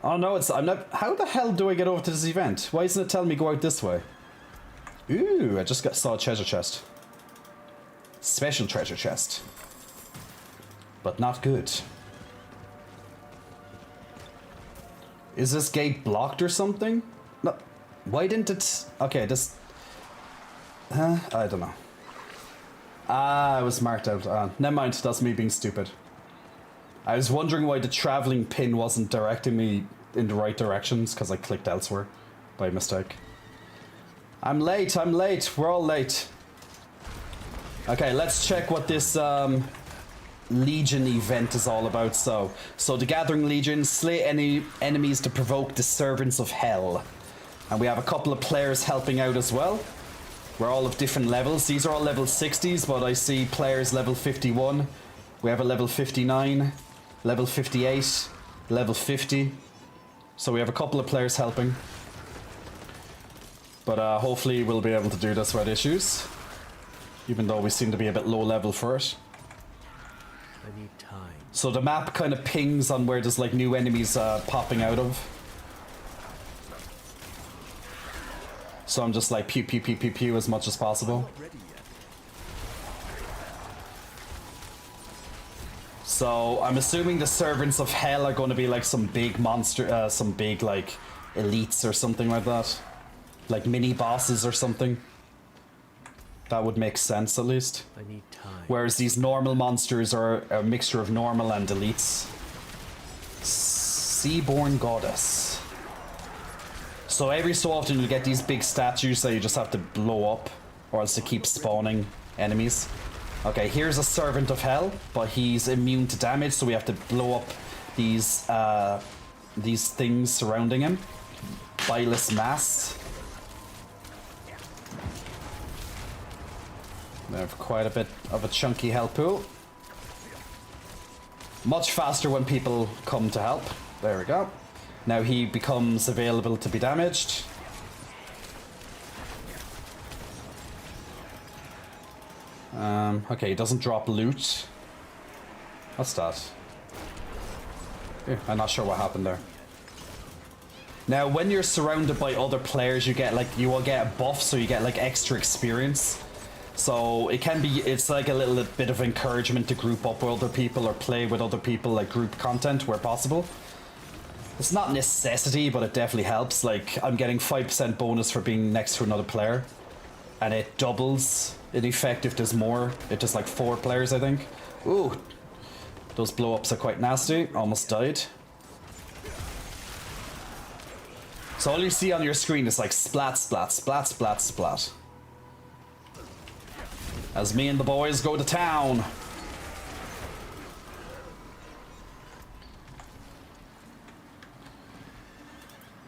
Oh no, I'm not. How the hell do I get over to this event? Why isn't it telling me go out this way? Ooh, I just saw a treasure chest. Special treasure chest, but not good. Is this gate blocked or something? No. Why didn't it... Okay, this... I don't know. I was marked out. Never mind, that's me being stupid. I was wondering why the traveling pin wasn't directing me in the right directions, because I clicked elsewhere by mistake. I'm late, we're all late. Okay, let's check what this Legion event is all about. So the Gathering Legion, slay any enemies to provoke the servants of hell. And we have a couple of players helping out as well. We're all of different levels. These are all level 60s, but I see players level 51. We have a level 59, level 58, level 50. So we have a couple of players helping. But hopefully we'll be able to do this without issues. Even though we seem to be a bit low level for it. I need time. So the map kind of pings on where there's like new enemies popping out of. So I'm just like pew pew pew pew pew as much as possible. Ready yet? So I'm assuming the servants of hell are going to be like some big monster, some big like elites or something like that. Like mini bosses or something. That would make sense at least. I need time. Whereas these normal monsters are a mixture of normal and elites. Seaborn Goddess. So every so often you get these big statues that you just have to blow up, or else they keep spawning enemies. Okay, here's a servant of hell, but he's immune to damage, so we have to blow up these things surrounding him. Bilous mass. They have quite a bit of a chunky health pool. Much faster when people come to help. There we go. Now he becomes available to be damaged. Okay, he doesn't drop loot. What's that? Yeah, I'm not sure what happened there. Now, when you're surrounded by other players, you will get a buff, so you get like extra experience. So it's like a little bit of encouragement to group up with other people or play with other people, like group content where possible. It's not a necessity, but it definitely helps. Like, I'm getting 5% bonus for being next to another player. And it doubles in effect if there's more. It's just like 4 players, I think. Ooh. Those blow-ups are quite nasty. Almost died. So all you see on your screen is like splat, splat, splat, splat, splat. As me and the boys go to town.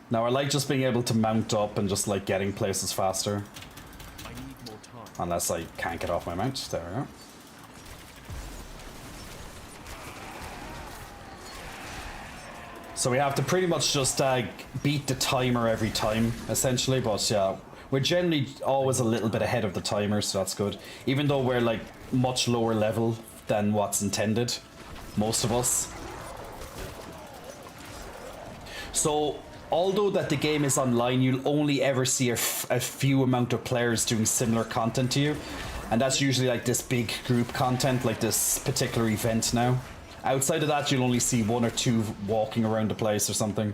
Now I like just being able to mount up and just like getting places faster. I need more time. Unless I can't get off my mount. There we go. So we have to pretty much just beat the timer every time, essentially. But yeah, we're generally always a little bit ahead of the timer, so that's good. Even though we're like much lower level than what's intended, most of us. So, although that the game is online, you'll only ever see a few amount of players doing similar content to you. And that's usually like this big group content, like this particular event now. Outside of that, you'll only see 1 or 2 walking around the place or something.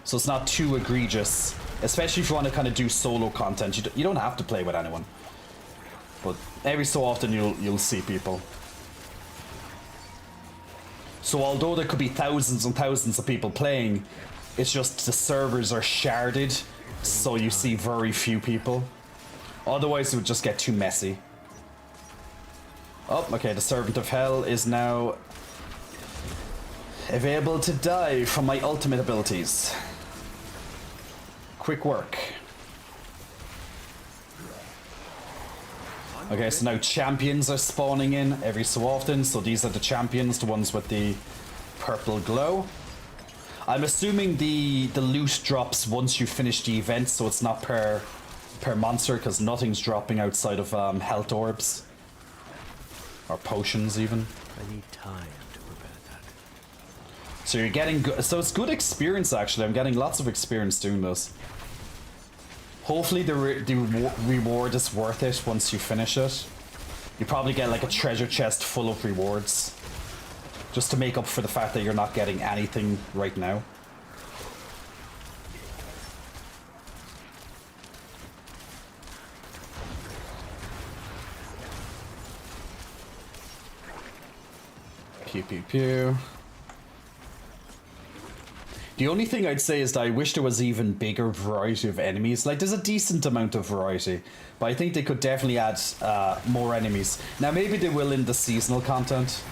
So it's not too egregious. Especially if you want to kind of do solo content. You don't have to play with anyone. But every so often you'll see people. So although there could be thousands and thousands of people playing, it's just the servers are sharded, so you see very few people. Otherwise it would just get too messy. Oh, okay, the Servant of Hell is now available to die from my ultimate abilities. Quick work. Okay, so now champions are spawning in every so often. So these are the champions, the ones with the purple glow. I'm assuming the loot drops once you finish the event, so it's not per monster, because nothing's dropping outside of health orbs. Or potions, even. I need time to prepare that. So you're getting good. So it's good experience, actually. I'm getting lots of experience doing this. Hopefully the reward is worth it once you finish it. You probably get like a treasure chest full of rewards. Just to make up for the fact that you're not getting anything right now. Pew pew pew. The only thing I'd say is that I wish there was even bigger variety of enemies. Like, there's a decent amount of variety, but I think they could definitely add more enemies. Now, maybe they will in the seasonal content.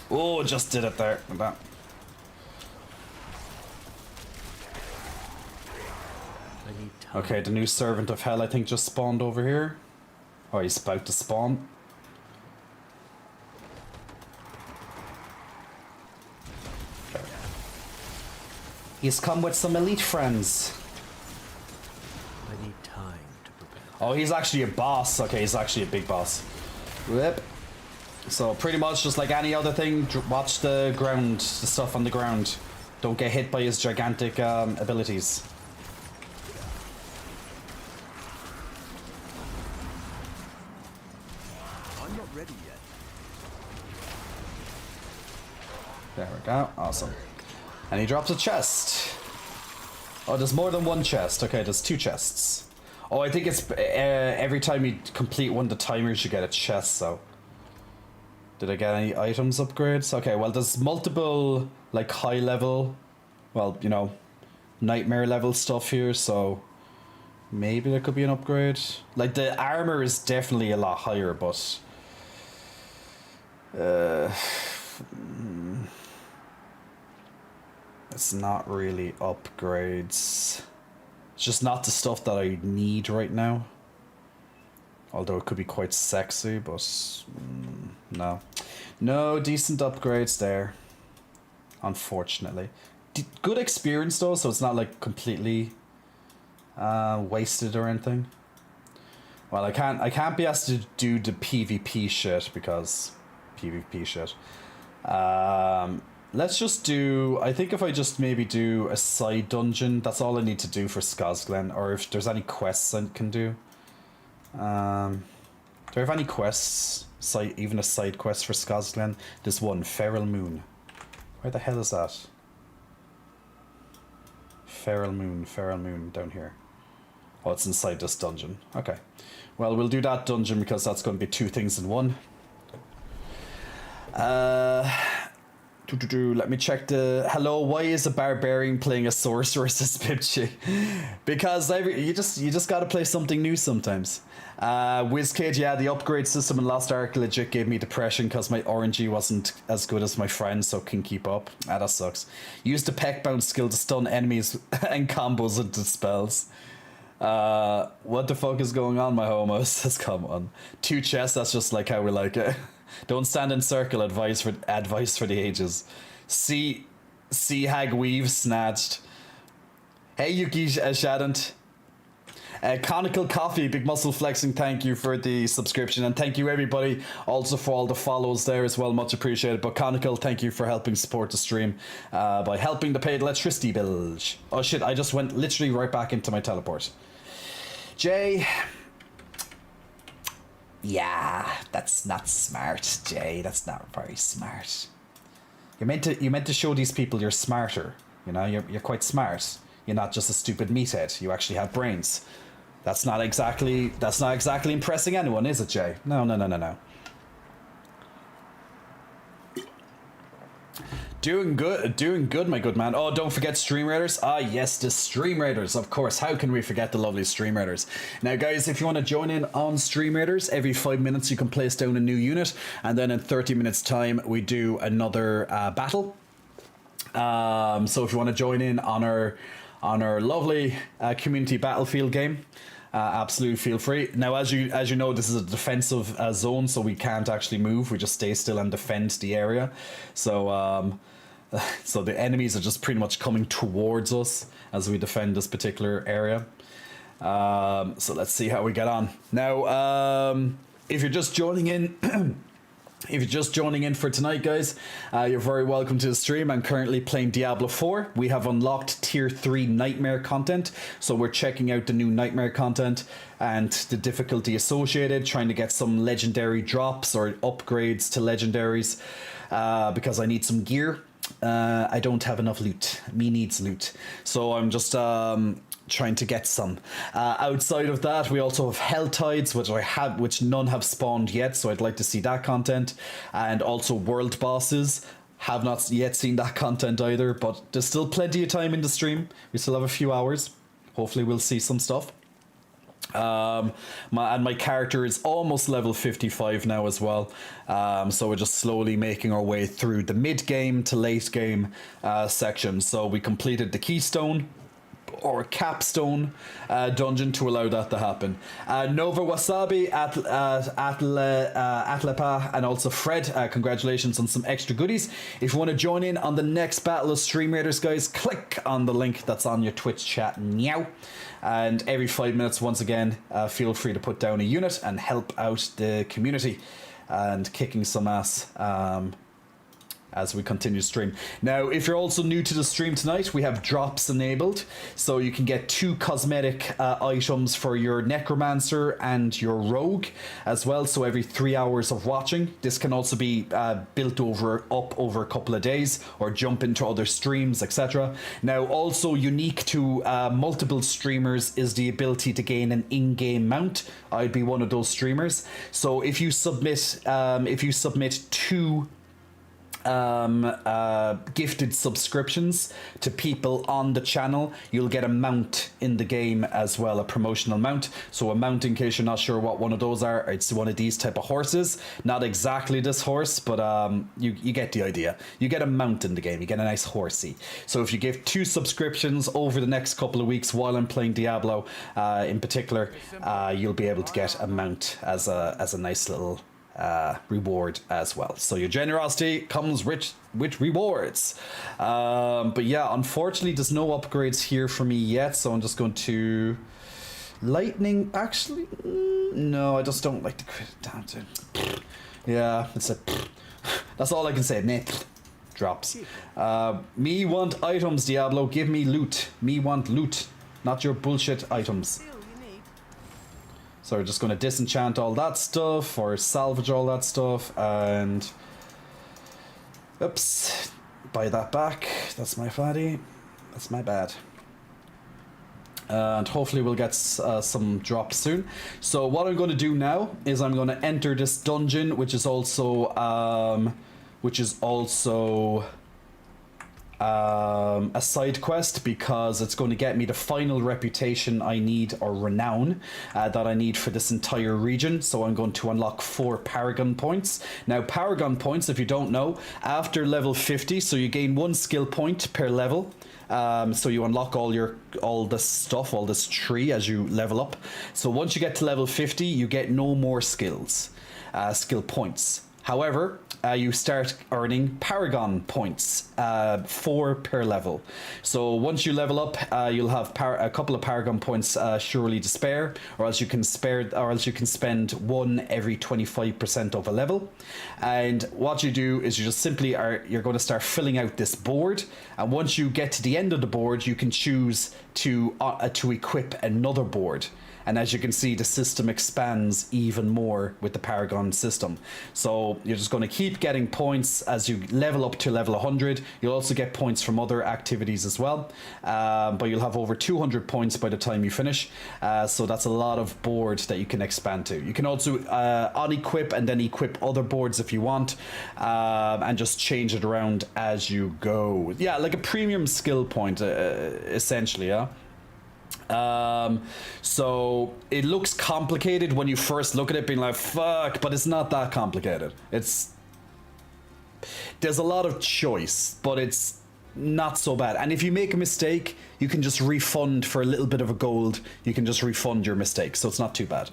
Oh, just did it there. That. I need time. Okay, the new Servant of Hell, I think, just spawned over here. Oh, he's about to spawn. He's come with some elite friends. I need time to prepare. Oh, he's actually a boss. Okay, he's actually a big boss. Whip. So pretty much just like any other thing, watch the ground, the stuff on the ground. Don't get hit by his gigantic abilities. I'm not ready yet. There we go. Awesome. And he drops a chest. Oh, there's more than one chest. Okay, there's 2 chests. Oh, I think it's every time you complete one of the timers, you get a chest, so... Did I get any items upgrades? Okay, well, there's multiple, like, high level, well, you know, nightmare level stuff here, so maybe there could be an upgrade. Like, the armor is definitely a lot higher, but... it's not really upgrades. It's just not the stuff that I need right now. Although it could be quite sexy, but no. No decent upgrades there. Unfortunately. Good experience though, so it's not like completely wasted or anything. Well, I can't be asked to do the PvP shit because PvP shit. Let's just do, I think if I just maybe do a side dungeon, that's all I need to do for Skazglen, or if there's any quests I can do. Do I have any quests? Even a side quest for Skazglen? This one, Feral Moon. Where the hell is that? Feral Moon, down here. Oh, it's inside this dungeon. Okay. Well, we'll do that dungeon because that's going to be 2 things in one. Let me check the... Hello, why is a barbarian playing a sorceress as Pipchi? Because you just gotta play something new sometimes. WizKid, yeah, the upgrade system in Lost Ark legit gave me depression because my RNG wasn't as good as my friend, so can keep up. Ah, that sucks. Use the peck bounce skill to stun enemies and combos into spells. What the fuck is going on, my homos? That's come on. 2 chests, that's just like how we like it. Don't stand in circle, advice for the ages. Sea Hag Weave snatched. Hey Yuki Shadant. Conical Coffee, Big Muscle Flexing, thank you for the subscription, and thank you everybody also for all the follows there as well, much appreciated. But Conical, thank you for helping support the stream by helping to pay the electricity bills. Oh shit, I just went literally right back into my teleport. Jay. Yeah, that's not smart, Jay. That's not very smart. You meant to show these people you're smarter. You know, you're quite smart. You're not just a stupid meathead. You actually have brains. That's not exactly impressing anyone, is it, Jay? No. Doing good, my good man. Oh, don't forget Stream Raiders. Ah, yes, the Stream Raiders, of course. How can we forget the lovely Stream Raiders? Now, guys, if you want to join in on Stream Raiders, every 5 minutes you can place down a new unit, and then in 30 minutes' time we do another battle. So if you want to join in on our lovely community battlefield game, absolutely feel free. Now, as you know, this is a defensive zone, so we can't actually move. We just stay still and defend the area. So the enemies are just pretty much coming towards us as we defend this particular area. So let's see how we get on. Now, if you're just joining in... If you're just joining in for tonight, guys, you're very welcome to the stream. I'm currently playing Diablo 4. We have unlocked Tier 3 Nightmare content, so we're checking out the new Nightmare content and the difficulty associated, trying to get some legendary drops or upgrades to legendaries, because I need some gear. I don't have enough loot. Me needs loot. So I'm just trying to get some. Outside of that, we also have Hell Tides, which none have spawned yet, so I'd like to see that content. And also World Bosses. Have not yet seen that content either, but there's still plenty of time in the stream. We still have a few hours. Hopefully we'll see some stuff. My character is almost level 55 now as well, so we're just slowly making our way through the mid game to late game section. So we completed the Keystone or Capstone dungeon to allow that to happen. Nova Wasabi, Atlepa, and also Fred, congratulations on some extra goodies. If you want to join in on the next Battle of Stream Raiders, guys, click on the link that's on your Twitch chat now. And every 5 minutes, once again, feel free to put down a unit and help out the community and kicking some ass as we continue to stream. Now, if you're also new to the stream tonight, we have drops enabled, so you can get 2 cosmetic items for your Necromancer and your Rogue as well, so every 3 hours of watching. This can also be built up over a couple of days, or jump into other streams, etc. Now, also unique to multiple streamers is the ability to gain an in-game mount. I'd be one of those streamers. So if you submit 2 gifted subscriptions to people on the channel, you'll get a mount in the game as well, a promotional mount. So a mount, in case you're not sure what one of those are, it's one of these type of horses. Not exactly this horse, but you get the idea. You get a mount in the game, you get a nice horsey. So if you give 2 subscriptions over the next couple of weeks while I'm playing Diablo in particular, you'll be able to get a mount as a nice little reward as well. So your generosity comes with rewards. But yeah, unfortunately there's no upgrades here for me yet, so I'm just going to lightning. Actually, no, I just don't like the crit down to. Yeah, it's a. That's all I can say. Meh. Drops. Me want items, Diablo. Give me loot. Me want loot, not your bullshit items. So we're just going to disenchant all that stuff, or salvage all that stuff, and... Oops. Buy that back. That's my fatty. That's my bad. And hopefully we'll get some drops soon. So what I'm going to do now is I'm going to enter this dungeon, which is also... a side quest, because it's going to get me the final reputation I need, or renown that I need for this entire region. So I'm going to unlock 4 Paragon points. Now, Paragon points, if you don't know, after level 50, so you gain 1 skill point per level. So you unlock all this stuff, all this tree as you level up. So once you get to level 50, you get no more skill points. However, you start earning Paragon points, 4 per level. So once you level up, you'll have a couple of Paragon points surely to spare, or else you can spend 1 every 25% of a level. And what you do is you just simply you're going to start filling out this board, and once you get to the end of the board, you can choose to equip another board. And as you can see, the system expands even more with the Paragon system. So you're just going to keep getting points as you level up to level 100. You'll also get points from other activities as well. But you'll have over 200 points by the time you finish. So that's a lot of boards that you can expand to. You can also unequip and then equip other boards if you want. And just change it around as you go. Yeah, like a premium skill point, essentially, yeah? So it looks complicated when you first look at it, being like, fuck, but it's not that complicated. There's a lot of choice, but it's not so bad. And if you make a mistake, you can just refund for a little bit of a gold. You can just refund your mistake, so it's not too bad.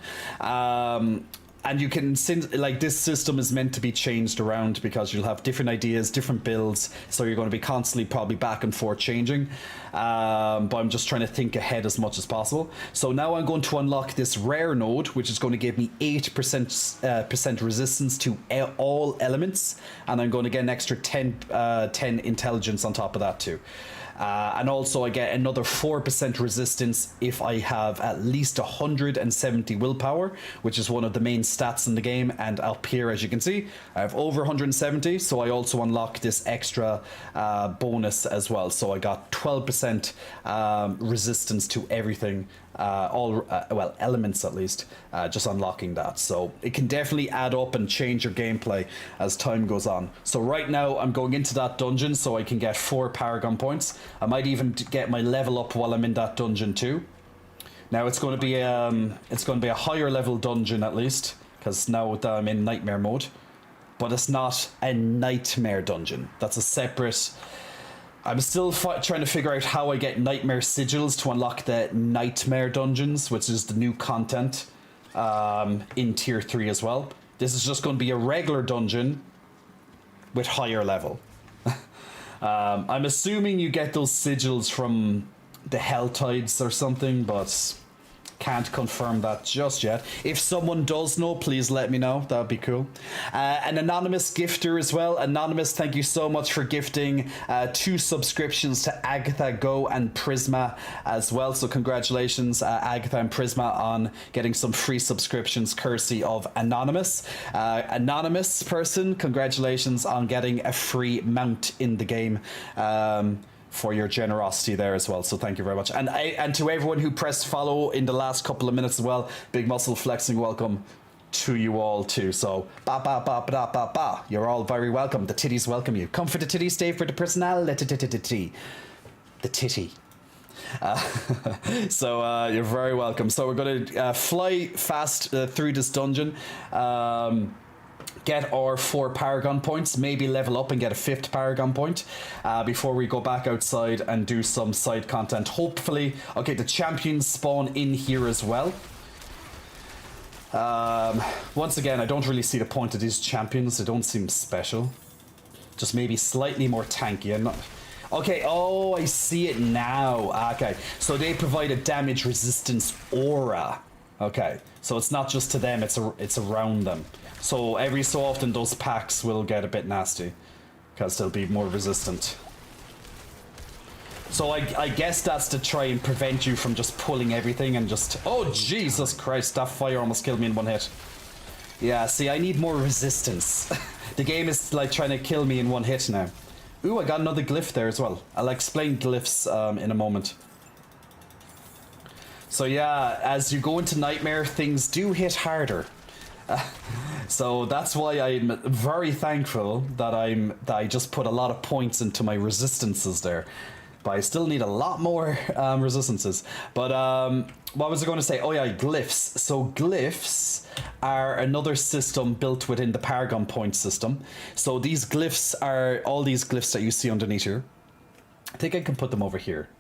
And you can, like, this system is meant to be changed around because you'll have different ideas, different builds, so you're going to be constantly probably back and forth changing. But I'm just trying to think ahead as much as possible. So now I'm going to unlock this rare node, which is going to give me 8% resistance to all elements, and I'm going to get an extra 10 intelligence on top of that too. And also I get another 4% resistance if I have at least 170 willpower, which is one of the main stats in the game. And up here, as you can see, I have over 170, so I also unlock this extra bonus as well. So I got 12% resistance to everything, well, elements at least, just unlocking that. So it can definitely add up and change your gameplay as time goes on. So right now I'm going into that dungeon so I can get 4 Paragon points. I might even get my level up while I'm in that dungeon too. Now it's going to be a higher level dungeon at least, because now that I'm in nightmare mode. But it's not a nightmare dungeon. That's a separate. I'm still trying to figure out how I get nightmare sigils to unlock the nightmare dungeons, which is the new content in tier 3 as well. This is just going to be a regular dungeon with higher level. I'm assuming you get those sigils from the Hell Tides or something, but can't confirm that just yet. If someone does know, please let me know. That'd be cool. An anonymous gifter as well. Anonymous, thank you so much for gifting 2 subscriptions to Agatha Go and Prisma as well. So congratulations, Agatha and Prisma, on getting some free subscriptions courtesy of Anonymous. Anonymous person, congratulations on getting a free mount in the game. For your generosity there as well, so thank you very much. And to everyone who pressed follow in the last couple of minutes as well, Big Muscle Flexing, welcome to you all too. So you're all very welcome. The titties welcome you. Come for the titties, stay for the personality. The titty. So you're very welcome. So we're gonna fly fast through this dungeon. Get our 4 Paragon points, maybe level up and get a 5th Paragon point before we go back outside and do some side content. Hopefully, okay, the champions spawn in here as well. Once again, I don't really see the point of these champions. They don't seem special. Just maybe slightly more tanky. I'm not... Okay, oh, I see it now. Okay, so they provide a damage resistance aura. Okay, so it's not just to them, it's around them. So every so often those packs will get a bit nasty because they'll be more resistant. So I guess that's to try and prevent you from just pulling everything and just... Oh, Jesus Christ, that fire almost killed me in one hit. Yeah, see, I need more resistance. The game is like trying to kill me in one hit now. Ooh, I got another glyph there as well. I'll explain glyphs in a moment. So yeah, as you go into Nightmare, things do hit harder. So that's why I'm very thankful that I just put a lot of points into my resistances there. But I still need a lot more resistances. But what was I going to say? Oh yeah, glyphs. So glyphs are another system built within the Paragon point system. So these glyphs are all these glyphs that you see underneath here. I think I can put them over here.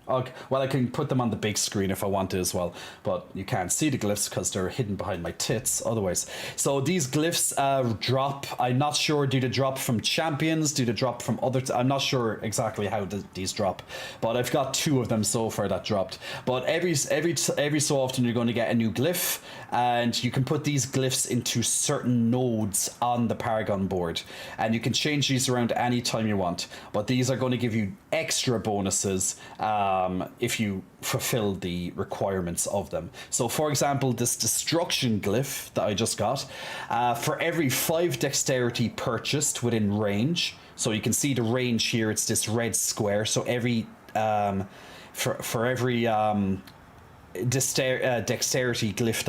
Well, I can put them on the big screen if I want to as well, but you can't see the glyphs because they're hidden behind my tits otherwise. So these glyphs drop. I'm not sure, do they drop from champions? Do they drop from other... I'm not sure exactly how these drop, but I've got 2 of them so far that dropped. But every so often you're going to get a new glyph, and you can put these glyphs into certain nodes on the Paragon board, and you can change these around any time you want. But these are going to give you extra bonuses if you fulfill the requirements of them. So for example, this destruction glyph that I just got, for every 5 dexterity purchased within range, so you can see the range here, it's this red square, so every for every dexterity glyph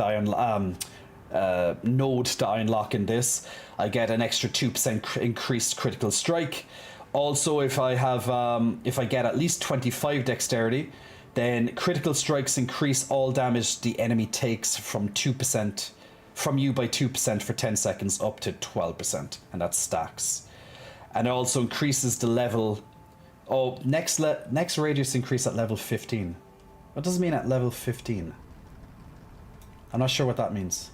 that node that I unlock in this, I get an extra 2% increased critical strike. Also, if I have, if I get at least 25 dexterity, then critical strikes increase all damage the enemy takes from 2%, from you by 2% for 10 seconds up to 12%, and that stacks. And it also increases the level. Oh, next radius increase at level 15. What does it mean at level 15? I'm not sure what that means.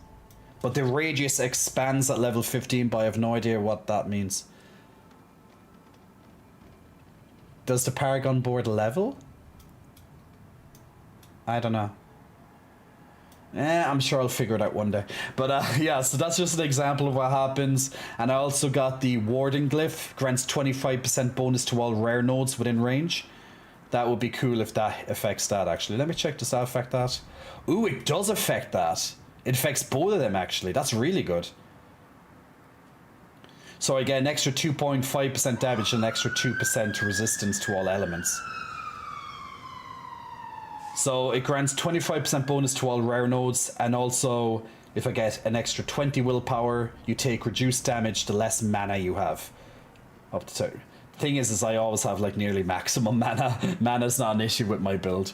But the radius expands at level 15, but I have no idea what that means. Does the Paragon board level? I don't know. I'm sure I'll figure it out one day. But yeah, so that's just an example of what happens. And I also got the Warding Glyph. Grants 25% bonus to all rare nodes within range. That would be cool if that affects that, actually. Let me check, does that affect that? Ooh, it does affect that. It affects both of them, actually. That's really good. So I get an extra 2.5% damage and an extra 2% resistance to all elements. So it grants 25% bonus to all rare nodes, and also if I get an extra 20 willpower, you take reduced damage the less mana you have. Up to 2. Thing is I always have like nearly maximum mana. Mana's not an issue with my build.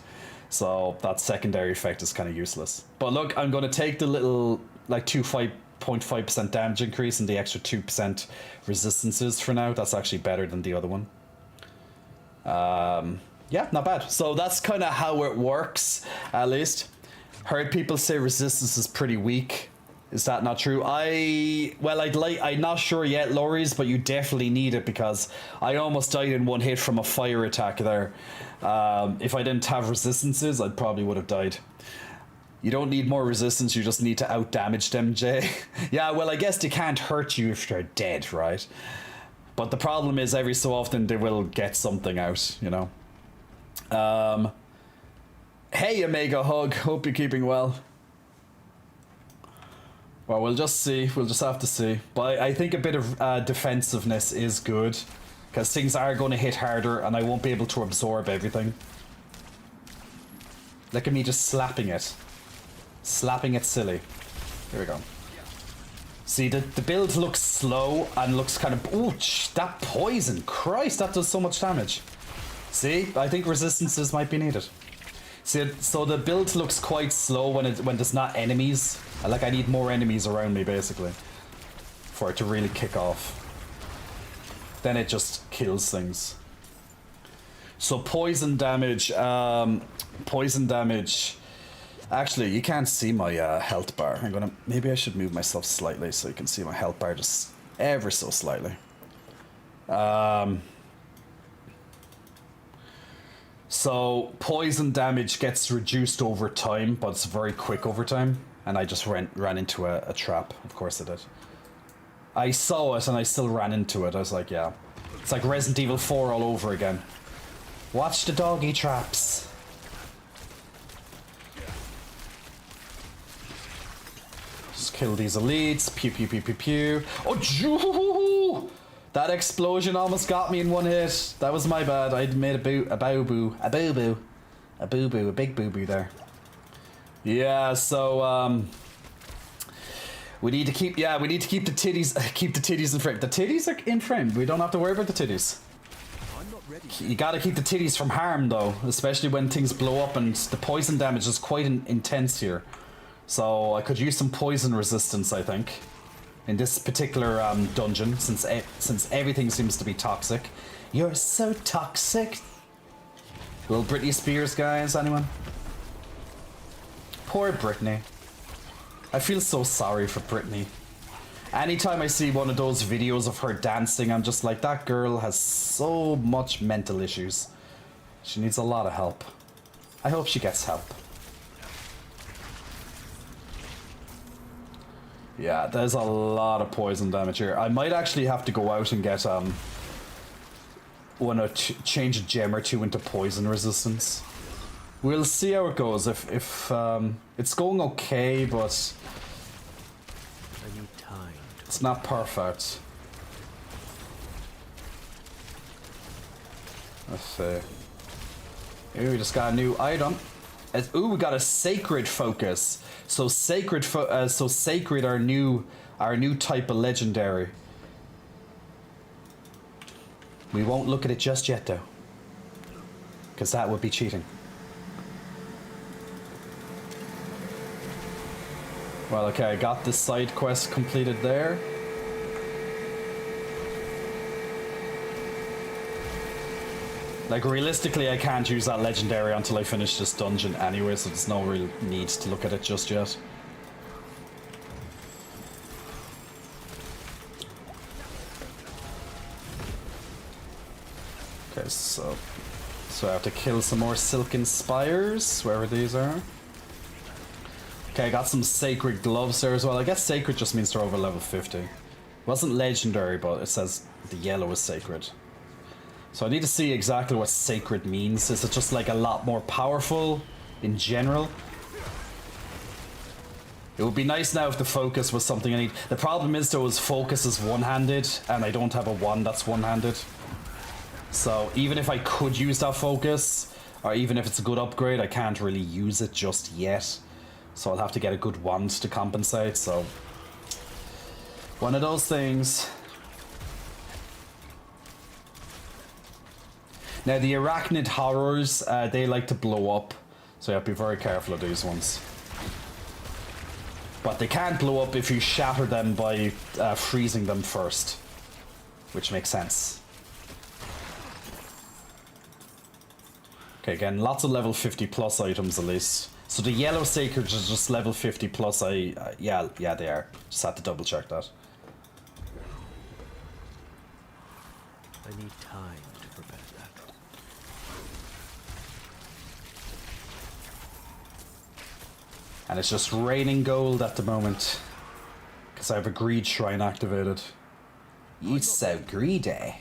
So that secondary effect is kind of useless. But look, I'm going to take the little like 5.5% damage increase and the extra 2% resistances for now. That's actually better than the other one. Yeah, not bad. So that's kind of how it works, at least. Heard people say resistance is pretty weak. Is that not true? I'm not sure yet, Loris, but you definitely need it because I almost died in one hit from a fire attack there. If I didn't have resistances, I probably would have died. You don't need more resistance, you just need to out-damage them, Jay. Yeah, well, I guess they can't hurt you if they're dead, right? But the problem is every so often they will get something out, you know? Hey, Omega Hug, hope you're keeping well. Well, we'll just see. We'll just have to see. But I think a bit of defensiveness is good. Because things are going to hit harder and I won't be able to absorb everything. Look at me just slapping it. Slapping it silly. Here we go. See, the build looks slow and looks kind of... Ouch! That poison! Christ, that does so much damage. See? I think resistances might be needed. See, so the build looks quite slow when there's not enemies. Like, I need more enemies around me, basically, for it to really kick off. Then it just kills things. So poison damage, Actually, you can't see my health bar. Maybe I should move myself slightly so you can see my health bar just ever so slightly. So poison damage gets reduced over time, but it's very quick over time. And I just ran into a trap. Of course I did. I saw it and I still ran into it. I was like, yeah. It's like Resident Evil 4 all over again. Watch the doggy traps. Just kill these elites. Pew, pew, pew, pew, pew. Oh, joo! That explosion almost got me in one hit. That was my bad. I made a big boo-boo there. Yeah, so, we need to keep the titties in frame. The titties are in frame. We don't have to worry about the titties. You gotta keep the titties from harm, though, especially when things blow up, and the poison damage is quite intense here. So I could use some poison resistance, I think, in this particular dungeon, since everything seems to be toxic. You're so toxic. Little Britney Spears, guys, anyone? Poor Britney. I feel so sorry for Britney. Anytime I see one of those videos of her dancing, I'm just like, that girl has so much mental issues. She needs a lot of help. I hope she gets help. Yeah, there's a lot of poison damage here. I might actually have to go out and get change a gem or two into poison resistance. We'll see how it goes. If it's going okay, but I need time. It's not perfect. Let's see. Ooh, we just got a new item. Ooh, we got a sacred focus. So sacred, our new type of legendary. We won't look at it just yet, though, because that would be cheating. Well, okay, I got this side quest completed there. Like, realistically, I can't use that legendary until I finish this dungeon anyway, so there's no real need to look at it just yet. Okay, so I have to kill some more Silken Spires, wherever these are. Okay, I got some Sacred Gloves there as well. I guess Sacred just means they're over level 50. It wasn't legendary, but it says the yellow is Sacred. So I need to see exactly what sacred means. Is it just like a lot more powerful in general? It would be nice now if the focus was something I need. The problem is though, is focus is one-handed, and I don't have a wand that's one-handed. So even if I could use that focus, or even if it's a good upgrade, I can't really use it just yet. So I'll have to get a good wand to compensate, so... one of those things. Now the arachnid horrors, they like to blow up, so you have to be very careful of these ones. But they can't blow up if you shatter them by freezing them first, which makes sense. Okay, again, lots of level 50 plus items at least. So the yellow sacred is just level 50 plus. Yeah, they are. Just had to double check that. I need time to prepare that. And it's just raining gold at the moment. Because I have a greed shrine activated. You so greedy.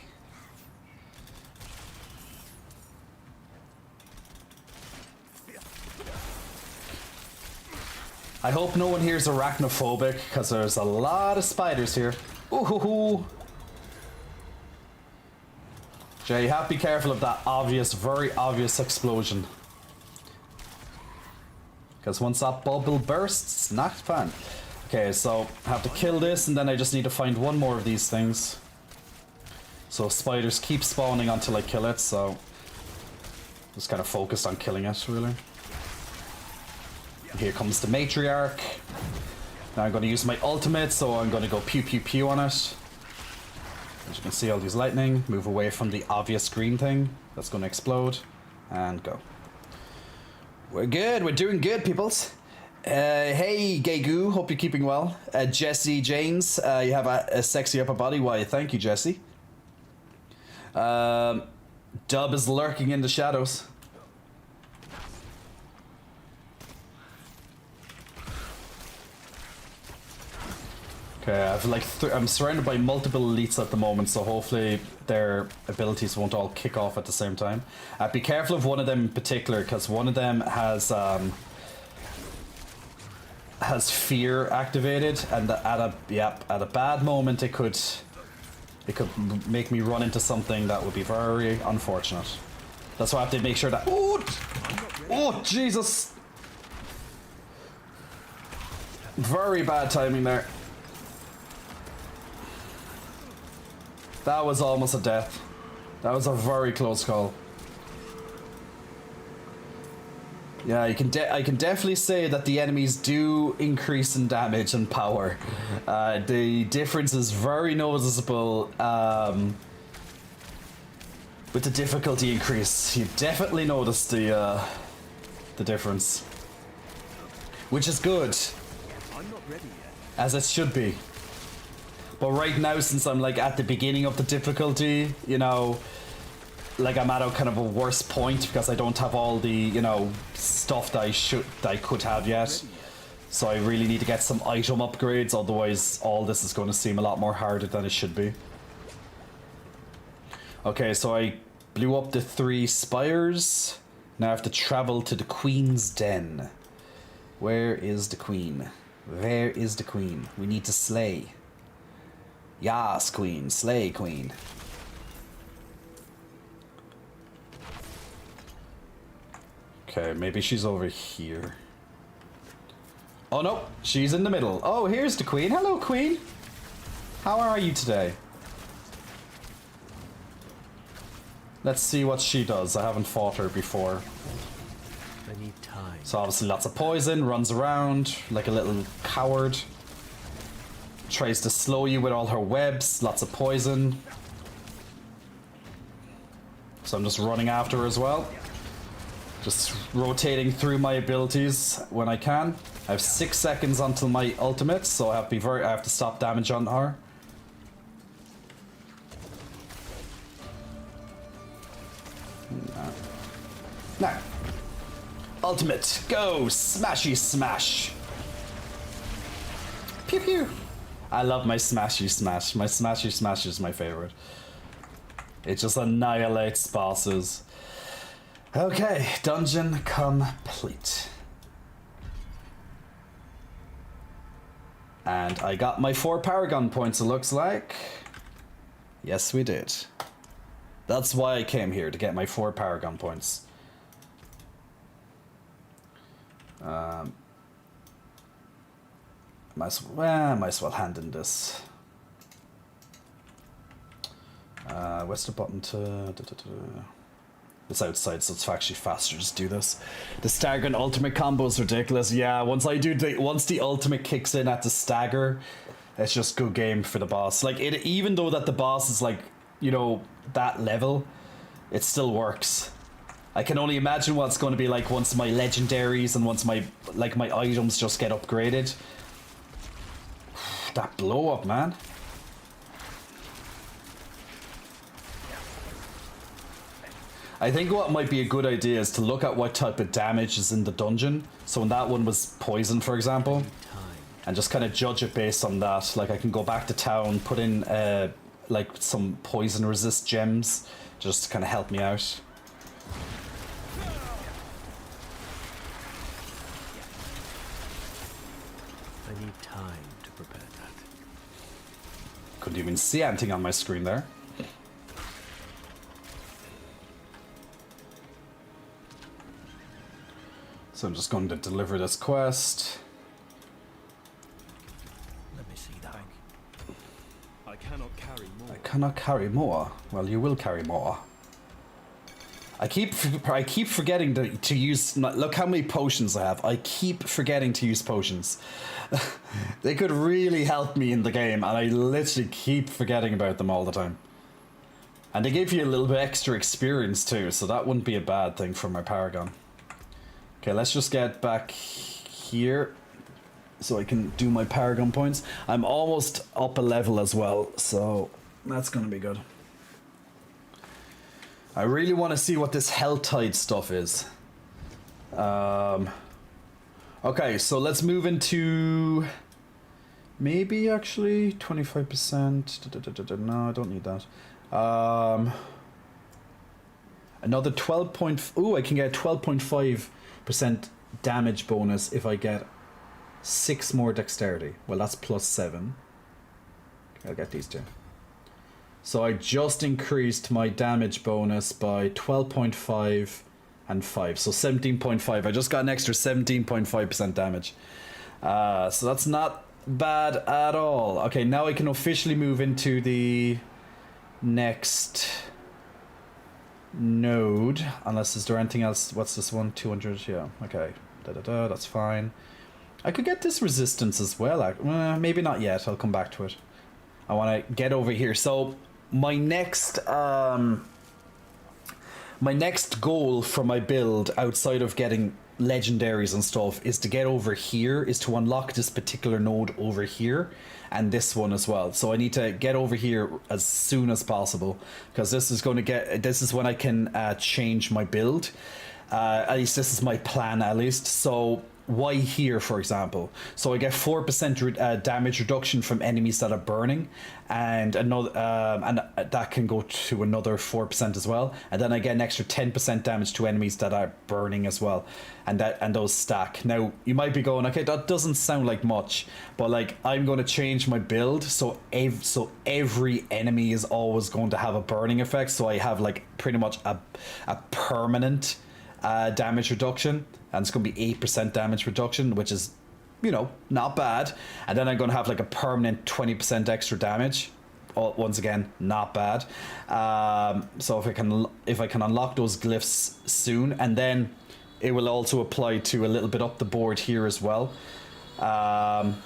I hope no one here is arachnophobic, because there's a lot of spiders here. Ooh hoo hoo. Jay, you have to be careful of that obvious, very obvious explosion. Because once that bubble bursts, not fun. Okay, so I have to kill this, and then I just need to find one more of these things. So spiders keep spawning until I kill it, so... just kind of focused on killing it, really. Here comes the matriarch. Now I'm going to use my ultimate, so I'm going to go pew pew pew on it. As you can see, all these lightning. Move away from the obvious green thing that's going to explode. And go. We're good. We're doing good, peoples. Hey, Gay Goo. Hope you're keeping well. Jesse James, you have a sexy upper body. Why, thank you, Jesse. Dub is lurking in the shadows. Okay, I've like I'm surrounded by multiple elites at the moment, so hopefully their abilities won't all kick off at the same time. Be careful of one of them in particular, because one of them has fear activated, and at a bad moment it could make me run into something that would be very unfortunate. That's why I have to make sure that. Oh Jesus! Very bad timing there. That was almost a death. That was a very close call. Yeah, I can definitely say that the enemies do increase in damage and power. The difference is very noticeable with the difficulty increase. You definitely notice the difference, which is good, I'm not ready yet. as it should be. But right now, since I'm like at the beginning of the difficulty, you know, like I'm at a kind of a worse point because I don't have all the, you know, stuff that I could have yet. So I really need to get some item upgrades, otherwise all this is going to seem a lot more harder than it should be. Okay, so I blew up the 3 spires. Now I have to travel to the Queen's Den. Where is the Queen? Where is the Queen? We need to slay. Yas, Queen. Slay, Queen. Okay, maybe she's over here. Oh no, she's in the middle. Oh, here's the Queen. Hello, Queen. How are you today? Let's see what she does. I haven't fought her before. I need time. So obviously lots of poison, runs around like a little coward. Tries to slow you with all her webs, lots of poison. So I'm just running after her as well. Just rotating through my abilities when I can. I have 6 seconds until my ultimate, so I have to stop damage on her. Now. Ultimate, go! Smashy smash! Pew pew! I love my smashy smash. My smashy smash is my favorite. It just annihilates bosses. Okay, dungeon complete. And I got my 4 Paragon points, it looks like. Yes, we did. That's why I came here, to get my 4 Paragon points. Might as well hand in this. Where's the button to... It's outside, so it's actually faster. Just do this. The stagger and ultimate combo is ridiculous. Yeah, once the ultimate kicks in at the stagger, it's just good game for the boss. Like even though that the boss is like, you know, that level, it still works. I can only imagine what it's going to be like once my legendaries and once my items just get upgraded. That blow up, man. I think what might be a good idea is to look at what type of damage is in the dungeon. So when that one was poison, for example, and just kind of judge it based on that. Like I can go back to town, put in like some poison resist gems, just to kind of help me out. I need time to prepare that. Couldn't even see anything on my screen there. So I'm just going to deliver this quest. Let me see that. I cannot carry more. I cannot carry more. Well, you will carry more. I keep forgetting to use. Look how many potions I have. I keep forgetting to use potions. They could really help me in the game, and I literally keep forgetting about them all the time. And they give you a little bit extra experience too, so that wouldn't be a bad thing for my Paragon. Okay, let's just get back here so I can do my Paragon points. I'm almost up a level as well, so that's gonna be good. I really want to see what this Helltide stuff is. Okay, so let's move into maybe actually 25%. No, I don't need that. Another 12. Ooh, I can get 12.5% damage bonus if I get 6 more dexterity. Well, that's +7. Okay, I'll get these two. So I just increased my damage bonus by 12.5 and 5. So 17.5. I just got an extra 17.5% damage. So that's not bad at all. Okay, now I can officially move into the next node. Unless, is there anything else? What's this one? 200? Yeah, okay. That's fine. I could get this resistance as well. Maybe not yet. I'll come back to it. I want to get over here. So my next goal for my build, outside of getting legendaries and stuff, is to get over here, is to unlock this particular node over here, and this one as well. So I need to get over here as soon as possible, because this is when I can change my build. At least this is my plan, at least. So why here, for example? So I get 4% damage reduction from enemies that are burning, and another, and that can go to another 4% as well. And then I get an extra 10% damage to enemies that are burning as well, and those stack. Now you might be going, okay, that doesn't sound like much, but like I'm going to change my build so every enemy is always going to have a burning effect. So I have like pretty much a permanent damage reduction, and it's going to be 8% damage reduction, which is, you know, not bad. And then I'm going to have like a permanent 20% extra damage. Once again, not bad. So if I can unlock those glyphs soon, and then it will also apply to a little bit up the board here as well. An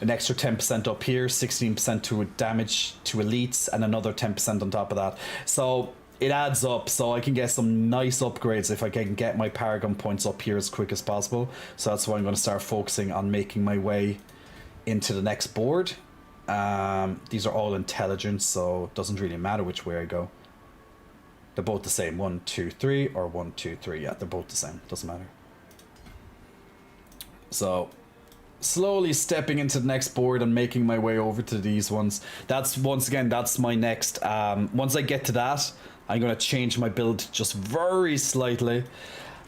extra 10% up here, 16% to damage to elites, and another 10% on top of that. So it adds up, so I can get some nice upgrades if I can get my Paragon points up here as quick as possible. So that's why I'm going to start focusing on making my way into the next board. These are all intelligence, so it doesn't really matter which way I go. They're both the same, 1, 2, 3, or 1, 2, 3. Yeah, they're both the same, doesn't matter. So slowly stepping into the next board and making my way over to these ones. That's, once again, that's my next, once I get to that, I'm going to change my build just very slightly.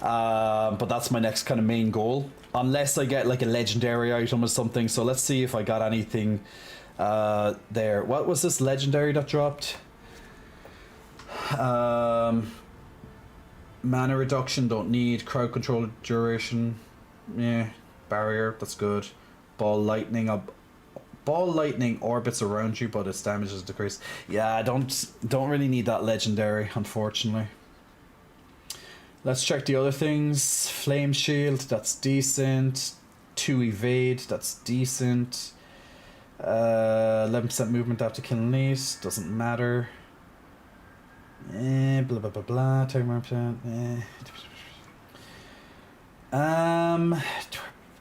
But that's my next kind of main goal. Unless I get like a legendary item or something. So let's see if I got anything there. What was this legendary that dropped? Mana reduction, don't need. Crowd control duration. Yeah. Barrier, that's good. Ball lightning up. Ball lightning orbits around you, but its damage is decreased. Yeah, I don't really need that legendary, unfortunately. Let's check the other things. Flame shield, that's decent. 2 evade, that's decent. 11% movement after killing these, doesn't matter. Blah blah blah blah. 10%.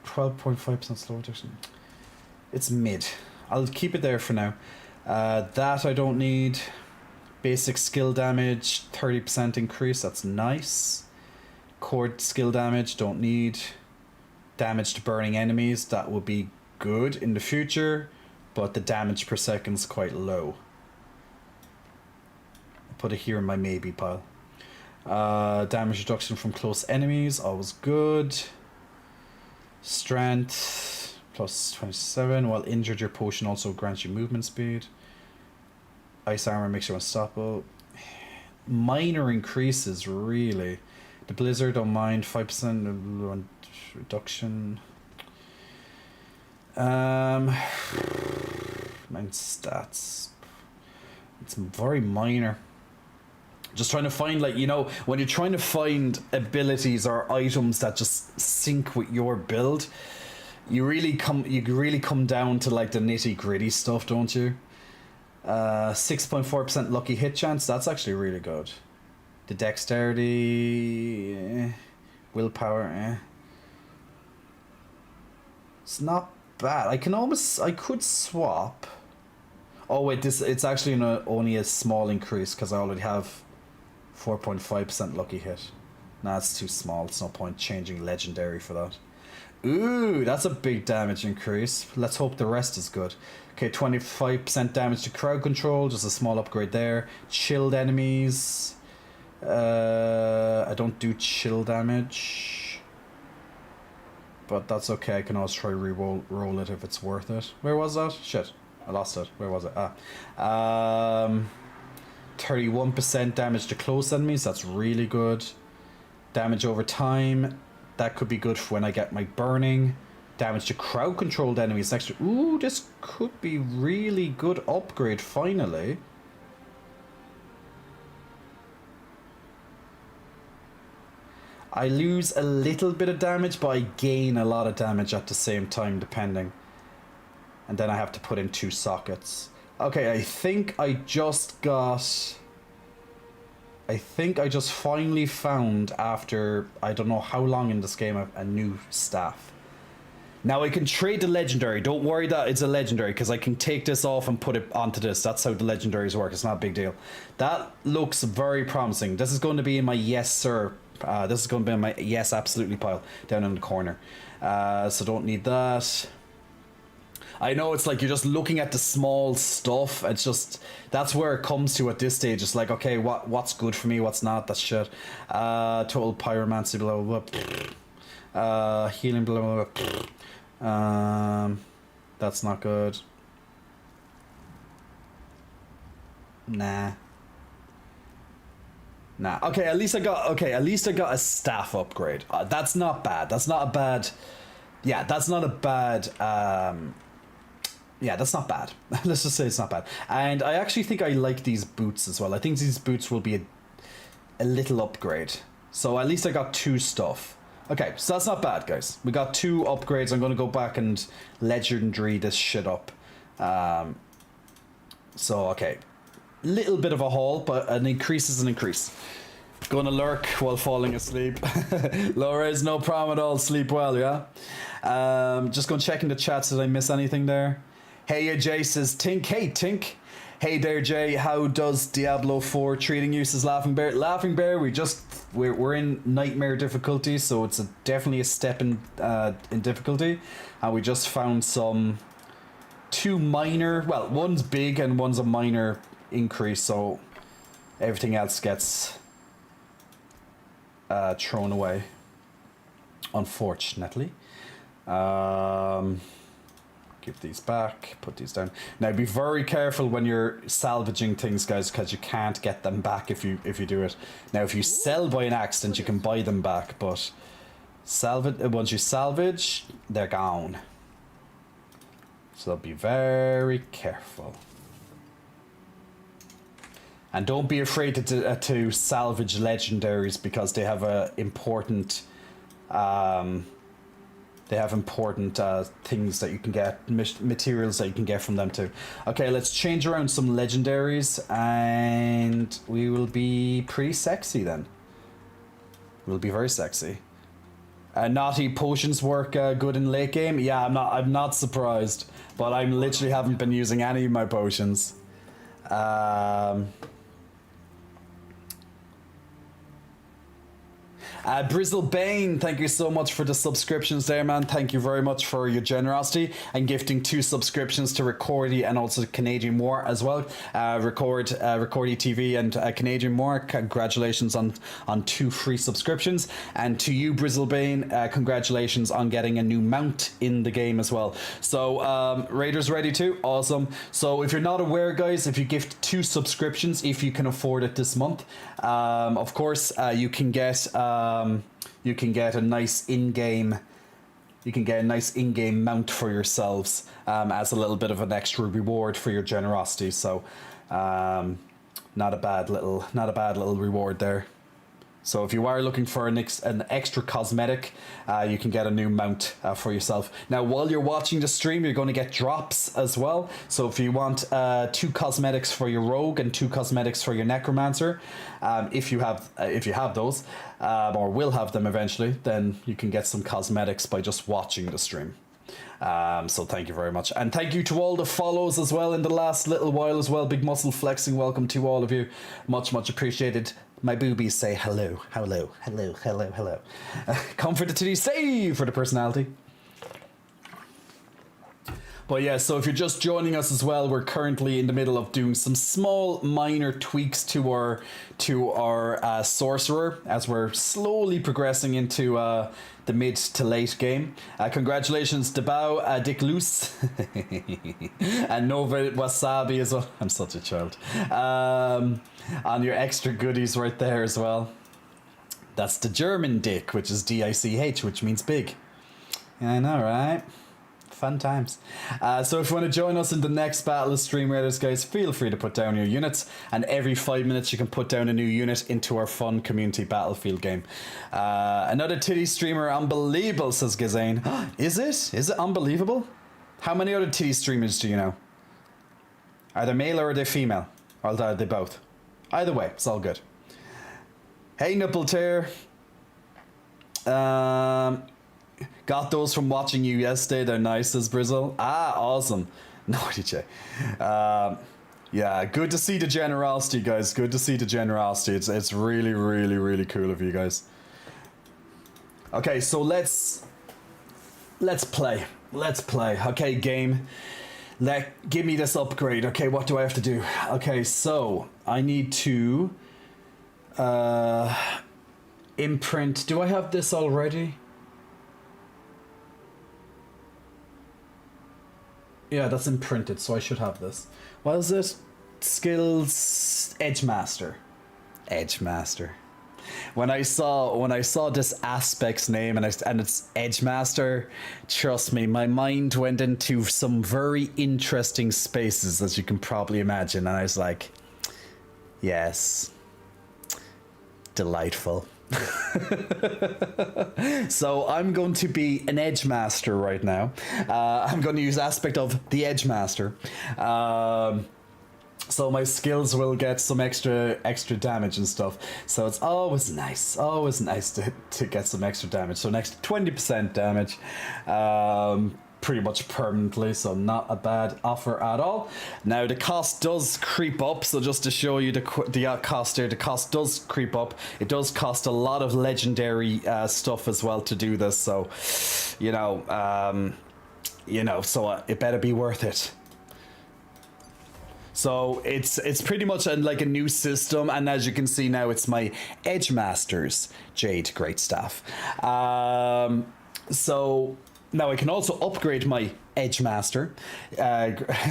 12.5% slow reduction. It's mid. I'll keep it there for now. That I don't need. Basic skill damage, 30% increase. That's nice. Core skill damage, don't need. Damage to burning enemies, that would be good in the future, but the damage per second is quite low. I'll put it here in my maybe pile. Damage reduction from close enemies, always good. Strength plus 27, while injured your potion also grants you movement speed. Ice armor makes you unstoppable. Minor increases, really. The blizzard, don't mind. 5% reduction. Mine stats. It's very minor. Just trying to find, like, you know, when you're trying to find abilities or items that just sync with your build, you really come down to like the nitty gritty stuff, don't you? 6.4% lucky hit chance. That's actually really good. The dexterity, willpower. It's not bad. I could swap. Oh wait, it's actually only a small increase because I already have 4.5% lucky hit. Nah, it's too small. It's no point changing legendary for that. Ooh, that's a big damage increase. Let's hope the rest is good. Okay, 25% damage to crowd control. Just a small upgrade there. Chilled enemies. I don't do chill damage, but that's okay. I can always try roll it if it's worth it. Where was that? Shit, I lost it. Where was it? 31% damage to close enemies. That's really good. Damage over time. That could be good for when I get my burning. Damage to crowd controlled enemies next to... Ooh, this could be really good upgrade finally. I lose a little bit of damage, but I gain a lot of damage at the same time, depending. And then I have to put in 2 sockets. Okay, I think I just finally found, after I don't know how long in this game, a new staff. Now I can trade the legendary. Don't worry that it's a legendary, because I can take this off and put it onto this. That's how the legendaries work. It's not a big deal. That looks very promising. This is going to be in my yes sir. This is going to be in my yes absolutely pile down in the corner. So don't need that. I know it's like you're just looking at the small stuff. It's just, that's where it comes to at this stage. It's like, okay, what's good for me, what's not, that's shit. Total pyromancy, blah blah blah. Healing, blah blah blah. That's not good. Nah. Okay, at least I got a staff upgrade. That's not bad. That's not a bad. Yeah, that's not a bad. Yeah, that's not bad. Let's just say it's not bad. And I actually think I like these boots as well. I think these boots will be a little upgrade. So at least I got 2 stuff. Okay, so that's not bad, guys. We got 2 upgrades. I'm going to go back and legendary this shit up. So, okay. Little bit of a haul, but an increase is an increase. Gonna lurk while falling asleep. Laura's no problem at all. Sleep well, yeah? Just gonna check in the chats. Did I miss anything there? Hey, Jay says, Tink. Hey, Tink. Hey there, Jay. How does Diablo 4 treating you? Says Laughing Bear. Laughing Bear, we're in nightmare difficulty, so it's definitely a step in difficulty. And we just found 2 minor, well, one's big and one's a minor increase, so everything else gets thrown away, unfortunately. Give these back, put these down. Now be very careful when you're salvaging things, guys, because you can't get them back if you do it. Now if you sell by an accident, you can buy them back, but once you salvage, they're gone. So be very careful. And don't be afraid to salvage legendaries, because they have a important things that you can get, materials that you can get from them too. Okay, let's change around some legendaries and we will be pretty sexy then. We'll be very sexy. Naughty potions work good in late game. Yeah, I'm not surprised, but I literally haven't been using any of my potions. Brizzlebane, thank you so much for the subscriptions there, man. Thank you very much for your generosity and gifting 2 subscriptions to Recordy and also Canadian War as well. Recordy TV and Canadian War, congratulations on 2 free subscriptions. And to you, Brizzlebane, congratulations on getting a new mount in the game as well. So Raiders ready too? Awesome. So if you're not aware, guys, if you gift 2 subscriptions, if you can afford it this month, of course, you can get a nice in-game mount for yourselves as a little bit of an extra reward for your generosity. So not a bad little reward there. So if you are looking for an extra cosmetic, you can get a new mount for yourself. Now, while you're watching the stream, you're going to get drops as well. So if you want 2 cosmetics for your rogue and 2 cosmetics for your necromancer, if you have those, or will have them eventually, then you can get some cosmetics by just watching the stream. So thank you very much, and thank you to all the follows as well in the last little while as well. Big muscle flexing, welcome to all of you, much appreciated. My boobies say hello. Comfort to save for the personality. But yeah, so if you're just joining us as well, we're currently in the middle of doing some small minor tweaks to our sorcerer as we're slowly progressing into the mid to late game. Congratulations to Bao, Dick Loose, and Nova Wasabi as well. I'm such a child. On your extra goodies right there as well. That's the German Dick, which is D-I-C-H, which means big. Yeah, I know, right? Fun times. So if you want to join us in the next Battle of Stream Raiders, guys, feel free to put down your units, and every 5 minutes you can put down a new unit into our fun community battlefield game. Another titty streamer, unbelievable, says Gazane. Is it unbelievable? How many other titty streamers do you know? Are they male or are they female? Or are they both? Either way, it's all good. Hey, Nipple Tear. Got those from watching you yesterday. They're nice, says Brizzle. Ah, awesome. No, DJ. Yeah, good to see the generosity, guys. Good to see the generosity. It's really, really, really cool of you guys. Okay, so let's play. Let's play. Okay, game. Give me this upgrade. Okay, what do I have to do? Okay, so I need to imprint. Do I have this already? Yeah, that's imprinted, so I should have this. What is it? Skills Edgemaster. Edgemaster. When I saw this Aspect's name and it's Edgemaster, trust me, my mind went into some very interesting spaces, as you can probably imagine, and I was like, yes, delightful. So I'm going to be an Edgemaster right now. I'm going to use Aspect of the Edgemaster. So my skills will get some extra damage and stuff. So it's always nice to get some extra damage. So an extra 20% damage, pretty much permanently. So not a bad offer at all. Now the cost does creep up. So just to show you the cost here, the cost does creep up. It does cost a lot of legendary stuff as well to do this. So, so it better be worth it. So it's pretty much like a new system, and as you can see now, it's my Edge Masters Jade Great Staff. So now I can also upgrade my Edge Master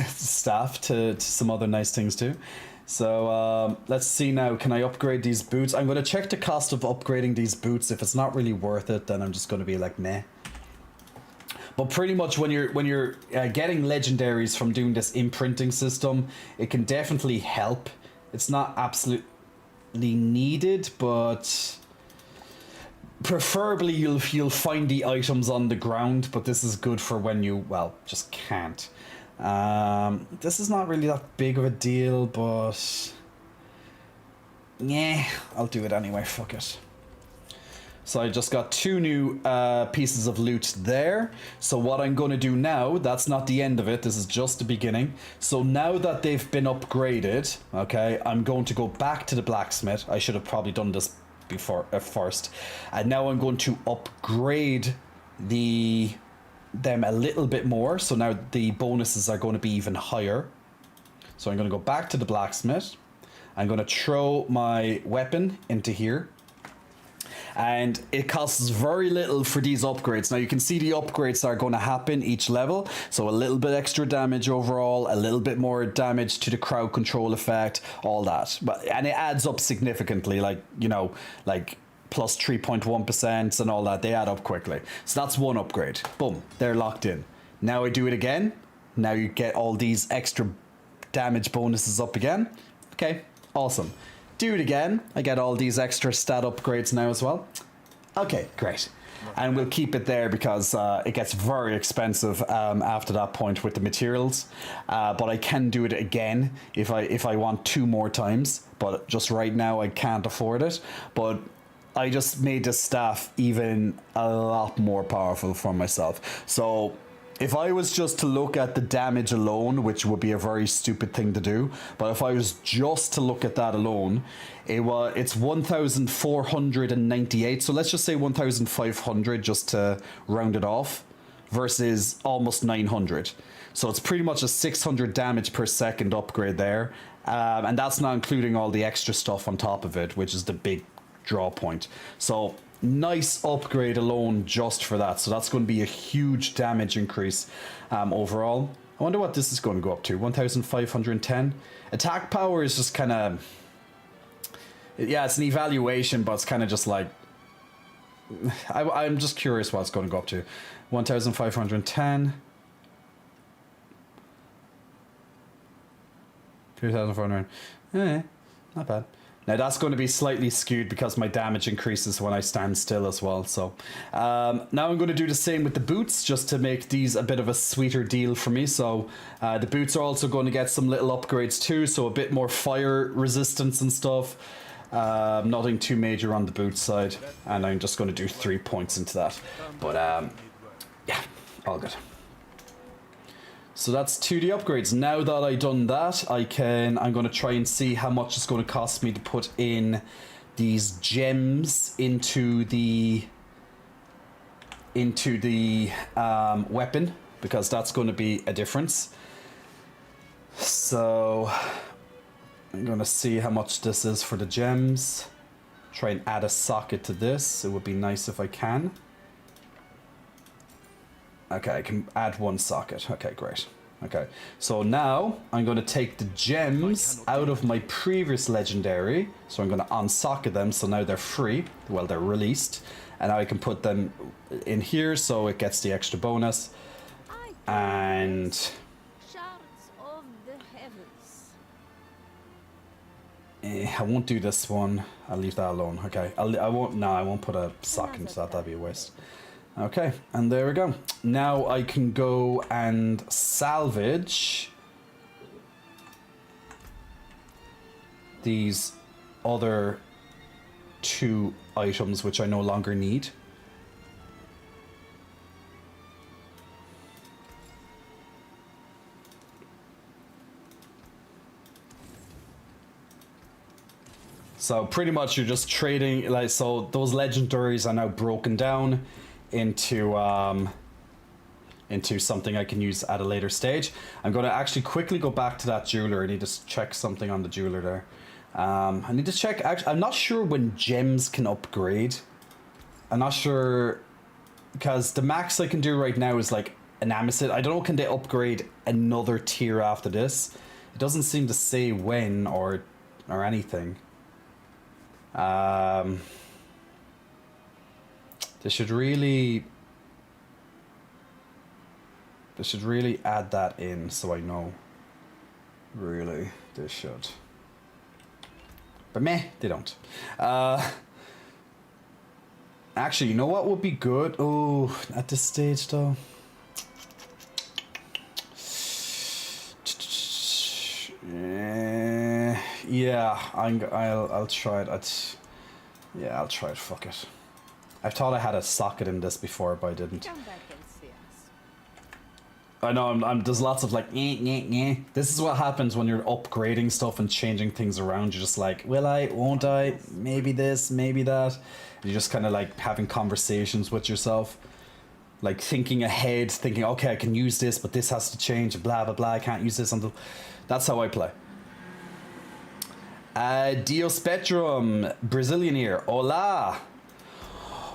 staff to some other nice things too. So let's see now, can I upgrade these boots? I'm going to check the cost of upgrading these boots. If it's not really worth it, then I'm just going to be like, meh. But pretty much when you're getting legendaries from doing this imprinting system, it can definitely help. It's not absolutely needed, but preferably you'll find the items on the ground. But this is good for when you, well, just can't. This is not really that big of a deal, but yeah, I'll do it anyway. Fuck it. So I just got 2 new pieces of loot there. So what I'm going to do now, that's not the end of it. This is just the beginning. So now that they've been upgraded, okay, I'm going to go back to the blacksmith. I should have probably done this before first. And now I'm going to upgrade them a little bit more. So now the bonuses are going to be even higher. So I'm going to go back to the blacksmith. I'm going to throw my weapon into here. And it costs very little for these upgrades. Now you can see the upgrades are going to happen each level. So a little bit extra damage overall, a little bit more damage to the crowd control effect, all that. And it adds up significantly, like, you know, like plus 3.1% and all that. They add up quickly. So that's one upgrade. Boom, they're locked in. Now I do it again. Now you get all these extra damage bonuses up again. Okay, awesome. Do it again. I get all these extra stat upgrades now as well. Okay, great. And we'll keep it there because it gets very expensive after that point with the materials. But I can do it again if I want 2 more times. But just right now I can't afford it. But I just made the staff even a lot more powerful for myself. So if I was just to look at the damage alone, which would be a very stupid thing to do, but if I was just to look at that alone, it's 1,498. So let's just say 1,500 just to round it off, versus almost 900. So it's pretty much a 600 damage per second upgrade there, and that's not including all the extra stuff on top of it, which is the big draw point. So nice upgrade alone just for that. So that's going to be a huge damage increase overall. I wonder what this is going to go up to. 1,510. Attack power is just kind of, yeah, it's an evaluation, but it's kind of just like, I'm just curious what it's going to go up to. 1,510. 2,400. Not bad. Now that's going to be slightly skewed because my damage increases when I stand still as well. So now I'm going to do the same with the boots just to make these a bit of a sweeter deal for me. So the boots are also going to get some little upgrades too. So a bit more fire resistance and stuff. Nothing too major on the boot side. And I'm just going to do 3 points into that. But yeah, all good. So that's 2D upgrades. Now that I've done that, I'm going to try and see how much it's going to cost me to put in these gems into the weapon, because that's going to be a difference. So I'm going to see how much this is for the gems. Try and add a socket to this. It would be nice if I can. Okay, I can add 1 socket. Okay, great. Okay, so now I'm going to take the gems out of my previous legendary. So I'm going to unsocket them, so now they're free. Well, they're released. And now I can put them in here, so it gets the extra bonus. And Shards of the heavens. I won't do this one. I'll leave that alone. Okay, I won't put a socket into that. That'd be a waste. Okay, and there we go. Now I can go and salvage these other 2 items which I no longer need. So pretty much you're just trading, like, so those legendaries are now broken down into into something I can use at a later stage. I'm going to actually quickly go back to that jeweler. I need to check something on the jeweler there. I need to check. Actually, I'm not sure when gems can upgrade. I'm not sure, because the max I can do right now is like an amethyst. I don't know, can they upgrade another tier after this? It doesn't seem to say when or anything. They should really add that in so I know. Really, they should. But meh, they don't. Actually, you know what would be good? Oh, at this stage though. Yeah, I'll try it. Yeah, I'll try it. Fuck it. I thought I had a socket in this before, but I didn't. Come back and see us. I know I'm there's lots of like This is what happens when you're upgrading stuff and changing things around. You're just like, will I? Won't I? Maybe this, maybe that. And you're just kind of like having conversations with yourself, like thinking ahead, thinking, okay, I can use this, but this has to change. Blah blah blah. I can't use this until. That's how I play. Dio Spectrum, Brazilian here. Hola.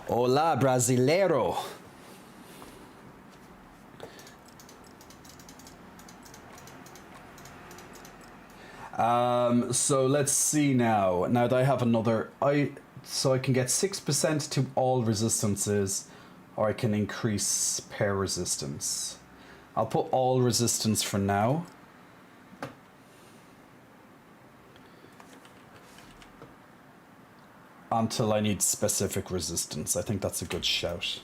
Hola, brasileiro. So let's see now. Now that I have another, so I can get 6% to all resistances, or I can increase pair resistance. I'll put all resistance for now. Until I need specific resistance. I think that's a good shout.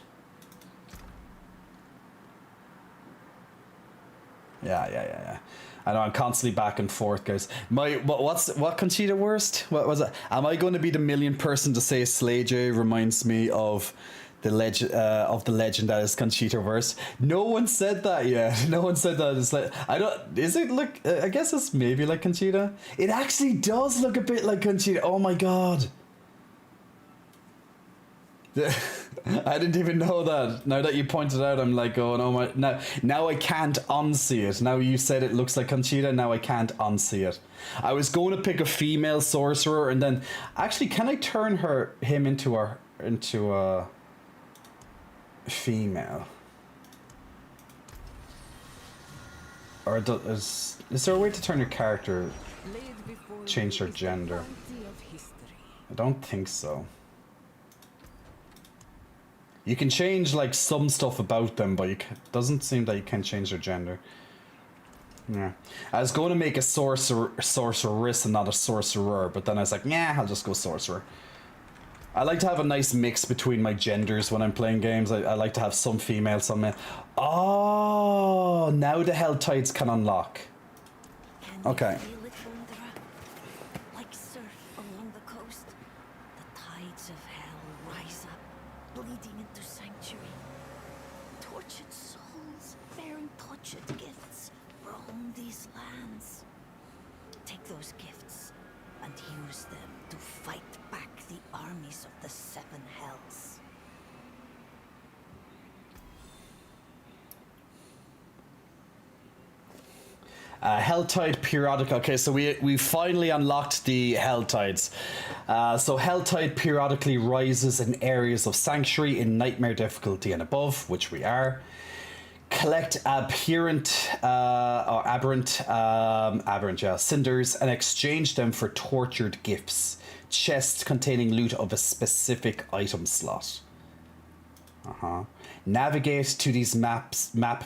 Yeah. I know I'm constantly back and forth, guys. What Conchita worst? What was it? Am I going to be the millionth person to say Slay J reminds me of the legend that is Conchita worst? No one said that yet. No one said that. It's like, I don't. Is it look? I guess it's maybe like Conchita. It actually does look a bit like Conchita. Oh my god. I didn't even know that. Now that you pointed out, I'm like, oh no, now I can't unsee it. Now you said it looks like Conchita, now I can't unsee it. I was going to pick a female sorcerer, and then actually, can I turn him into a female? Or is there a way to turn your character, change their gender? I don't think so. You can change like some stuff about them, but doesn't seem that you can change their gender. Yeah, I was going to make a sorceress and not a sorcerer, but then I was like, nah, I'll just go sorcerer. I like to have a nice mix between my genders when I'm playing games. I like to have some female, some male. Oh, now the Hell Tides can unlock. Okay. Like surf along the coast, the tides of hell rise up, bleeding into sanctuary. Tortured souls bearing tortured gifts roam these lands. Take those gifts and use them to fight back the armies of the Seven Hells. Helltide periodic. Okay, so we finally unlocked the Helltides. So Helltide periodically rises in areas of sanctuary in nightmare difficulty and above, which we are. Collect aberrant cinders and exchange them for tortured gifts. Chests containing loot of a specific item slot. Navigate to these map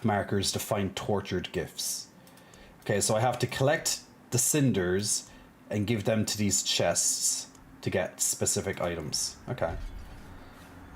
markers to find tortured gifts. Okay, so I have to collect the cinders and give them to these chests to get specific items. Okay.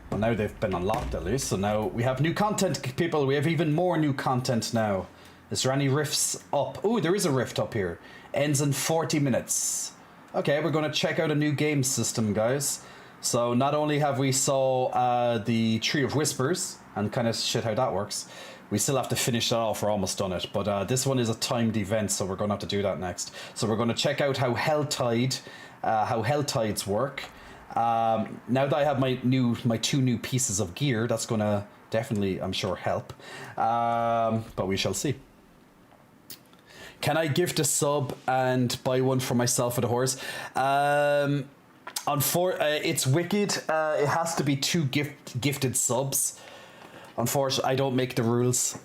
Well, now they've been unlocked at least, so now we have new content, people. We have even more new content now. Is there any rifts up? Oh, there is a rift up here. Ends in 40 minutes. Okay, we're going to check out a new game system, guys. So not only have we saw the Tree of Whispers and kind of shit how that works, we still have to finish that off. We're almost done it. But this one is a timed event, so we're going to have to do that next. So we're going to check out how Helltides work. Now that I have my two new pieces of gear, that's going to definitely, I'm sure, help. But we shall see. Can I gift a sub and buy one for myself at a horse? It's wicked. It has to be 2 gifted subs. Unfortunately, I don't make the rules.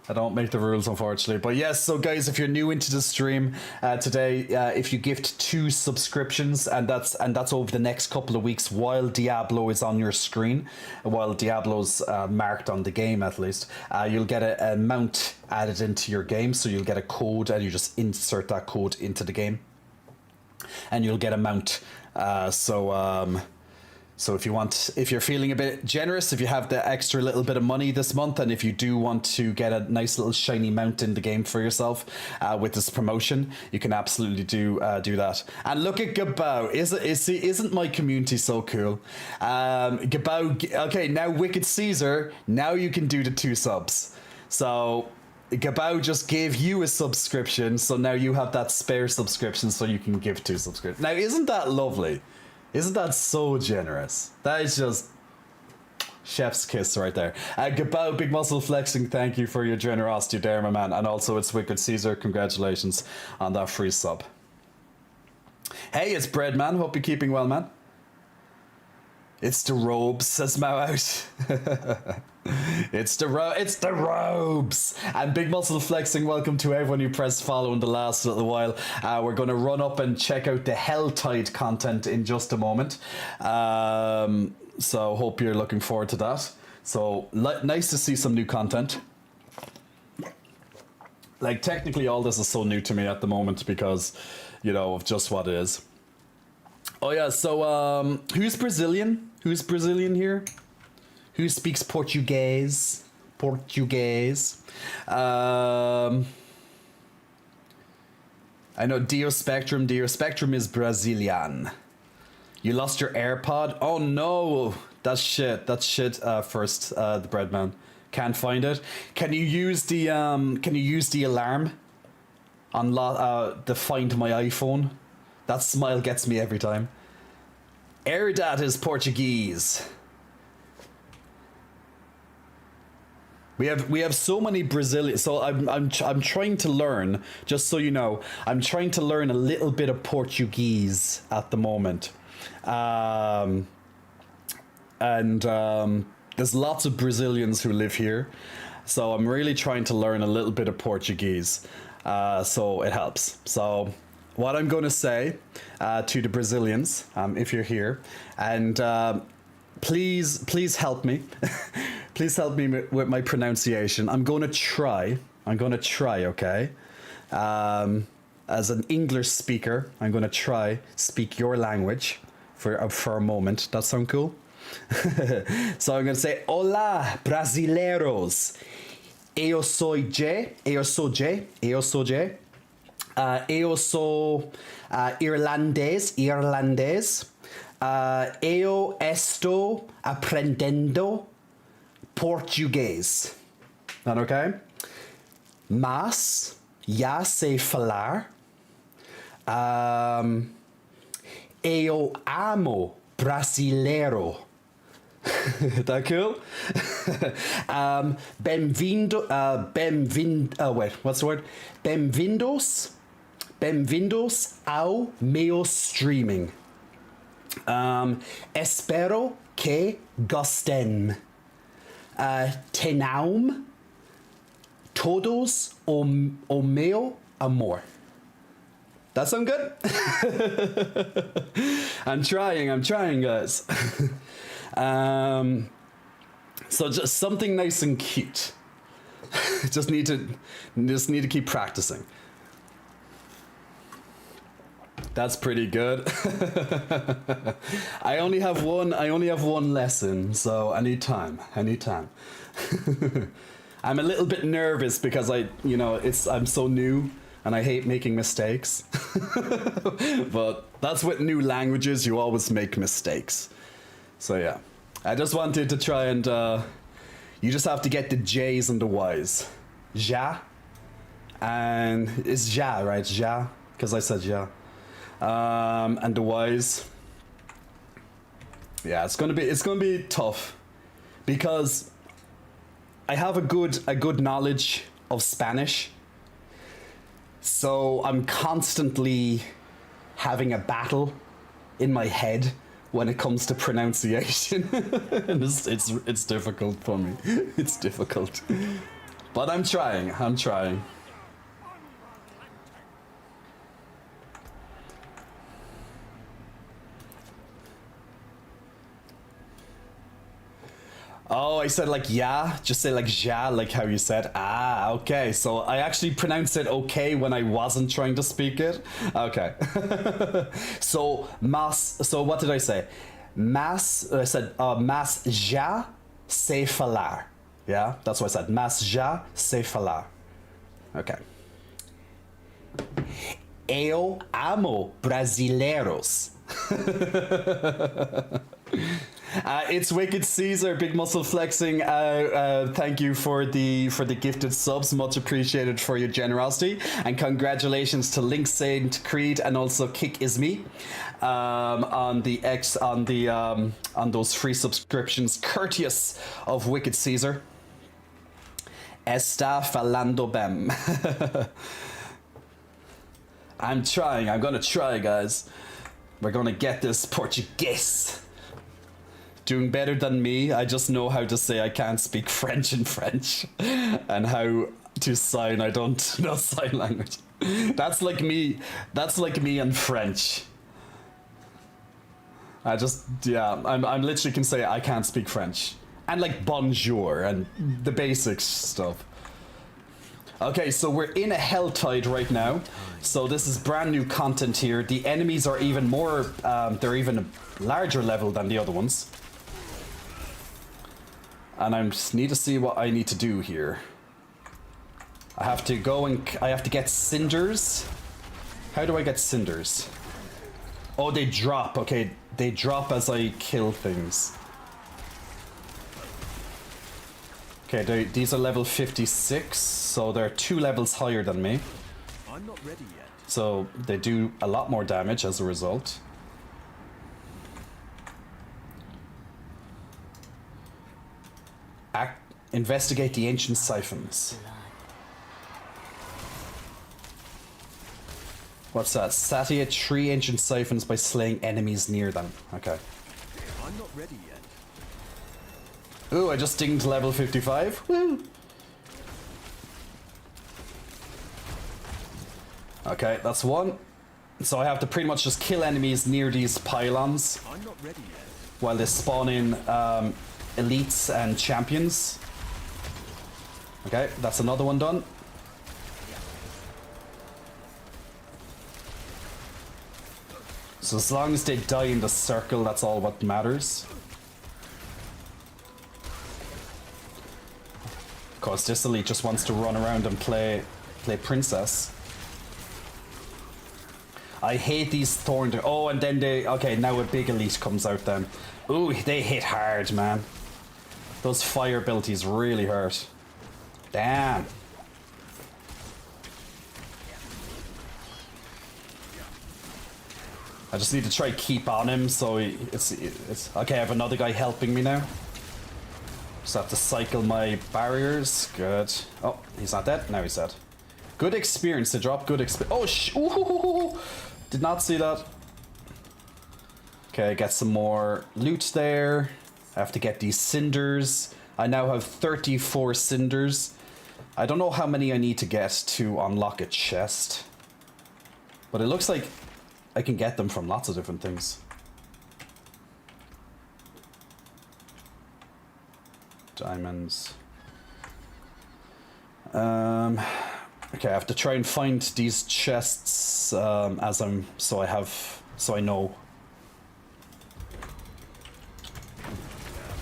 I don't make the rules, unfortunately. But yes, so guys, if you're new into the stream today, if you gift 2 subscriptions, and that's over the next couple of weeks while Diablo is on your screen, while Diablo's marked on the game at least, you'll get a mount added into your game. So you'll get a code, and you just insert that code into the game, and you'll get a mount. So if you're feeling a bit generous, if you have the extra little bit of money this month, and if you do want to get a nice little shiny mount in the game for yourself with this promotion, you can absolutely do that. And look at Gabao. Isn't my community so cool? Gabao, okay, now Wicked Caesar, now you can do the 2 subs. So Gabao just gave you a subscription, so now you have that spare subscription, so you can give 2 subscriptions. Now, isn't that lovely? Isn't that so generous? That is just chef's kiss right there. Gabao, big muscle flexing, thank you for your generosity there, my man. And also, it's Wicked Caesar. Congratulations on that free sub. Hey, it's Breadman. Hope you're keeping well, man. It's the robes, says Mao out. It's the robes. And big muscle flexing, welcome to everyone who pressed follow in the last little while. We're going to run up and check out the Helltide content in just a moment. So hope you're looking forward to that. So nice to see some new content. Like, technically all this is so new to me at the moment because, you know, of just what it is. Oh yeah, so who's Brazilian? Who's Brazilian here? Who speaks Portuguese? I know Dio Spectrum. Dio Spectrum is Brazilian. You lost your AirPod? Oh no! That's shit. First, the Breadman. Can't find it. Can you use the alarm on the Find My iPhone? That smile gets me every time. Airdat is Portuguese. We have so many Brazilian. So I'm trying to learn. Just so you know, I'm trying to learn a little bit of Portuguese at the moment, and there's lots of Brazilians who live here, so I'm really trying to learn a little bit of Portuguese. So it helps. So what I'm going to say to the Brazilians, if you're here, and please help me. Please help me with my pronunciation. I'm going to try, okay? As an English speaker, I'm going to try speak your language for a moment. That sound cool? So I'm going to say, Olá, brasileiros. Eu sou Jay. Eu sou irlandês. Eu estou aprendendo português. That okay? Mas já sei falar. Eu amo brasileiro. That cool? What's the word? Bem-vindos ao meu streaming. Espero que gostem. Tenham todos o meu amor. That sound good? I'm trying, guys. So just something nice and cute. just need to keep practicing. That's pretty good. I only have one lesson, so I need time. I'm a little bit nervous because I'm so new and I hate making mistakes. But that's with new languages, you always make mistakes. So yeah, I just wanted to try and you just have to get the J's and the Y's. Ja, and it's ja, right? Ja, because I said ja. And the Y's. Yeah, it's gonna be tough, because I have a good knowledge of Spanish. So I'm constantly having a battle in my head when it comes to pronunciation. And it's difficult for me. It's difficult. But I'm trying. Oh, I said like yeah, just say like ja, like how you said. Ah, okay. So I actually pronounced it okay when I wasn't trying to speak it. Okay. So what did I say? I said mas já sei falar. Yeah, that's what I said. Mas já sei falar. Okay. Eu amo brasileiros. It's Wicked Caesar, big muscle flexing. Thank you for the gifted subs, much appreciated for your generosity, and congratulations to Link Saint Creed and also Kick Is Me on those free subscriptions, courteous of Wicked Caesar. Está falando bem. I'm gonna try, guys. We're gonna get this Portuguese. Doing better than me. I just know how to say I can't speak French in French and how to sign. I don't know sign language. That's like me in French. I'm literally can say I can't speak French. And like bonjour and the basics stuff. Okay, so we're in a Helltide right now. So this is brand new content here. The enemies are even more, they're even a larger level than the other ones. And I just need to see what I need to do here. I have to get cinders. How do I get cinders? Oh, they drop. Okay, they drop as I kill things. Okay, these are level 56, so they're 2 levels higher than me. I'm not ready yet. So they do a lot more damage as a result. Investigate the ancient siphons. What's that? Satiate 3 ancient siphons by slaying enemies near them. Okay. I'm not ready yet. Ooh, I just dinged level 55. Woo! Okay, that's one. So I have to pretty much just kill enemies near these pylons. I'm not ready yet. While they spawn in elites and champions. Okay, that's another one done. So as long as they die in the circle, that's all what matters. Of course, this elite just wants to run around and play princess. I hate these thorn. Oh, and then okay, now a big elite comes out then. Ooh, they hit hard, man. Those fire abilities really hurt. Damn. I just need to try keep on him so it's okay. I have another guy helping me now. Just have to cycle my barriers. Good. Oh, he's not dead. Now he's dead. Good experience to drop. Good experience. Oh, ooh, did not see that. Okay, get some more loot there. I have to get these cinders. I now have 34 cinders. I don't know how many I need to get to unlock a chest. But it looks like I can get them from lots of different things. Diamonds. Okay, I have to try and find these chests so I know.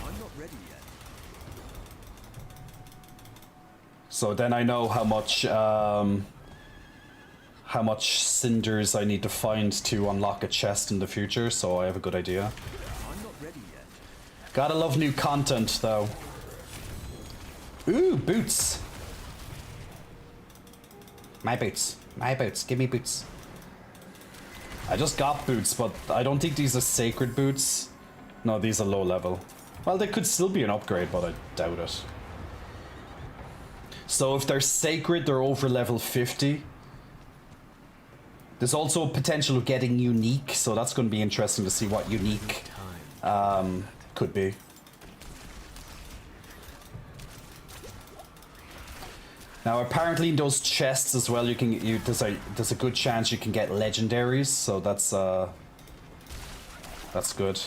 I'm not ready yet. So then I know how much cinders I need to find to unlock a chest in the future, so I have a good idea. I'm not ready yet. Gotta love new content though. Ooh, boots. My boots. My boots. Give me boots. I just got boots, but I don't think these are sacred boots. No, these are low level. Well, they could still be an upgrade, but I doubt it. So if they're sacred, they're over level 50. There's also potential of getting unique, so that's going to be interesting to see what unique could be. Now, apparently in those chests as well, there's a good chance you can get legendaries, so that's good.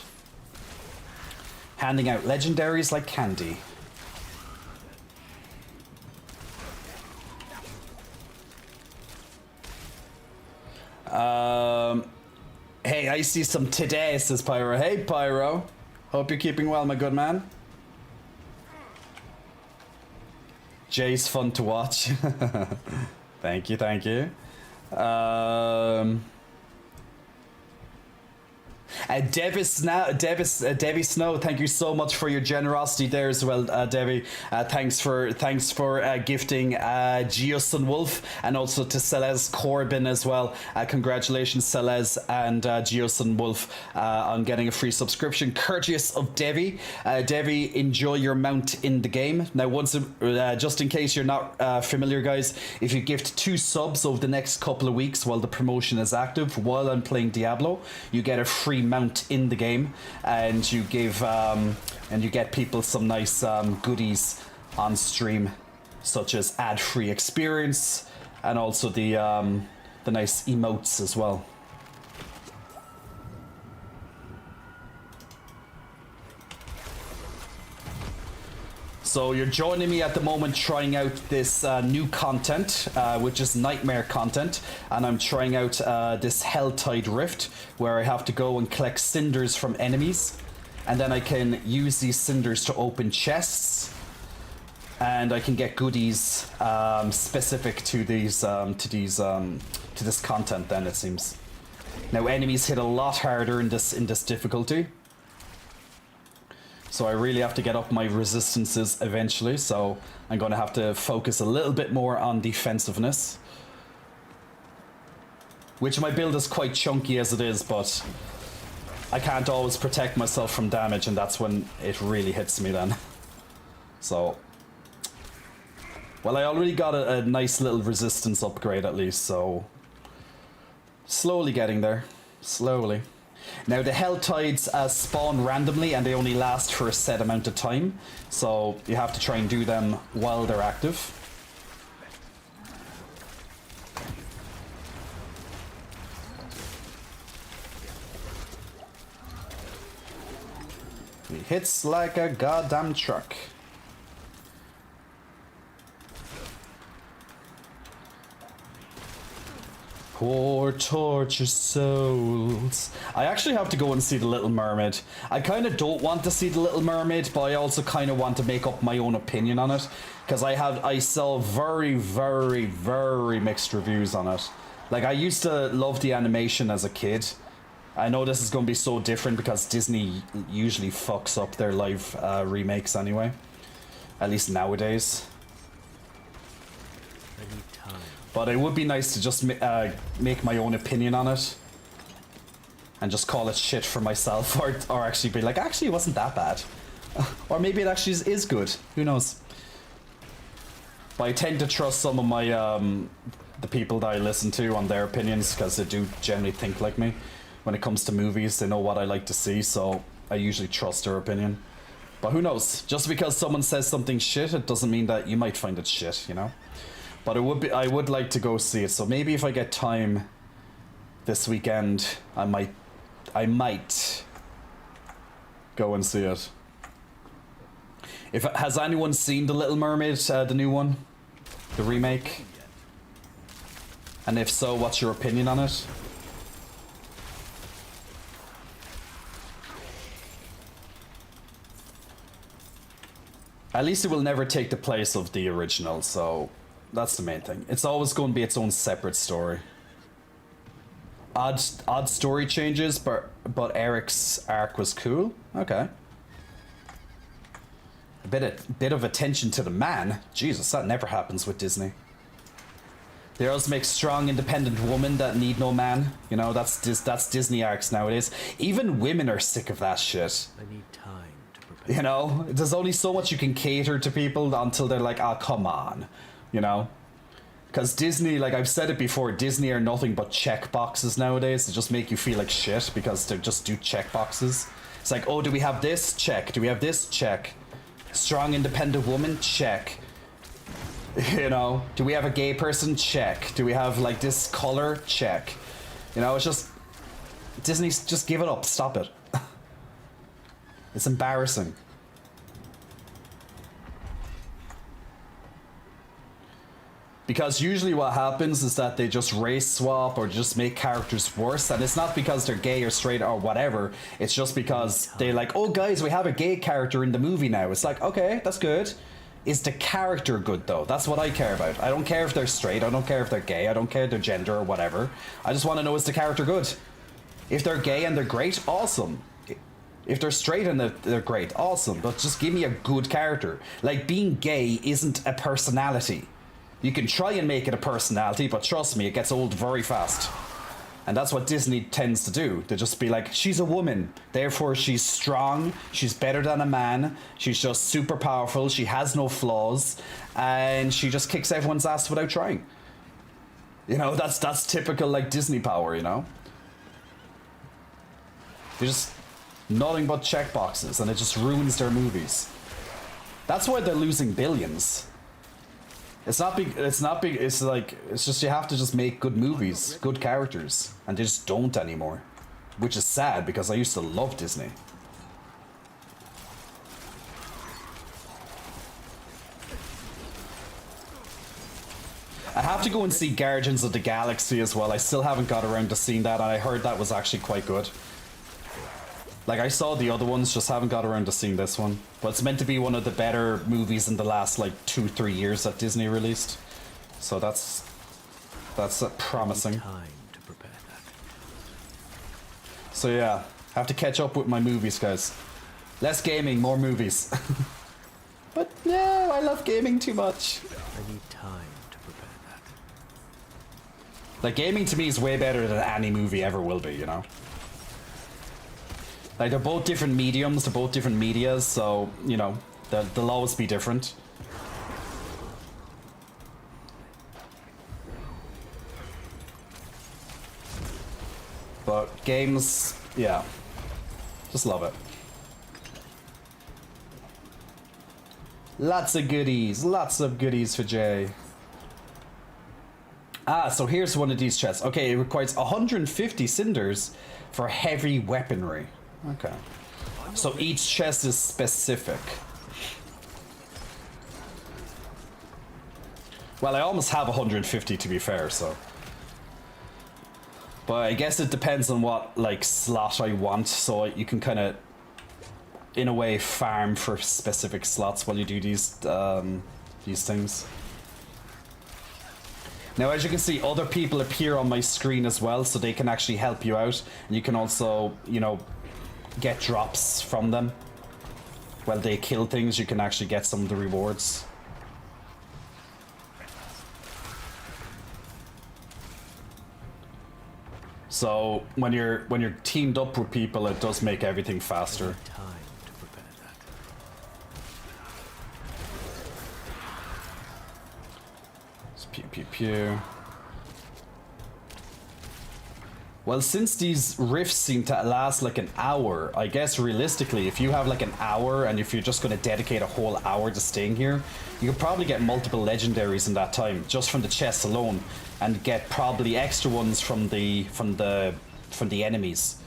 Handing out legendaries like candy. Hey, I see some today, says Pyro. Hey, Pyro. Hope you're keeping well, my good man. Jay's fun to watch. Thank you, thank you. Debbie Snow, thank you so much for your generosity there as well, Debbie. Thanks for gifting Geosun Wolf, and also to Celeste Corbin as well. Congratulations, Celeste and Geosun Wolf, on getting a free subscription courteous of Debbie. Debbie, enjoy your mount in the game. Now, just in case you're not familiar, guys, if you gift 2 subs over the next couple of weeks while the promotion is active, while I'm playing Diablo, you get a free mount in the game, and you give and you get people some nice goodies on stream, such as ad-free experience and also the nice emotes as well. So you're joining me at the moment trying out this new content, which is nightmare content, and I'm trying out this Helltide Rift, where I have to go and collect cinders from enemies, and then I can use these cinders to open chests, and I can get goodies specific to this content. Then it seems. Now enemies hit a lot harder in this difficulty. So I really have to get up my resistances eventually, so I'm going to have to focus a little bit more on defensiveness. Which my build is quite chunky as it is, but I can't always protect myself from damage, and that's when it really hits me then. So... well, I already got a nice little resistance upgrade at least, so... slowly getting there. Slowly. Now the Helltides spawn randomly, and they only last for a set amount of time, so you have to try and do them while they're active. He hits like a goddamn truck. Poor tortured souls. I actually have to go and see The Little Mermaid. I kind of don't want to see The Little Mermaid, but I also kind of want to make up my own opinion on it, because I saw very, very, very mixed reviews on it. Like, I used to love the animation as a kid. I know this is going to be so different because Disney usually fucks up their live remakes anyway. At least nowadays. But it would be nice to just make my own opinion on it. And just call it shit for myself. Or actually be like, actually it wasn't that bad. Or maybe it actually is good. Who knows? But I tend to trust some of my, the people that I listen to on their opinions, because they do generally think like me. When it comes to movies, they know what I like to see, so I usually trust their opinion. But who knows? Just because someone says something shit, it doesn't mean that you might find it shit, you know? But I would like to go see it, so maybe if I get time this weekend, I might go and see it. Has anyone seen The Little Mermaid, the new one? The remake? And if so, what's your opinion on it? At least it will never take the place of the original, so... that's the main thing. It's always going to be its own separate story. Odd story changes, but Eric's arc was cool. Okay. A bit of attention to the man. Jesus, that never happens with Disney. They always make strong, independent women that need no man. You know, that's Disney arcs nowadays. Even women are sick of that shit. I need time to prepare. You know, there's only so much you can cater to people until they're like, oh, come on, you know? Because Disney, like I've said it before, Disney are nothing but check boxes nowadays. They just make you feel like shit because they just do check boxes. It's like, oh, do we have this? Check. Do we have this? Check. Strong, independent woman? Check. You know, do we have a gay person? Check. Do we have like this color? Check. You know, it's just, Disney's just give it up. Stop it. It's embarrassing. Because usually what happens is that they just race swap or just make characters worse, and it's not because they're gay or straight or whatever, it's just because they're like, oh guys, we have a gay character in the movie now. It's like, okay, that's good. Is the character good though? That's what I care about. I don't care if they're straight, I don't care if they're gay, I don't care their gender or whatever. I just want to know, is the character good? If they're gay and they're great, awesome. If they're straight and they're great, awesome. But just give me a good character. Like, being gay isn't a personality. You can try and make it a personality, but trust me, it gets old very fast. And that's what Disney tends to do. They just be like, she's a woman, therefore she's strong, she's better than a man, she's just super powerful, she has no flaws, and she just kicks everyone's ass without trying. You know, that's typical, like, Disney power, you know? They're just nothing but checkboxes, and it just ruins their movies. That's why they're losing billions. It's not big. It's like, it's just, you have to just make good movies, good characters, and they just don't anymore, which is sad because I used to love Disney. I have to go and see Guardians of the Galaxy as well. I still haven't got around to seeing that, and I heard that was actually quite good. Like, I saw the other ones, just haven't got around to seeing this one. But it's meant to be one of the better movies in the last, like, 2-3 years that Disney released. So that's promising. Time to prepare that. So yeah, have to catch up with my movies, guys. Less gaming, more movies. But no, I love gaming too much. I need time to prepare that. Like, gaming to me is way better than any movie ever will be, you know? Like, they're both different mediums, they're both different medias, so, you know, they'll always be different. But games, yeah, just love it. Lots of goodies for Jay. Ah, so here's one of these chests. Okay, it requires 150 cinders for heavy weaponry. Okay. So each chest is specific. Well, I almost have 150 to be fair, so. But I guess it depends on what, like, slot I want, so you can kind of, in a way, farm for specific slots while you do these things. Now, as you can see, other people appear on my screen as well, so they can actually help you out. And you can also, you know, get drops from them. While they kill things, you can actually get some of the rewards. So when you're teamed up with people, it does make everything faster. Time to prepare that. Just pew pew pew. Well, since these rifts seem to last like an hour, I guess realistically, if you have like an hour and if you're just going to dedicate a whole hour to staying here, you could probably get multiple legendaries in that time, just from the chests alone, and get probably extra ones from the enemies.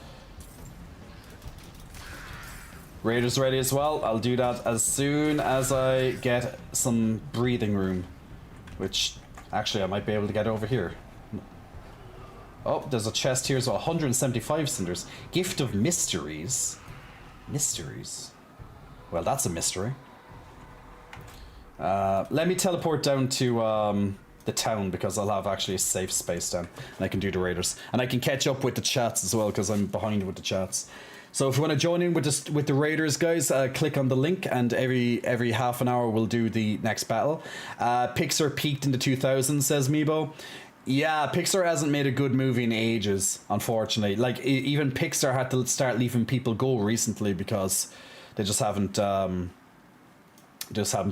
Raiders ready as well. I'll do that as soon as I get some breathing room, which actually I might be able to get over here. Oh, there's a chest here, so 175 cinders. Gift of mysteries. Mysteries? Well, that's a mystery. Let me teleport down to the town, because I'll have actually a safe space down. And I can do the raiders. And I can catch up with the chats as well, because I'm behind with the chats. So if you want to join in with the raiders, guys, click on the link, and every half an hour we'll do the next battle. Pixar peaked in the 2000s, says Meebo. Yeah, Pixar hasn't made a good movie in ages, unfortunately. Like, even Pixar had to start leaving people go recently because They just haven't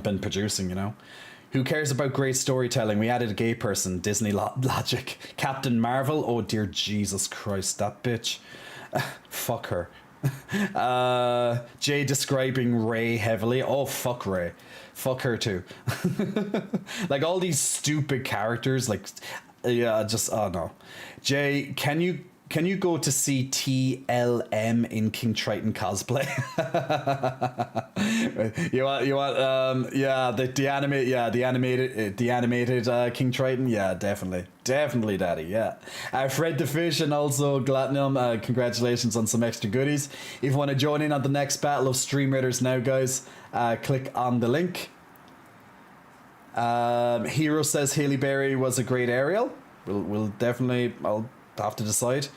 been producing, you know. Who cares about great storytelling? We added a gay person. Disney logic. Captain Marvel. Oh dear Jesus Christ, that bitch. Fuck her. Jay describing Ray heavily. Oh fuck Ray. Fuck her too. Like all these stupid characters. Like, yeah, just oh no. Jay, can you go to see TLM in King Triton cosplay? you want yeah, the animated King Triton, yeah, definitely daddy, yeah. Fred the Fish and also Glatinum, congratulations on some extra goodies. If you want to join in on the next battle of Stream Raiders now, guys, click on the link. Hero says Halle Berry was a great Ariel. We'll definitely, I'll have to decide.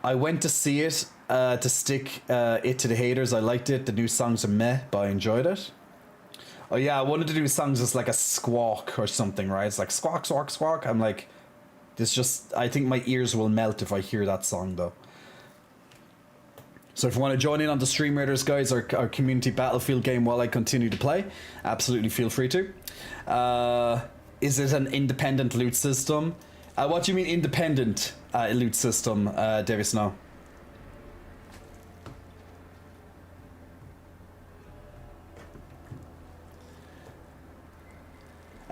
I went to see it to stick it to the haters. I liked it. The new songs are meh, but I enjoyed it. Oh yeah, I wanted to do songs as like a squawk or something, right? It's like squawk, squawk, squawk. I'm like, this just, I think my ears will melt if I hear that song though. So if you want to join in on the Stream Raiders, guys, our community battlefield game while I continue to play, absolutely feel free to. Is it an independent loot system? What do you mean independent loot system, Davy Snow?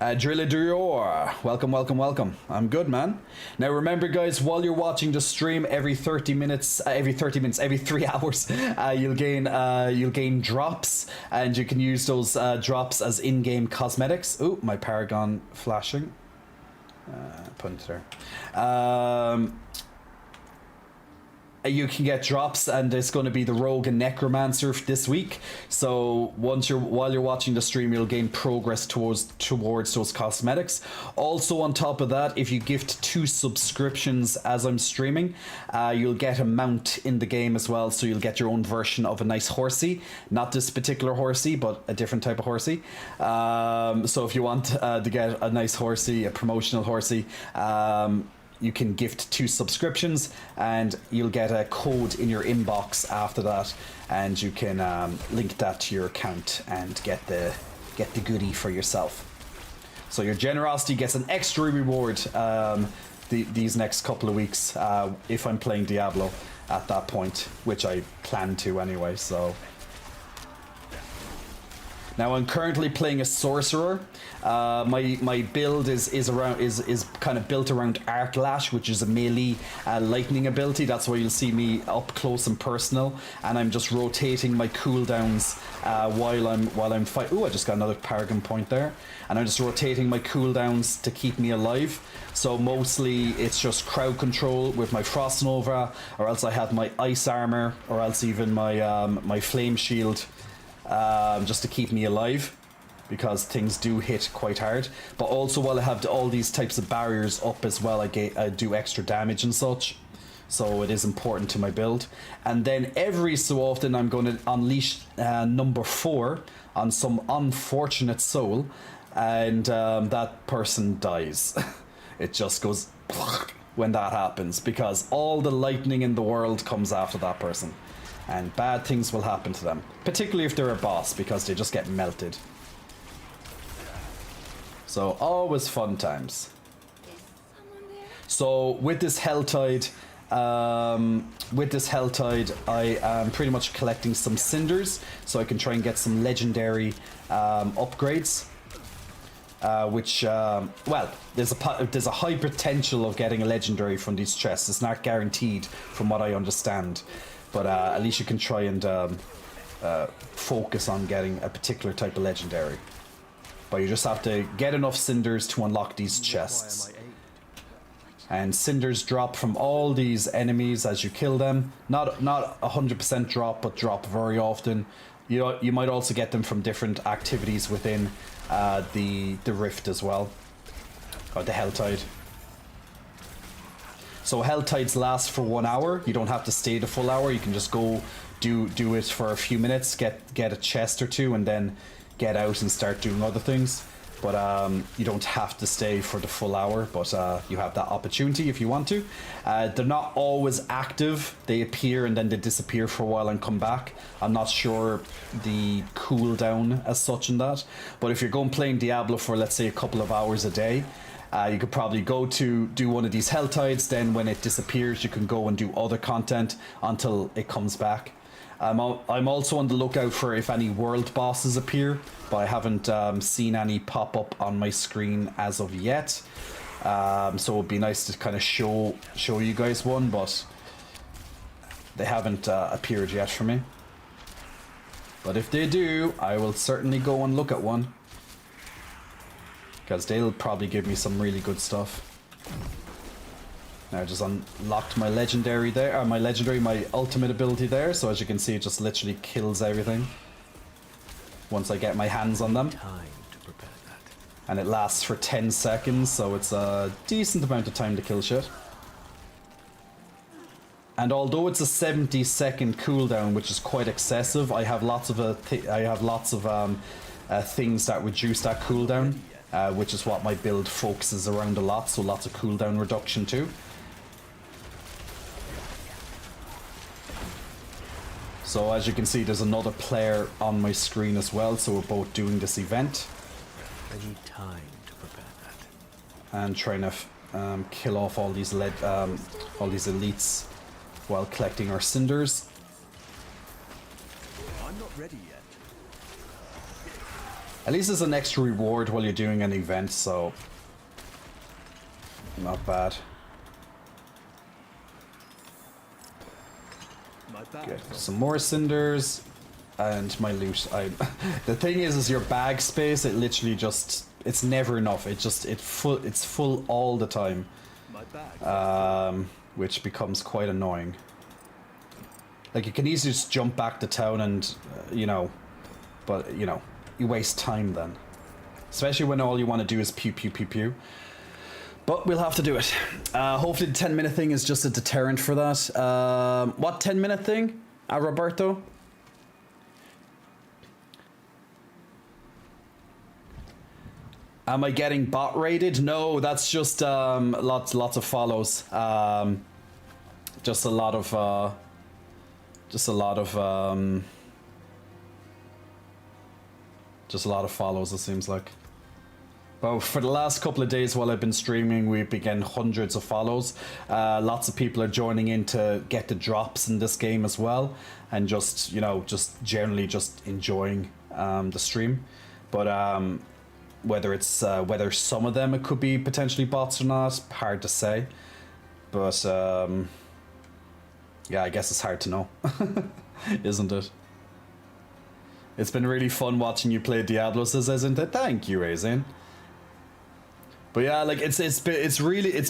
Drillador, welcome. I'm good, man. Now remember, guys, while you're watching the stream, every 3 hours, you'll gain drops, and you can use those drops as in-game cosmetics. Ooh, my Paragon flashing. Put it there. You can get drops, and it's going to be the Rogue and Necromancer this week. So while you're watching the stream, you'll gain progress towards those cosmetics. Also, on top of that, if you gift 2 subscriptions as I'm streaming, you'll get a mount in the game as well. So you'll get your own version of a nice horsey, not this particular horsey, but a different type of horsey. So if you want to get a nice horsey, a promotional horsey, you can gift 2 subscriptions, and you'll get a code in your inbox after that, and you can link that to your account and get the goodie for yourself. So your generosity gets an extra reward these next couple of weeks if I'm playing Diablo at that point, which I plan to anyway. So now I'm currently playing a sorcerer. My build is kind of built around Arc Lash, which is a melee lightning ability. That's why you'll see me up close and personal, and I'm just rotating my cooldowns while I'm fighting. Ooh, I just got another Paragon point there, and I'm just rotating my cooldowns to keep me alive. So mostly it's just crowd control with my Frost Nova, or else I have my ice armor, or else even my flame shield. Just to keep me alive, because things do hit quite hard. But also, while I have all these types of barriers up as well, I do extra damage and such. So it is important to my build. And then every so often I'm going to unleash number 4 on some unfortunate soul, and that person dies. It just goes when that happens, because all the lightning in the world comes after that person. And bad things will happen to them, particularly if they're a boss, because they just get melted. So always fun times. So with this Helltide, I am pretty much collecting some cinders, so I can try and get some legendary upgrades. Well, there's a high potential of getting a legendary from these chests. It's not guaranteed, from what I understand. But at least you can try and focus on getting a particular type of legendary. But you just have to get enough cinders to unlock these chests. And cinders drop from all these enemies as you kill them. Not 100% drop, but drop very often. You might also get them from different activities within the Rift as well. Or the Helltide. So Helltides last for 1 hour. You don't have to stay the full hour. You can just go do it for a few minutes, get a chest or 2, and then get out and start doing other things. but you don't have to stay for the full hour, but you have that opportunity if you want to. They're not always active. They appear and then they disappear for a while and come back. I'm not sure the cooldown as such in that, but if you're going playing Diablo for, let's say, a couple of hours a day, you could probably go to do one of these Hell Tides, then when it disappears you can go and do other content until it comes back. I'm also on the lookout for if any world bosses appear, but I haven't seen any pop up on my screen as of yet. So it'd be nice to kind of show you guys one, but they haven't appeared yet for me. But if they do, I will certainly go and look at one, because they'll probably give me some really good stuff. Now I just unlocked my legendary there, my ultimate ability there, so as you can see it just literally kills everything once I get my hands on them. Time to prepare that. And it lasts for 10 seconds, so it's a decent amount of time to kill shit. And although it's a 70-second cooldown, which is quite excessive, I have lots of things that reduce that cooldown, which is what my build focuses around a lot, so lots of cooldown reduction too. So as you can see, there's another player on my screen as well, so we're both doing this event. I need time to prepare that. And trying to kill off all these elites while collecting our cinders. I'm not ready yet. At least there's an extra reward while you're doing an event, so not bad. My bag. Get some more cinders and my loot. The thing is your bag space, it literally just, it's never enough. It's full all the time. My bag. Which becomes quite annoying. Like you can easily just jump back to town and but you waste time then, especially when all you want to do is pew pew pew pew. But we'll have to do it. Hopefully the 10-minute thing is just a deterrent for that. What 10-minute thing, Roberto? Am I getting bot rated? No, that's just lots of follows. Just a lot of follows, it seems like. Well, for the last couple of days while I've been streaming, we've been getting hundreds of follows. Lots of people are joining in to get the drops in this game as well, and just generally just enjoying the stream. But whether some of them it could be potentially bots or not, hard to say. But yeah, I guess it's hard to know, isn't it? It's been really fun watching you play Diablo, isn't it? Thank you, Razin. But yeah, like it's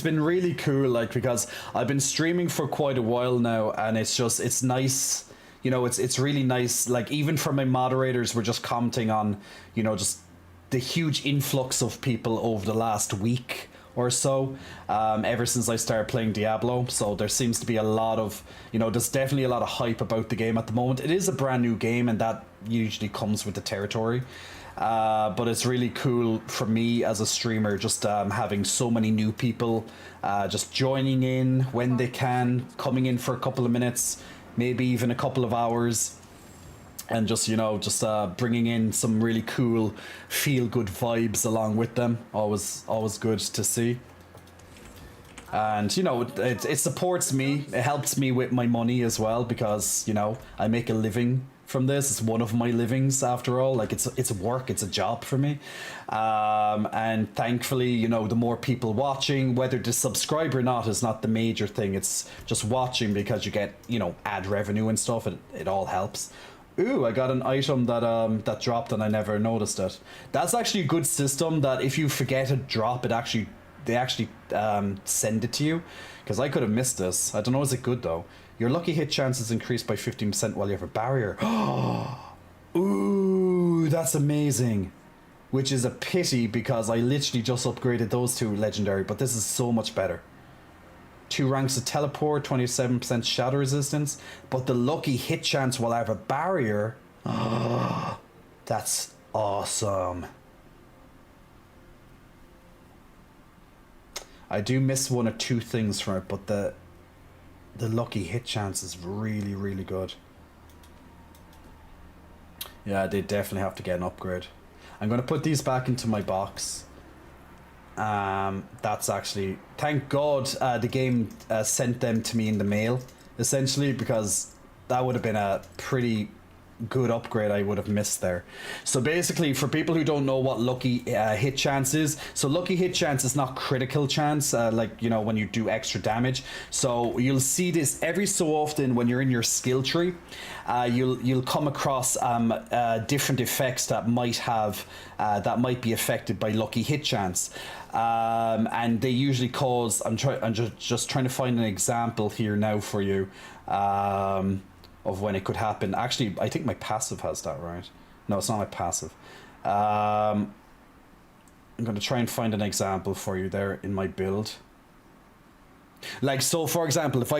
been really cool, like, because I've been streaming for quite a while now, and it's nice, it's really nice. Like even for my moderators, we're just commenting on, just the huge influx of people over the last week or so, ever since I started playing Diablo. So there seems to be a lot of, there's definitely a lot of hype about the game at the moment. It is a brand new game, and that usually comes with the territory. But it's really cool for me as a streamer, just having so many new people just joining in when they can, coming in for a couple of minutes, maybe even a couple of hours, and just bringing in some really cool feel-good vibes along with them. Always good to see. And it supports me. It helps me with my money as well, because I make a living from this. It's one of my livings after all. Like it's work, it's a job for me. And thankfully, the more people watching, whether to subscribe or not is not the major thing. It's just watching, because you get ad revenue and stuff. It all helps. Ooh, I got an item that dropped and I never noticed it. That's actually a good system, that if you forget a drop, they actually send it to you, because I could have missed this. I don't know, is it good though? Your lucky hit chance is increased by 15% while you have a barrier. Ooh, that's amazing. Which is a pity, because I literally just upgraded those two legendary, but this is so much better. 2 ranks of teleport, 27% shadow resistance, but the lucky hit chance while I have a barrier. That's awesome. I do miss one or two things from it, but the lucky hit chance is really, really good. Yeah, they definitely have to get an upgrade. I'm going to put these back into my box. That's actually... Thank God the game sent them to me in the mail, essentially, because that would have been a pretty good upgrade I would have missed there. So basically, for people who don't know what lucky hit chance is, so lucky hit chance is not critical chance, like, you know, when you do extra damage. So you'll see this every so often when you're in your skill tree. You'll come across different effects that might be affected by lucky hit chance, and they usually cause. I'm just trying to find an example here now for you. Of when it could happen. Actually, I think my passive has that, right? No, it's not my passive. I'm going to try and find an example for you there in my build. Like, so for example, if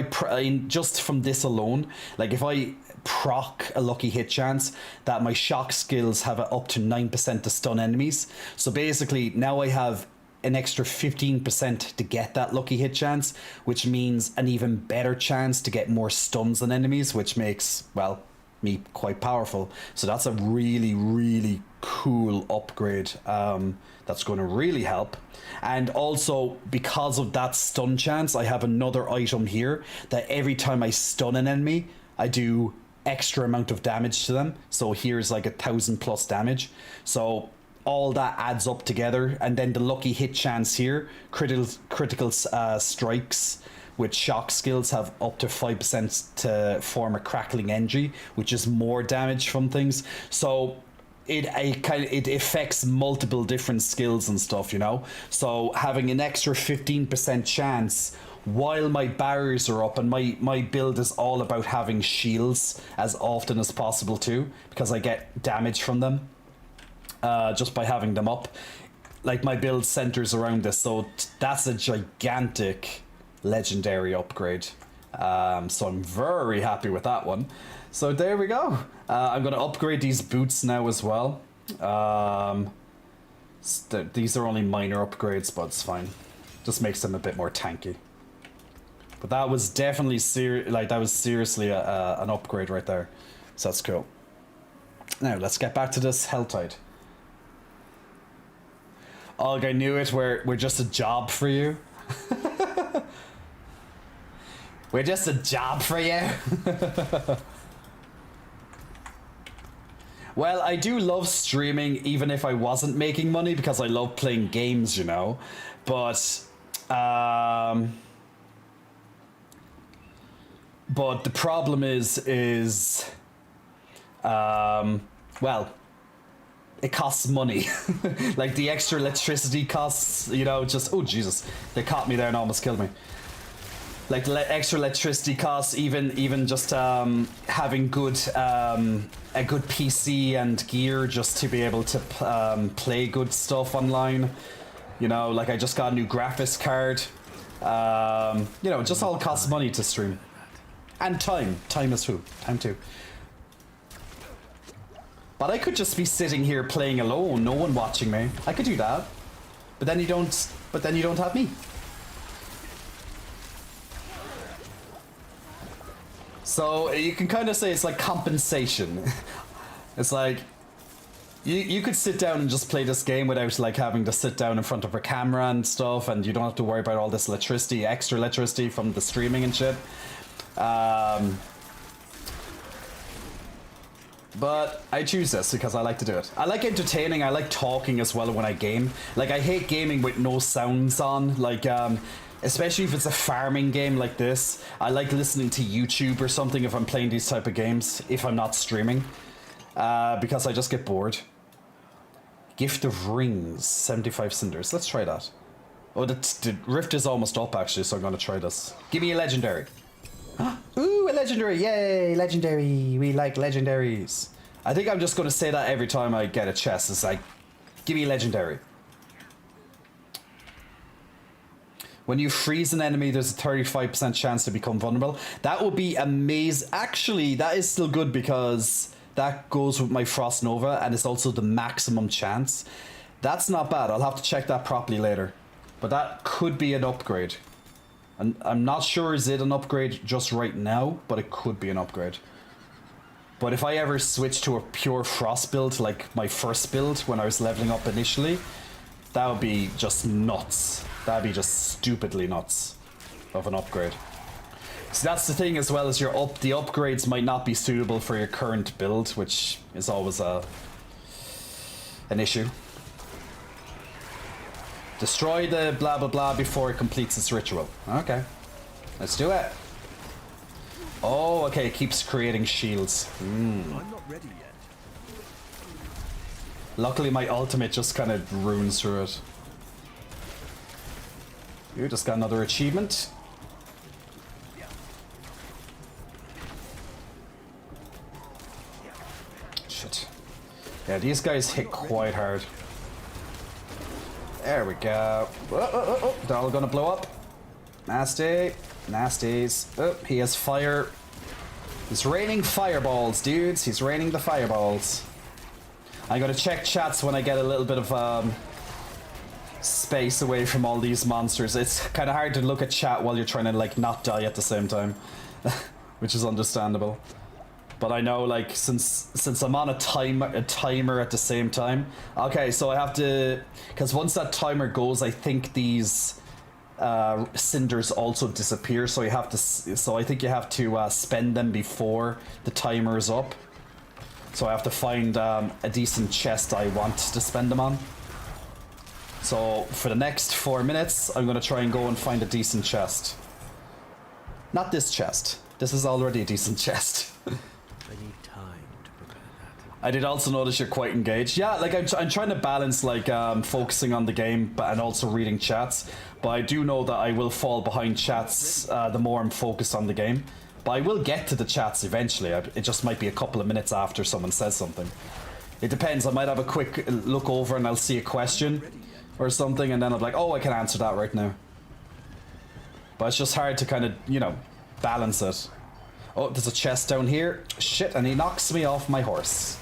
just from this alone, like if I proc a lucky hit chance, that my shock skills have up to 9% to stun enemies. So basically, now I have an extra 15% to get that lucky hit chance, which means an even better chance to get more stuns on enemies, which makes, well, me quite powerful. So that's a really, really cool upgrade that's going to really help. And also, because of that stun chance, I have another item here that every time I stun an enemy, I do extra amount of damage to them. So here's like 1,000+ damage. So all that adds up together, and then the lucky hit chance here, critical strikes with shock skills have up to 5% to form a crackling energy, which is more damage from things. So it affects multiple different skills and stuff, you know. So having an extra 15% chance while my barriers are up, and my build is all about having shields as often as possible too, because I get damage from them. Just by having them up, like my build centers around this, so that's a gigantic legendary upgrade. So I'm very happy with that one. So there we go. I'm going to upgrade these boots now as well. These are only minor upgrades, but it's fine. Just makes them a bit more tanky. But that was definitely seriously an upgrade right there. So that's cool. Now let's get back to this Helltide. Og, I knew it. We're just a job for you. We're just a job for you. Well, I do love streaming, even if I wasn't making money, because I love playing games, you know. But the problem is well, it costs money. Like the extra electricity costs, you know, just, oh Jesus, they caught me there and almost killed me. Like the extra electricity costs, even just having a good PC and gear just to be able to play good stuff online. You know, like I just got a new graphics card. You know, it just all costs money to stream. And time. Time is food. Time too. But I could just be sitting here playing alone, no one watching me. I could do that. But then you don't have me. So you can kind of say it's like compensation. It's like you could sit down and just play this game without like having to sit down in front of a camera and stuff, and you don't have to worry about all this electricity, extra electricity from the streaming and shit. But I choose this because I like to do it. I like entertaining, I like talking as well when I game. Like, I hate gaming with no sounds on, like, especially if it's a farming game like this. I like listening to YouTube or something if I'm playing these type of games, if I'm not streaming, because I just get bored. Gift of Rings, 75 cinders. Let's try that. Oh, the rift is almost up actually, so I'm gonna try this. Give me a legendary. Ooh, a legendary! Yay, legendary! We like legendaries. I think I'm just going to say that every time I get a chest. It's like, give me a legendary. When you freeze an enemy, there's a 35% chance to become vulnerable. That would be amazing. Actually, that is still good because that goes with my Frost Nova and it's also the maximum chance. That's not bad. I'll have to check that properly later. But that could be an upgrade. And I'm not sure is it an upgrade just right now, but it could be an upgrade. But if I ever switch to a pure frost build, like my first build when I was leveling up initially, that would be just nuts. That'd be just stupidly nuts of an upgrade. So that's the thing as well, as the upgrades might not be suitable for your current build, which is always an issue. Destroy the blah blah blah before it completes its ritual. Okay. Let's do it. Oh, okay, it keeps creating shields. I'm not ready yet. Luckily my ultimate just kind of runes through it. You just got another achievement. Shit. Yeah, these guys hit quite hard. There we go. They're all gonna blow up. Nasty. Nasties. Oh, he has fire. He's raining fireballs, dudes. He's raining the fireballs. I'm gonna check chats when I get a little bit of space away from all these monsters. It's kind of hard to look at chat while you're trying to like not die at the same time, which is understandable. But I know, like, since I'm on a timer at the same time. Okay, so I have to, because once that timer goes, I think these cinders also disappear. So you have to. So I think you have to spend them before the timer is up. So I have to find a decent chest I want to spend them on. So for the next 4 minutes, I'm gonna try and go and find a decent chest. Not this chest. This is already a decent chest. I need time to prepare that. I did also notice you're quite engaged. Yeah, like I'm trying to balance like focusing on the game and also reading chats. But I do know that I will fall behind chats the more I'm focused on the game. But I will get to the chats eventually. It just might be a couple of minutes after someone says something. It depends. I might have a quick look over and I'll see a question or something, and then I'm like, oh, I can answer that right now. But it's just hard to kind of, you know, balance it. Oh, there's a chest down here. Shit, and he knocks me off my horse.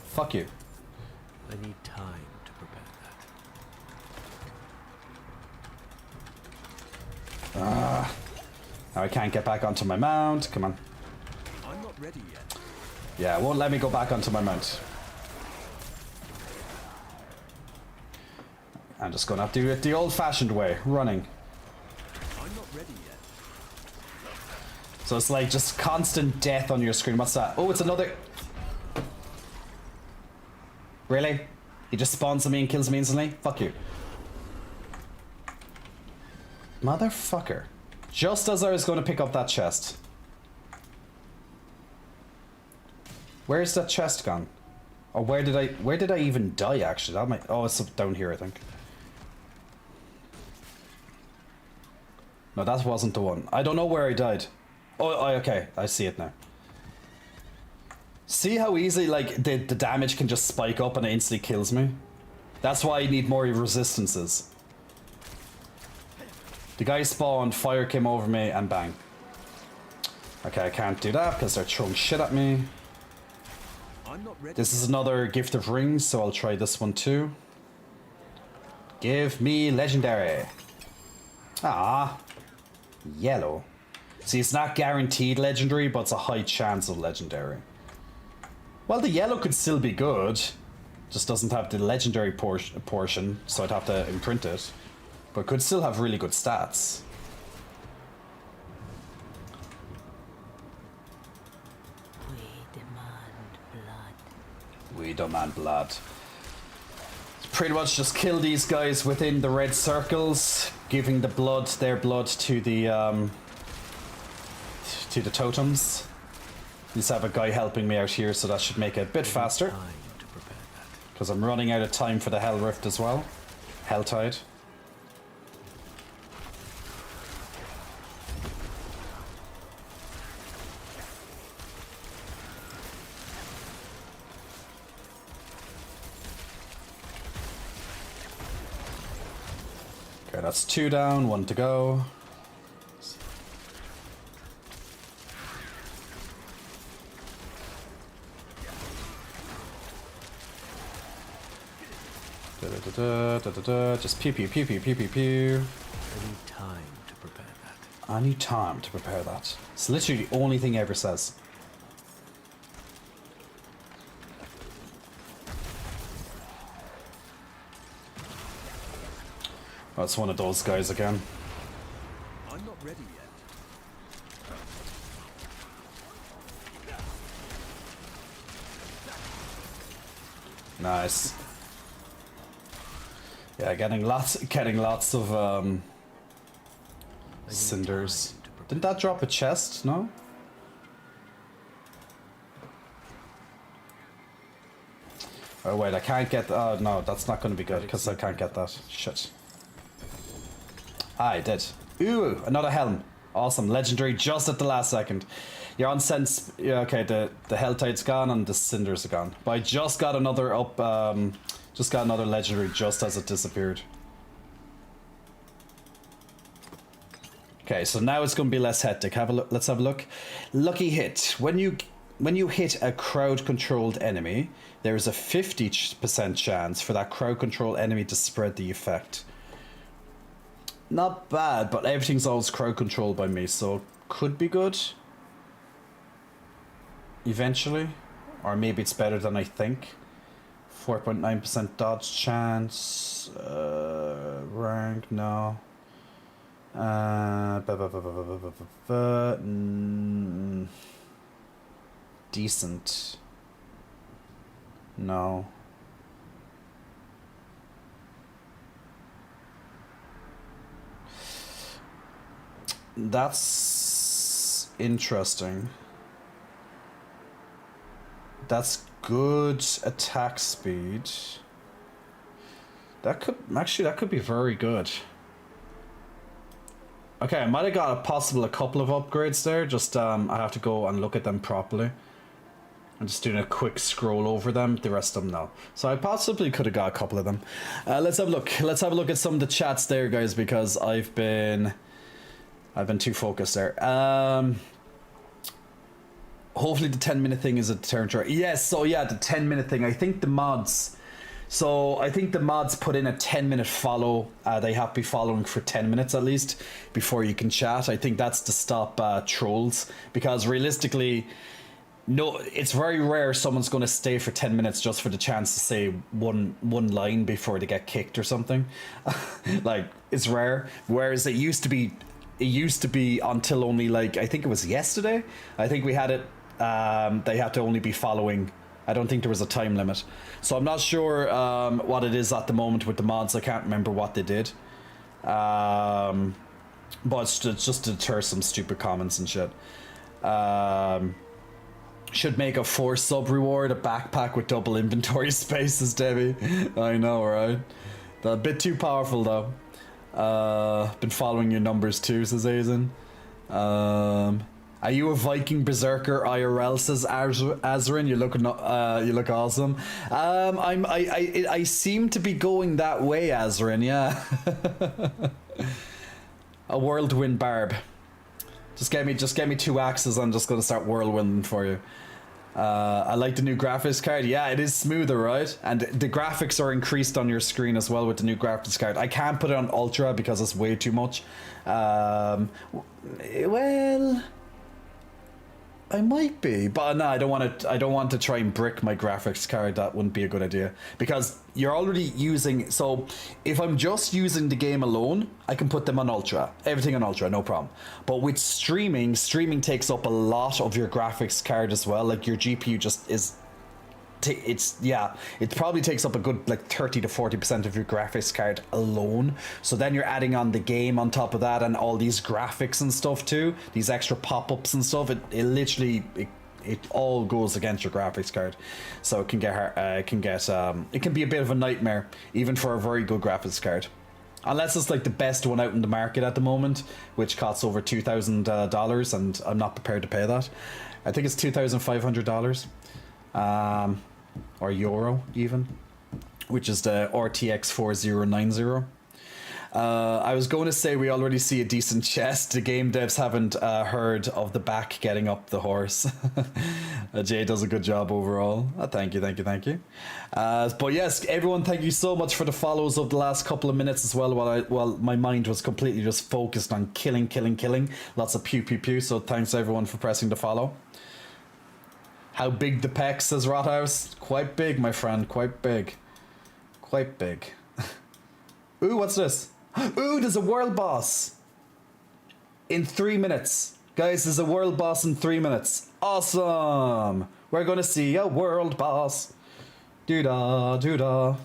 Fuck you. I need time to prepare that. Now I can't get back onto my mount. Come on. I'm not ready yet. Yeah, it won't let me go back onto my mount. I'm just gonna have to do it the old-fashioned way, running. I'm not ready yet. So it's like just constant death on your screen. What's that? Oh, it's another... Really? He just spawns on me and kills me instantly? Fuck you. Motherfucker. Just as I was going to pick up that chest. Where's that chest gone? Or where did I even die actually? That might, oh, it's up down here, I think. No, that wasn't the one. I don't know where I died. Oh, okay, I see it now. See how easy, like, the damage can just spike up and it instantly kills me? That's why I need more resistances. The guy spawned, fire came over me, and bang. Okay, I can't do that because they're throwing shit at me. I'm not ready. This is another gift of rings, so I'll try this one too. Give me legendary. Ah, yellow. See, it's not guaranteed legendary, but it's a high chance of legendary. Well, the yellow could still be good. Just doesn't have the legendary portion, so I'd have to imprint it. But could still have really good stats. We demand blood. We demand blood. Pretty much just kill these guys within the red circles, giving the blood, their blood to the totems. Let's have a guy helping me out here, so that should make it a bit faster. Time to prepare that. Because I'm running out of time for the Hell Rift as well. Helltide. Okay, that's 2 down, 1 to go. Just pew pew pew pew pew pew pew. I need time to prepare that. I need time to prepare that. It's literally the only thing he ever says. Oh, it's one of those guys again. I'm not ready yet. Nice. Yeah, getting lots of cinders. Didn't that drop a chest? No. Oh wait, I can't get. Oh no, that's not going to be good because I can't get that. Shit. Ah, I did. Ooh, another helm. Awesome, legendary, just at the last second. You're on sense. Yeah, okay. The hell tide's gone and the cinders are gone. But I just got another up. Just got another legendary just as it disappeared. Okay, so now it's going to be less hectic. Have a look. Let's have a look. Lucky hit. When you hit a crowd-controlled enemy, there is a 50% chance for that crowd-controlled enemy to spread the effect. Not bad, but everything's always crowd-controlled by me, so could be good. Eventually. Or maybe it's better than I think. 4.9% dodge chance. Rank, no. Decent. No. That's interesting. That's good attack speed. That could be very good. Okay, I might have got a couple of upgrades there. Just I have to go and look at them properly. I'm just doing a quick scroll over them. The rest of them, no. So I possibly could have got a couple of them. Let's have a look. Let's have a look at some of the chats there, guys, because I've been too focused there. Hopefully the 10-minute thing is a deterrent. Yes, so yeah, the 10-minute thing. I think the mods put in a 10-minute follow. They have to be following for 10 minutes at least before you can chat. I think that's to stop trolls, because realistically, no, it's very rare someone's going to stay for 10 minutes just for the chance to say one line before they get kicked or something. Like, it's rare. Whereas it used to be until only, like, I think it was yesterday. I think we had it. They had to only be following. I don't think there was a time limit. So I'm not sure what it is at the moment with the mods. I can't remember what they did. But it's just to deter some stupid comments and shit. Should make a 4 sub reward, a backpack with double inventory spaces, Debbie. I know, right? A bit too powerful though. Been following your numbers too, says Aizen. Are you a Viking berserker IRL, says Azrin? You look awesome. I seem to be going that way, Azrin. Yeah. A whirlwind barb. Just get me 2 axes. I'm just gonna start whirlwinding for you. I like the new graphics card. Yeah, it is smoother, right? And the graphics are increased on your screen as well with the new graphics card. I can't put it on ultra because it's way too much. Well, I might be, but no, I don't want to try and brick my graphics card. That wouldn't be a good idea, because you're already using. So if I'm just using the game alone, I can put them on ultra, everything on ultra, no problem. But with streaming takes up a lot of your graphics card as well. Like your GPU just is. It probably takes up a good like 30 to 40% of your graphics card alone. So then you're adding on the game on top of that and all these graphics and stuff too, these extra pop-ups and stuff. It all goes against your graphics card, so it can be a bit of a nightmare even for a very good graphics card, unless it's like the best one out in the market at the moment, which costs over $2,000, and I'm not prepared to pay that. I think it's $2,500. Or euro even, which is the RTX 4090. I was going to say we already see a decent chest. The game devs haven't heard of the back getting up the horse. Jay does a good job overall. Thank you. But yes, everyone, thank you so much for the follows of the last couple of minutes as well. While my mind was completely just focused on killing. Lots of pew. So thanks everyone for pressing the follow. How big the pecs, says Rothaus? Quite big, my friend. Quite big. Ooh, what's this? Ooh, there's a world boss in 3 minutes. Guys, there's a world boss in 3 minutes. Awesome. We're going to see a world boss. Doo-da.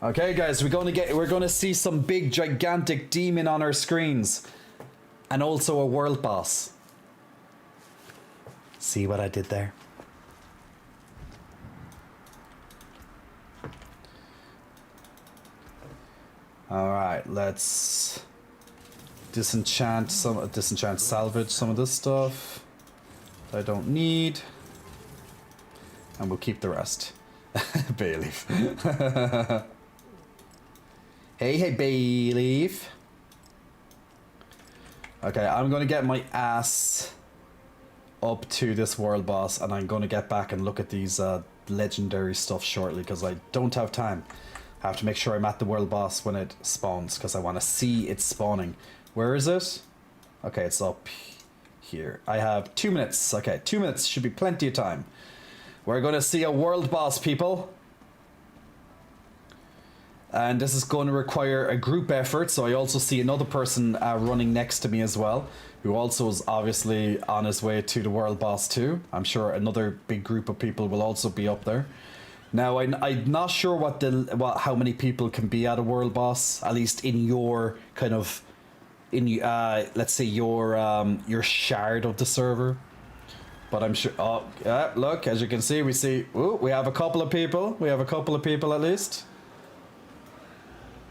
Okay, guys, we're going to see some big, gigantic demon on our screens. And also a world boss. See what I did there? Alright, let's disenchant salvage some of this stuff that I don't need. And we'll keep the rest. Bayleaf. Hey, Bayleaf. Okay, I'm gonna get my ass up to this world boss, and I'm gonna get back and look at these legendary stuff shortly, because I don't have time. I have to make sure I'm at the world boss when it spawns, because I want to see it spawning. Where is it? Okay, it's up here. I have 2 minutes. Okay, 2 minutes should be plenty of time. We're going to see a world boss, people. And this is going to require a group effort, so I also see another person running next to me as well, who also is obviously on his way to the world boss too. I'm sure another big group of people will also be up there. Now, I'm not sure how many people can be at a world boss, at least in your kind of, let's say your shard of the server. But I'm sure. Oh, yeah, look, as you can see, we have a couple of people. We have a couple of people at least.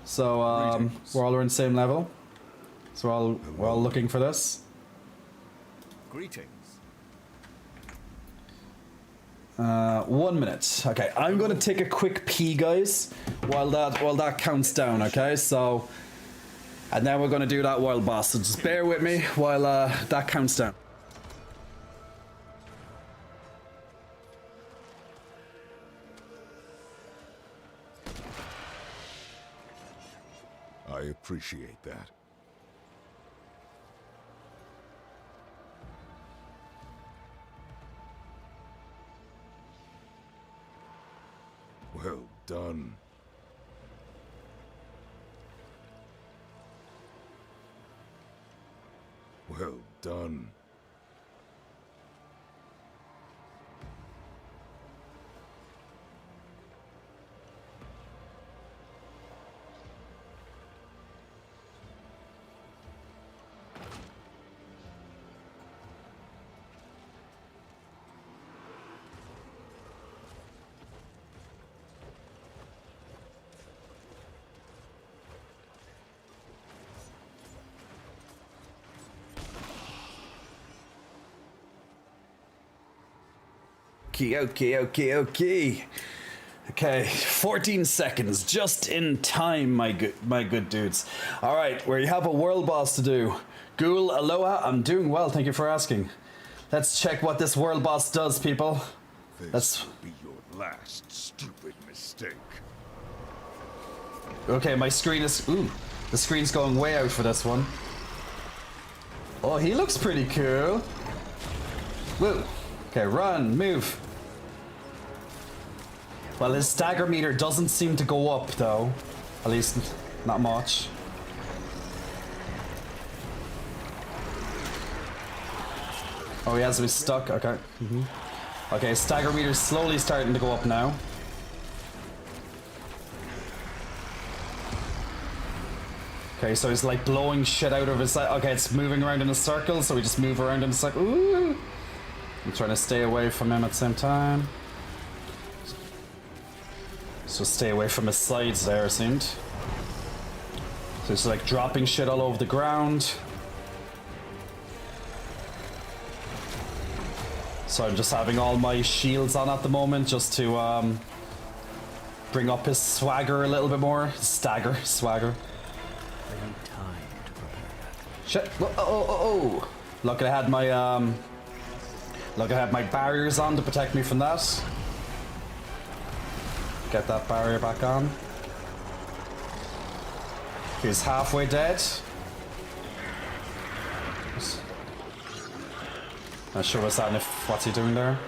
So we're all on the same level. So we're all looking for this. Greetings. 1 minute. Okay, I'm gonna take a quick pee, guys, while that counts down. Okay, so, and then we're gonna do that world boss. So just bear with me while that counts down. I appreciate that. Well done. Well done. Okay. Okay, 14 seconds, just in time, my good dudes. All right, we have a world boss to do. Ghoul, aloha, I'm doing well, thank you for asking. Let's check what this world boss does, people. This will be your last stupid mistake. Okay, my screen is... Ooh, the screen's going way out for this one. Oh, he looks pretty cool. Woo. Okay, run, move. Well, his stagger meter doesn't seem to go up, though. At least, not much. Oh, he has me stuck. Okay. Okay, stagger meter's slowly starting to go up now. Okay, so he's like blowing shit out of his side. Okay, it's moving around in a circle, so we just move around in a circle. Ooh! I'm trying to stay away from him at the same time. So stay away from his sides there, it seemed. So it's like dropping shit all over the ground. So I'm just having all my shields on at the moment just to bring up his swagger a little bit more. Swagger. I need time to prepare that. Shit. Oh. Look, I had my look, I had my barriers on to protect me from that. Get that barrier back on. He's halfway dead. Not sure what's that. What's he doing there?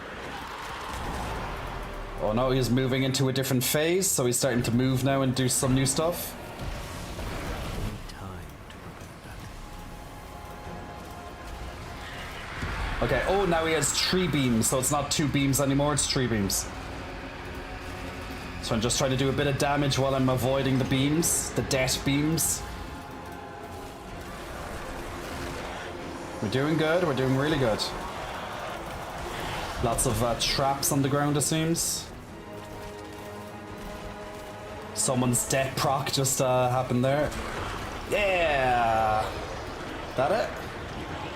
Oh no, he's moving into a different phase, so he's starting to move now and do some new stuff. I need time to prepare that. Okay, oh, now he has 3 beams, so it's not 2 beams anymore, it's 3 beams. So I'm just trying to do a bit of damage while I'm avoiding the beams, the death beams. We're doing good, we're doing really good. Lots of traps on the ground, it seems. Someone's death proc just happened there. Yeah! That it?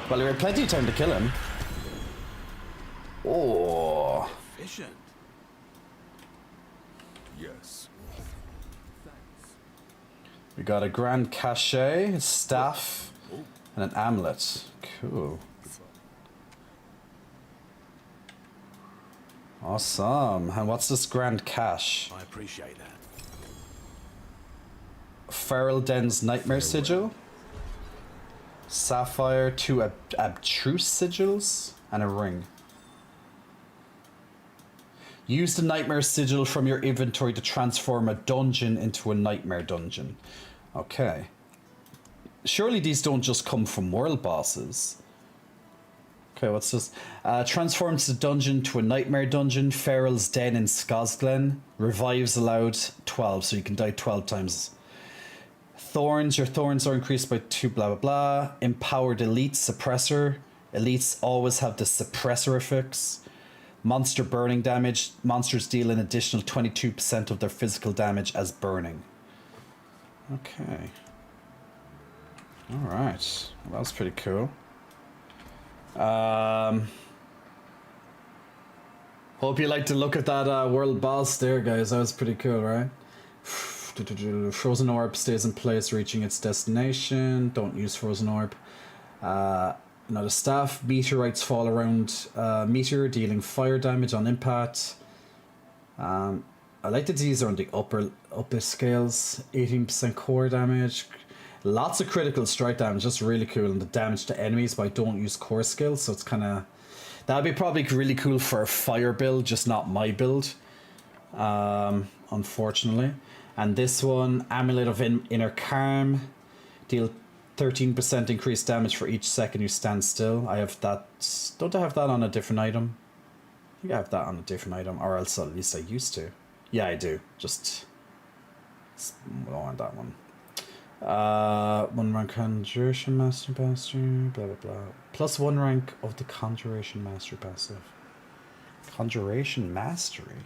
Well, we had plenty of time to kill him. Oh. Efficient. Yes. We got a grand cachet, a staff, and an amulet. Cool. Awesome. And what's this grand cache? I appreciate that. Feral Den's Nightmare Sigil. Sapphire, 2 abstruse sigils, and a ring. Use the Nightmare Sigil from your inventory to transform a dungeon into a nightmare dungeon. Okay. Surely these don't just come from world bosses. Okay, what's this? Transforms the dungeon to a nightmare dungeon. Feral's Den in Skosglen. Revives allowed 12, so you can die 12 times. Thorns, your thorns are increased by 2 blah blah blah. Empowered elite suppressor. Elites always have the suppressor affix. Monster burning damage. Monsters deal an additional 22% of their physical damage as burning. Okay. Alright. Well, that was pretty cool. Hope you like to look at that world boss there, guys. That was pretty cool, right? Frozen orb stays in place, reaching its destination. Don't use frozen orb. Another staff. Meteorites fall around meteor, dealing fire damage on impact. I like that these are on the upper scales. 18% core damage. Lots of critical strike damage, just really cool. And the damage to enemies, but I don't use core skills, so it's kind of... That'd be probably really cool for a fire build, just not my build. Unfortunately. And this one, Amulet of Inner Calm. Deal 13% increased damage for each second you stand still. I have that... Don't I have that on a different item? I think I have that on a different item, or else at least I used to. Yeah, I do. Just... I don't want that one. 1 rank Conjuration Master passive, blah blah blah. Plus 1 rank of the Conjuration Master passive. Conjuration Mastery?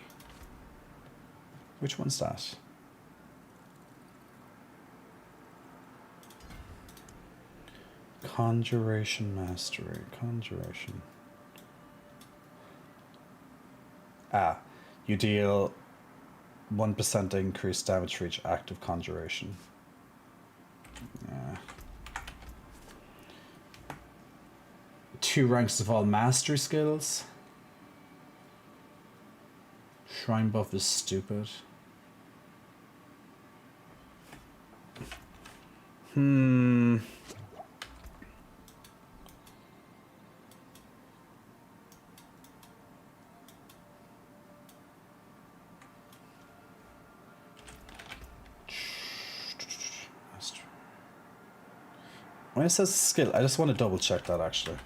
Which one's that? Conjuration Mastery. Conjuration. Ah, you deal 1% increased damage for each active conjuration. Yeah. 2 ranks of all master skills. Shrine buff is stupid. When it says skill, I just want to double check that actually.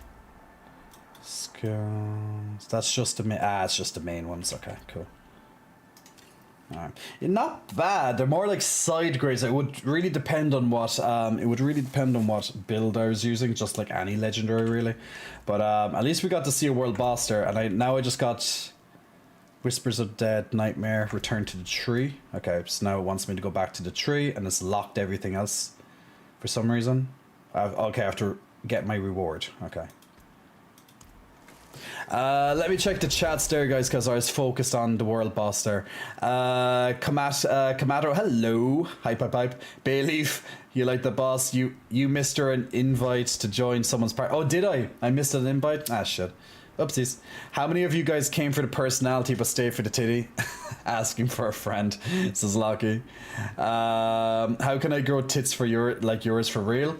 Skills. That's just the main. It's just the main ones. Okay, cool. Alright. Not bad. They're more like side grades. It would really depend on what. It would really depend on what build I was using, just like any legendary, really. But at least we got to see a world boss there, and now I just got Whispers of Dead, Nightmare, Return to the Tree. Okay, so now it wants me to go back to the tree, and it's locked everything else for some reason. Okay, I have to get my reward. Okay. Let me check the chats there, guys, because I was focused on the world boss there. Kamato, hello. Hype. Bayleaf, you like the boss? You missed an invite to join someone's party. Oh, did I? I missed an invite? Ah, shit. Oopsies. How many of you guys came for the personality but stayed for the titty? Asking for a friend, says Lockie. How can I grow tits for yours for real?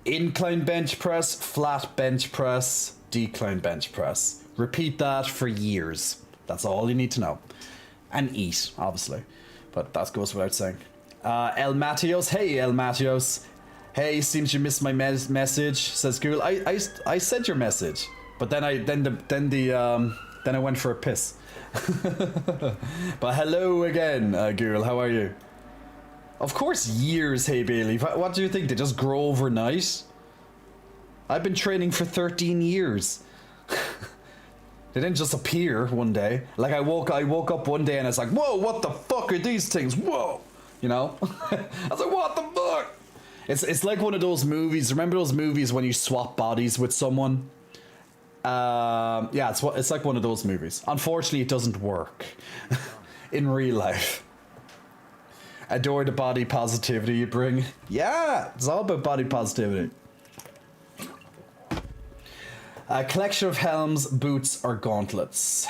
Incline bench press, flat bench press, decline bench press. Repeat that for years. That's all you need to know. And eat, obviously. But that goes without saying. El Matios. Hey, El Matios. Hey, seems you missed my message, says Ghoul. I sent your message. But then I went for a piss. But hello again, Ghoul. How are you? Of course, years. Hey, Bailey. What do you think? They just grow overnight? I've been training for 13 years. They didn't just appear one day. Like I woke up one day and it's like, whoa, what the fuck are these things? Whoa, you know? I was like, what the fuck? It's like one of those movies. Remember those movies when you swap bodies with someone? Yeah, it's like one of those movies. Unfortunately, it doesn't work in real life. Adore the body positivity you bring. Yeah, it's all about body positivity. A collection of helms, boots, or gauntlets.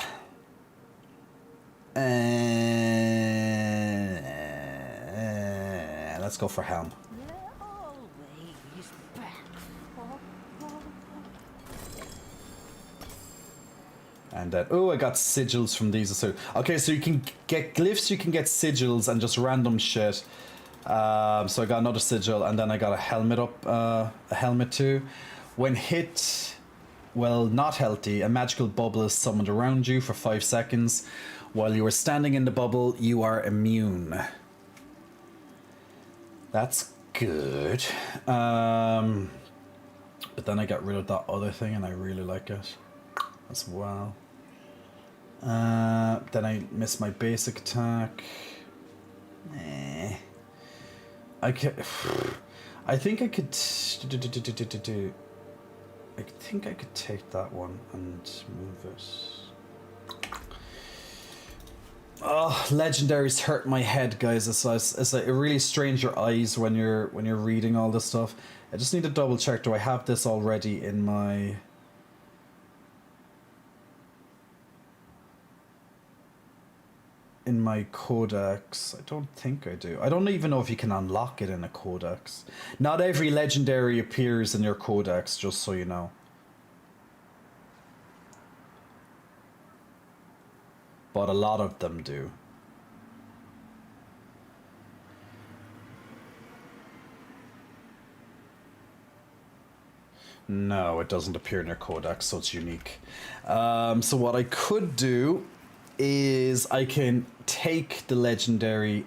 Let's go for helm. And oh, I got sigils from these. So okay, so you can get glyphs, you can get sigils, and just random shit. So I got another sigil, and then I got a helmet up, a helmet too. When hit, well, not healthy, a magical bubble is summoned around you for 5 seconds. While you are standing in the bubble, you are immune. That's good. But then I got rid of that other thing, and I really like it as well. Then I missed my basic attack. I think I could take that one and move it. Oh, legendaries hurt my head, guys. It's like it really strains your eyes when you're reading all this stuff. I just need to double check. Do I have this already in my? In my codex? I don't think I do. I don't even know if you can unlock it in a codex. Not every legendary appears in your codex, just so you know. But a lot of them do. No, it doesn't appear in your codex, so it's unique. So what I could do is I can take the legendary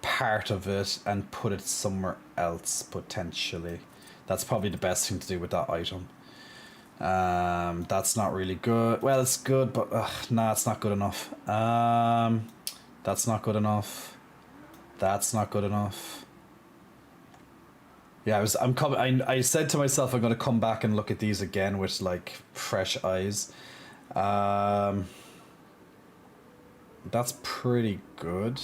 part of it and put it somewhere else, potentially. That's probably the best thing to do with that item. That's not really good. Well, it's good, but nah, it's not good enough. That's not good enough. That's not good enough. Yeah, I said to myself I'm gonna come back and look at these again with like fresh eyes. That's pretty good,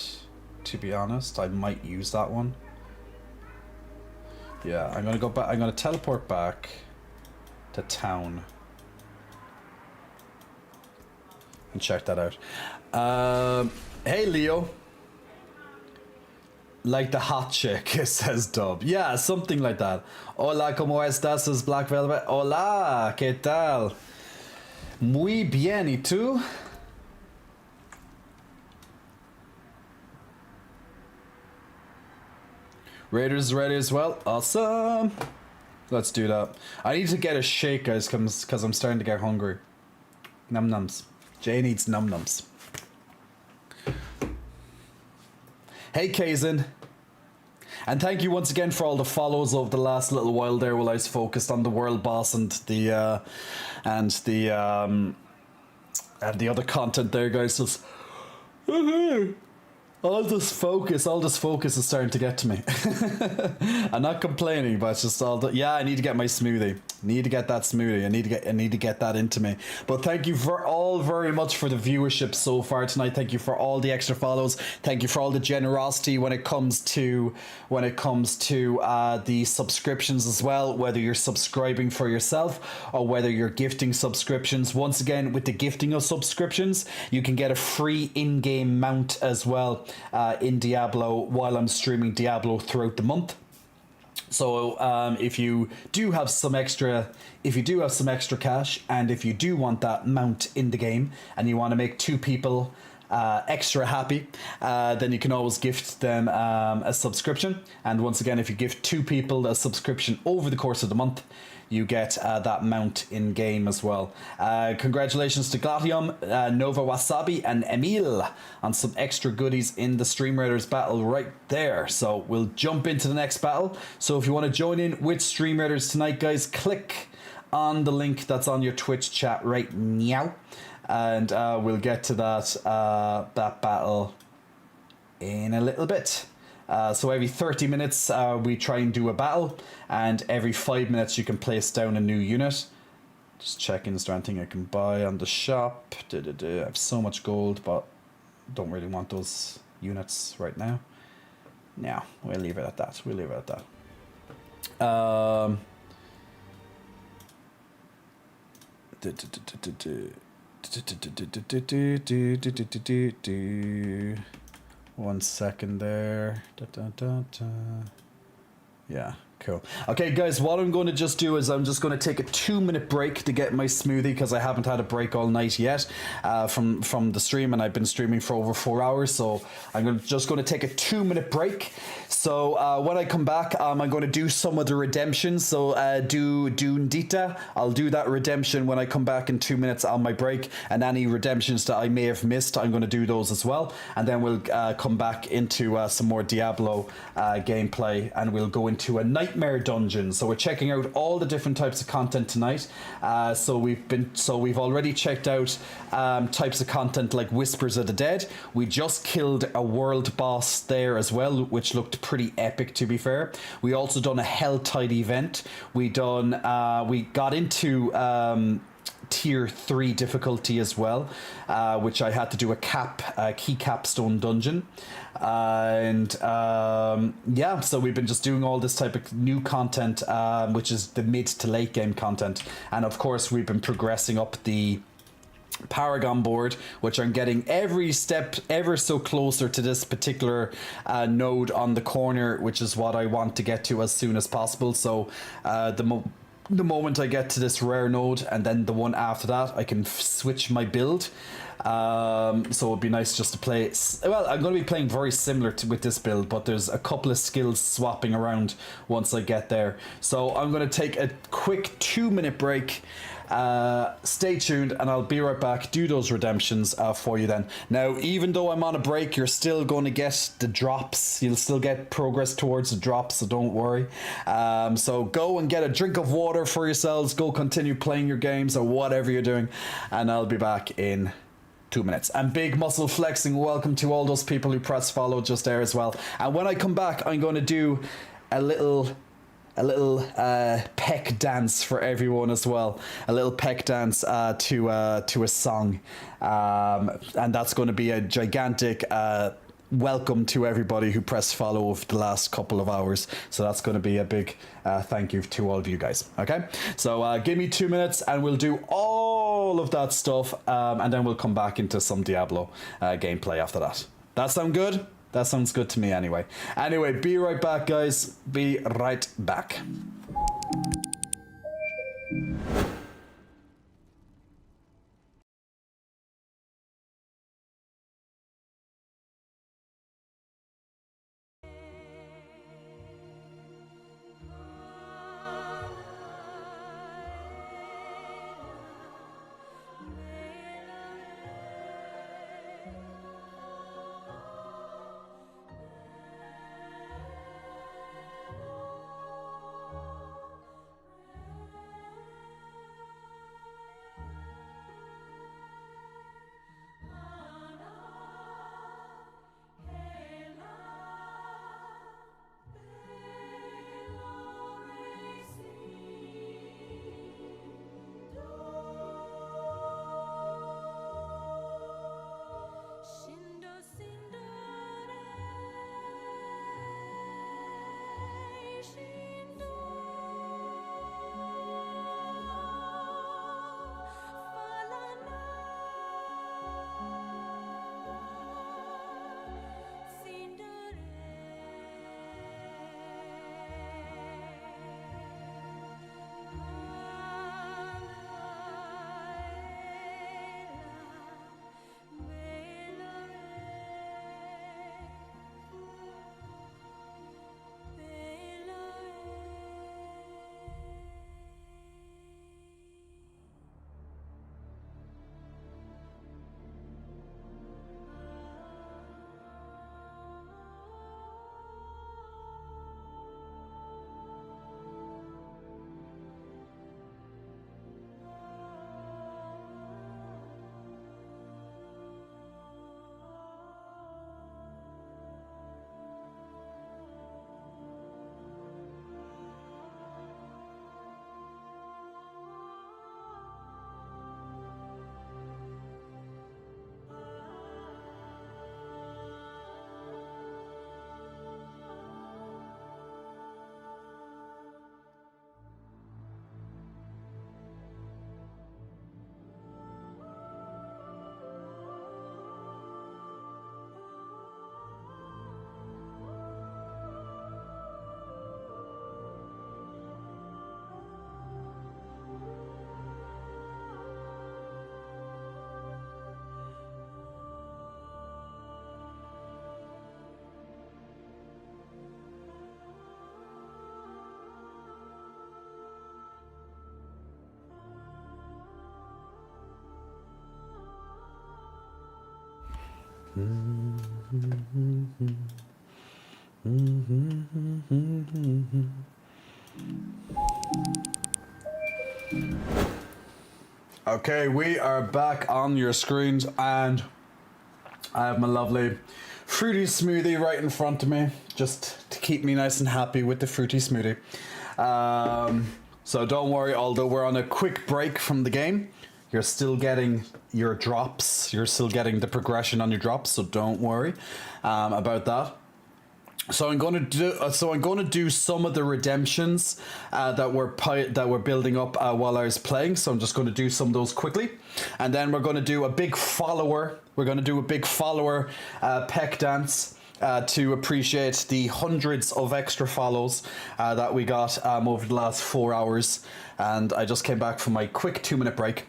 to be honest. I might use that one. Yeah, I'm gonna go back. I'm gonna teleport back to town and check that out. Hey, Leo. Like the hot chick, says Dub. Yeah, something like that. Hola, ¿cómo estás? Says Black Velvet. Hola, ¿qué tal? Muy bien, ¿y tú? Raiders ready as well. Awesome. Let's do that. I need to get a shake, guys, because I'm starting to get hungry. Num nums. Jay needs num nums. Hey, Kazin. And thank you once again for all the follows over the last little while there while I was focused on the world boss and the other content there, guys. Just, all this focus is starting to get to me. I'm not complaining, but it's just yeah, I need to get my smoothie. Need to get that smoothie. I need to get that into me. But thank you for all very much for the viewership so far tonight. Thank you for all the extra follows. Thank you for all the generosity when it comes to the subscriptions as well, whether you're subscribing for yourself or whether you're gifting subscriptions. Once again, with the gifting of subscriptions, you can get a free in-game mount as well in Diablo while I'm streaming Diablo throughout the month. So if you do have some extra cash, and if you do want that mount in the game and you want to make two people extra happy, then you can always gift them a subscription. And once again, if you gift two people a subscription over the course of the month, you get that mount in game as well. Congratulations to Glatium, Nova Wasabi, and Emil on some extra goodies in the Stream Raiders battle right there. So we'll jump into the next battle. So if you want to join in with Stream Raiders tonight, guys, click on the link that's on your Twitch chat right now, and we'll get to that battle in a little bit. So every 30 minutes we try and do a battle, and every 5 minutes you can place down a new unit. Just checking, is there anything I can buy on the shop? I have so much gold, but don't really want those units right now. No, we'll leave it at that. One second there. Yeah, cool. Okay, guys, what I'm going to just do is I'm just going to take a 2-minute break to get my smoothie, because I haven't had a break all night yet from the stream, and I've been streaming for over 4 hours. So I'm just going to take a 2-minute break. So when I come back, I'm going to do some of the redemptions. So do Ndita. I'll do that redemption when I come back in 2 minutes on my break, and any redemptions that I may have missed, I'm going to do those as well. And then we'll come back into some more Diablo gameplay, and we'll go into a nightmare dungeon. So we're checking out all the different types of content tonight. So we've already checked out types of content like Whispers of the Dead. We just killed a world boss there as well, which looked pretty epic, to be fair. We also done a Helltide event. We got into tier 3 difficulty as well, which I had to do a key capstone dungeon. And yeah, so we've been just doing all this type of new content, which is the mid to late game content. And of course, we've been progressing up the Paragon board, which I'm getting every step ever so closer to this particular node on the corner, which is what I want to get to as soon as possible. So the moment I get to this rare node, and then the one after that, I can switch my build. So it'd be nice just to play. Well, I'm going to be playing very similar with this build, but there's a couple of skills swapping around once I get there. So I'm going to take a quick 2-minute break. Stay tuned, and I'll be right back. Do those redemptions for you then. Now, even though I'm on a break, you're still going to get the drops. You'll still get progress towards the drops, so don't worry. So go and get a drink of water for yourselves. Go continue playing your games or whatever you're doing, and I'll be back in 2 minutes. And big muscle flexing welcome to all those people who press follow just there as well. And when I come back, I'm going to do a little peck dance for everyone as well. A little peck dance to a song, and that's going to be a gigantic welcome to everybody who pressed follow over the last couple of hours. So that's going to be a big thank you to all of you guys. Okay, so give me 2 minutes and we'll do all of that stuff, and then we'll come back into some Diablo gameplay after that. That sound good? That sounds good to me anyway. Anyway, be right back, guys. Be right back. Okay, we are back on your screens, and I have my lovely fruity smoothie right in front of me, just to keep me nice and happy with the fruity smoothie. So don't worry, although we're on a quick break from the game, you're still getting your drops. You're still getting the progression on your drops, so don't worry about that. So I'm going to do some of the redemptions that we're building up while I was playing. So I'm just going to do some of those quickly, and then we're going to do a big follower. We're going to do a big follower peck dance to appreciate the hundreds of extra follows that we got over the last 4 hours. And I just came back from my quick 2-minute break.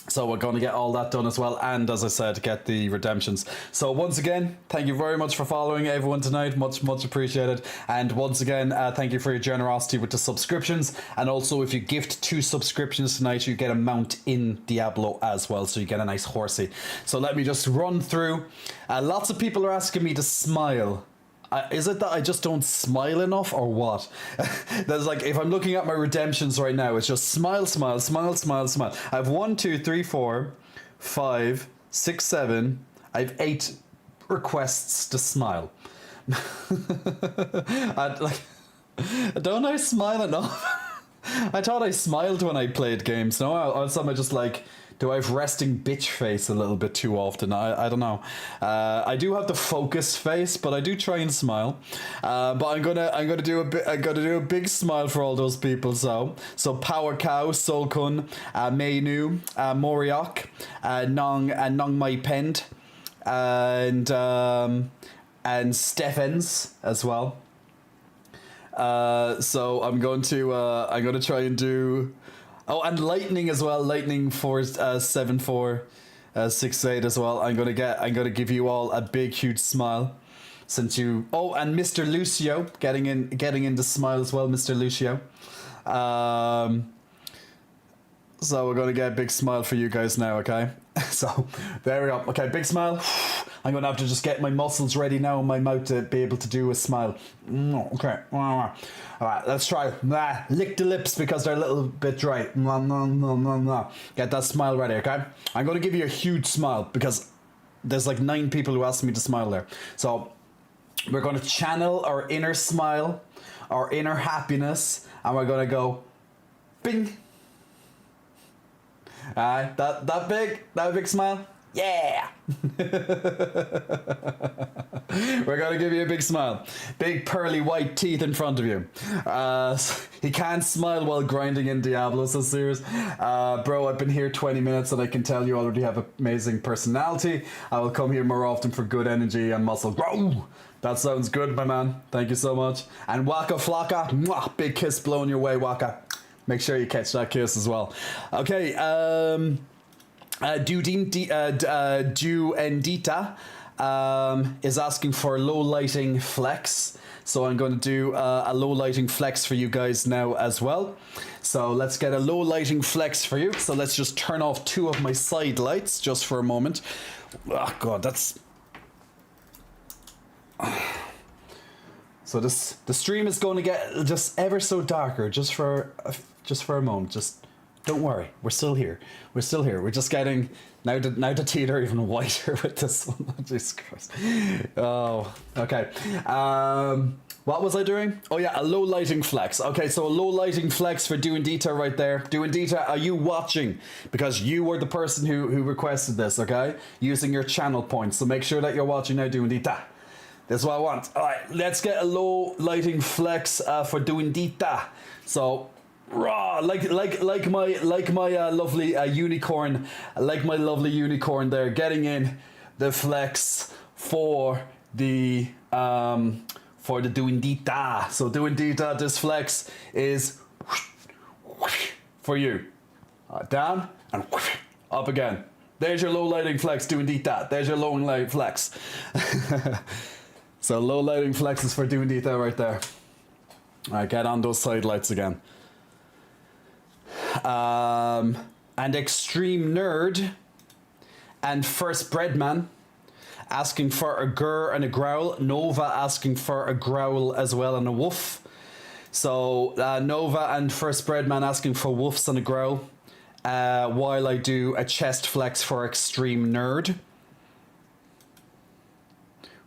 So we're going to get all that done as well, and as I said, get the redemptions. So once again, thank you very much for following everyone tonight. Much appreciated. And once again, thank you for your generosity with the subscriptions. And also, if you gift 2 subscriptions tonight, you get a mount in Diablo as well, so you get a nice horsey. So let me just run through. Lots of people are asking me to smile. Is it that I just don't smile enough, or what? There's like, if I'm looking at my redemptions right now, it's just smile, smile, smile, smile, smile. I have 1, 2, 3, 4, 5, 6, 7. I have 8 requests to smile. Don't I smile enough? I thought I smiled when I played games. No, or some I just like. Do I have resting bitch face a little bit too often? I don't know. I do have the focus face, but I do try and smile. But I'm gonna do a big smile for all those people. So Power Cow, Solkun, Meinu, Moriok, Nong Mai Pend, and Stephens as well. So I'm going to try and do. Oh, and Lightning as well. Lightning 47468 as well. I'm gonna give you all a big huge smile, since you. Oh, and Mr. Lucio getting into smile as well, Mr. Lucio. So we're gonna get a big smile for you guys now, okay? So there we go. Okay, big smile. I'm gonna have to just get my muscles ready now in my mouth to be able to do a smile. Okay. All right, let's try. Lick the lips because they're a little bit dry. Get that smile ready, okay? I'm gonna give you a huge smile because there's like 9 people who asked me to smile there. So we're gonna channel our inner smile, our inner happiness, and we're gonna go bing. That big smile. Yeah. We're gonna give you a big smile. Big pearly white teeth in front of you. He can't smile while grinding in Diablo, so serious. Bro, I've been here 20 minutes and I can tell you already have amazing personality. I will come here more often for good energy and muscle growth. That sounds good, my man. Thank you so much. And Waka Flocka, mwah, big kiss blowing your way, Waka. Make sure you catch that kiss as well. Okay, Duendita is asking for a low lighting flex. So I'm going to do a low lighting flex for you guys now as well. So let's get a low lighting flex for you. So let's just turn off 2 of my side lights just for a moment. Oh God, that's... So the stream is going to get just ever so darker just for a moment. Just don't worry, we're still here. We're still here. We're just getting now the teeth are even whiter with this one. Jesus Christ. Oh, okay. What was I doing? Oh yeah, a low lighting flex. Okay, so a low lighting flex for Duendita right there. Duendita, are you watching? Because you were the person who requested this. Okay, using your channel points. So make sure that you're watching now, Duendita. That's what I want. All right, let's get a low lighting flex for Duendita. So, raw, like my lovely unicorn, like my lovely unicorn there, getting in the flex for the Duendita. So Duendita, this flex is for you. Down and up again. There's your low lighting flex, Duendita. There's your low lighting flex. So low lighting flexes for Duendita right there. Alright, get on those side lights again. And Extreme Nerd and First Breadman asking for a grr and a growl. Nova asking for a growl as well and a woof. So Nova and First Breadman asking for woofs and a growl. While I do a chest flex for Extreme Nerd.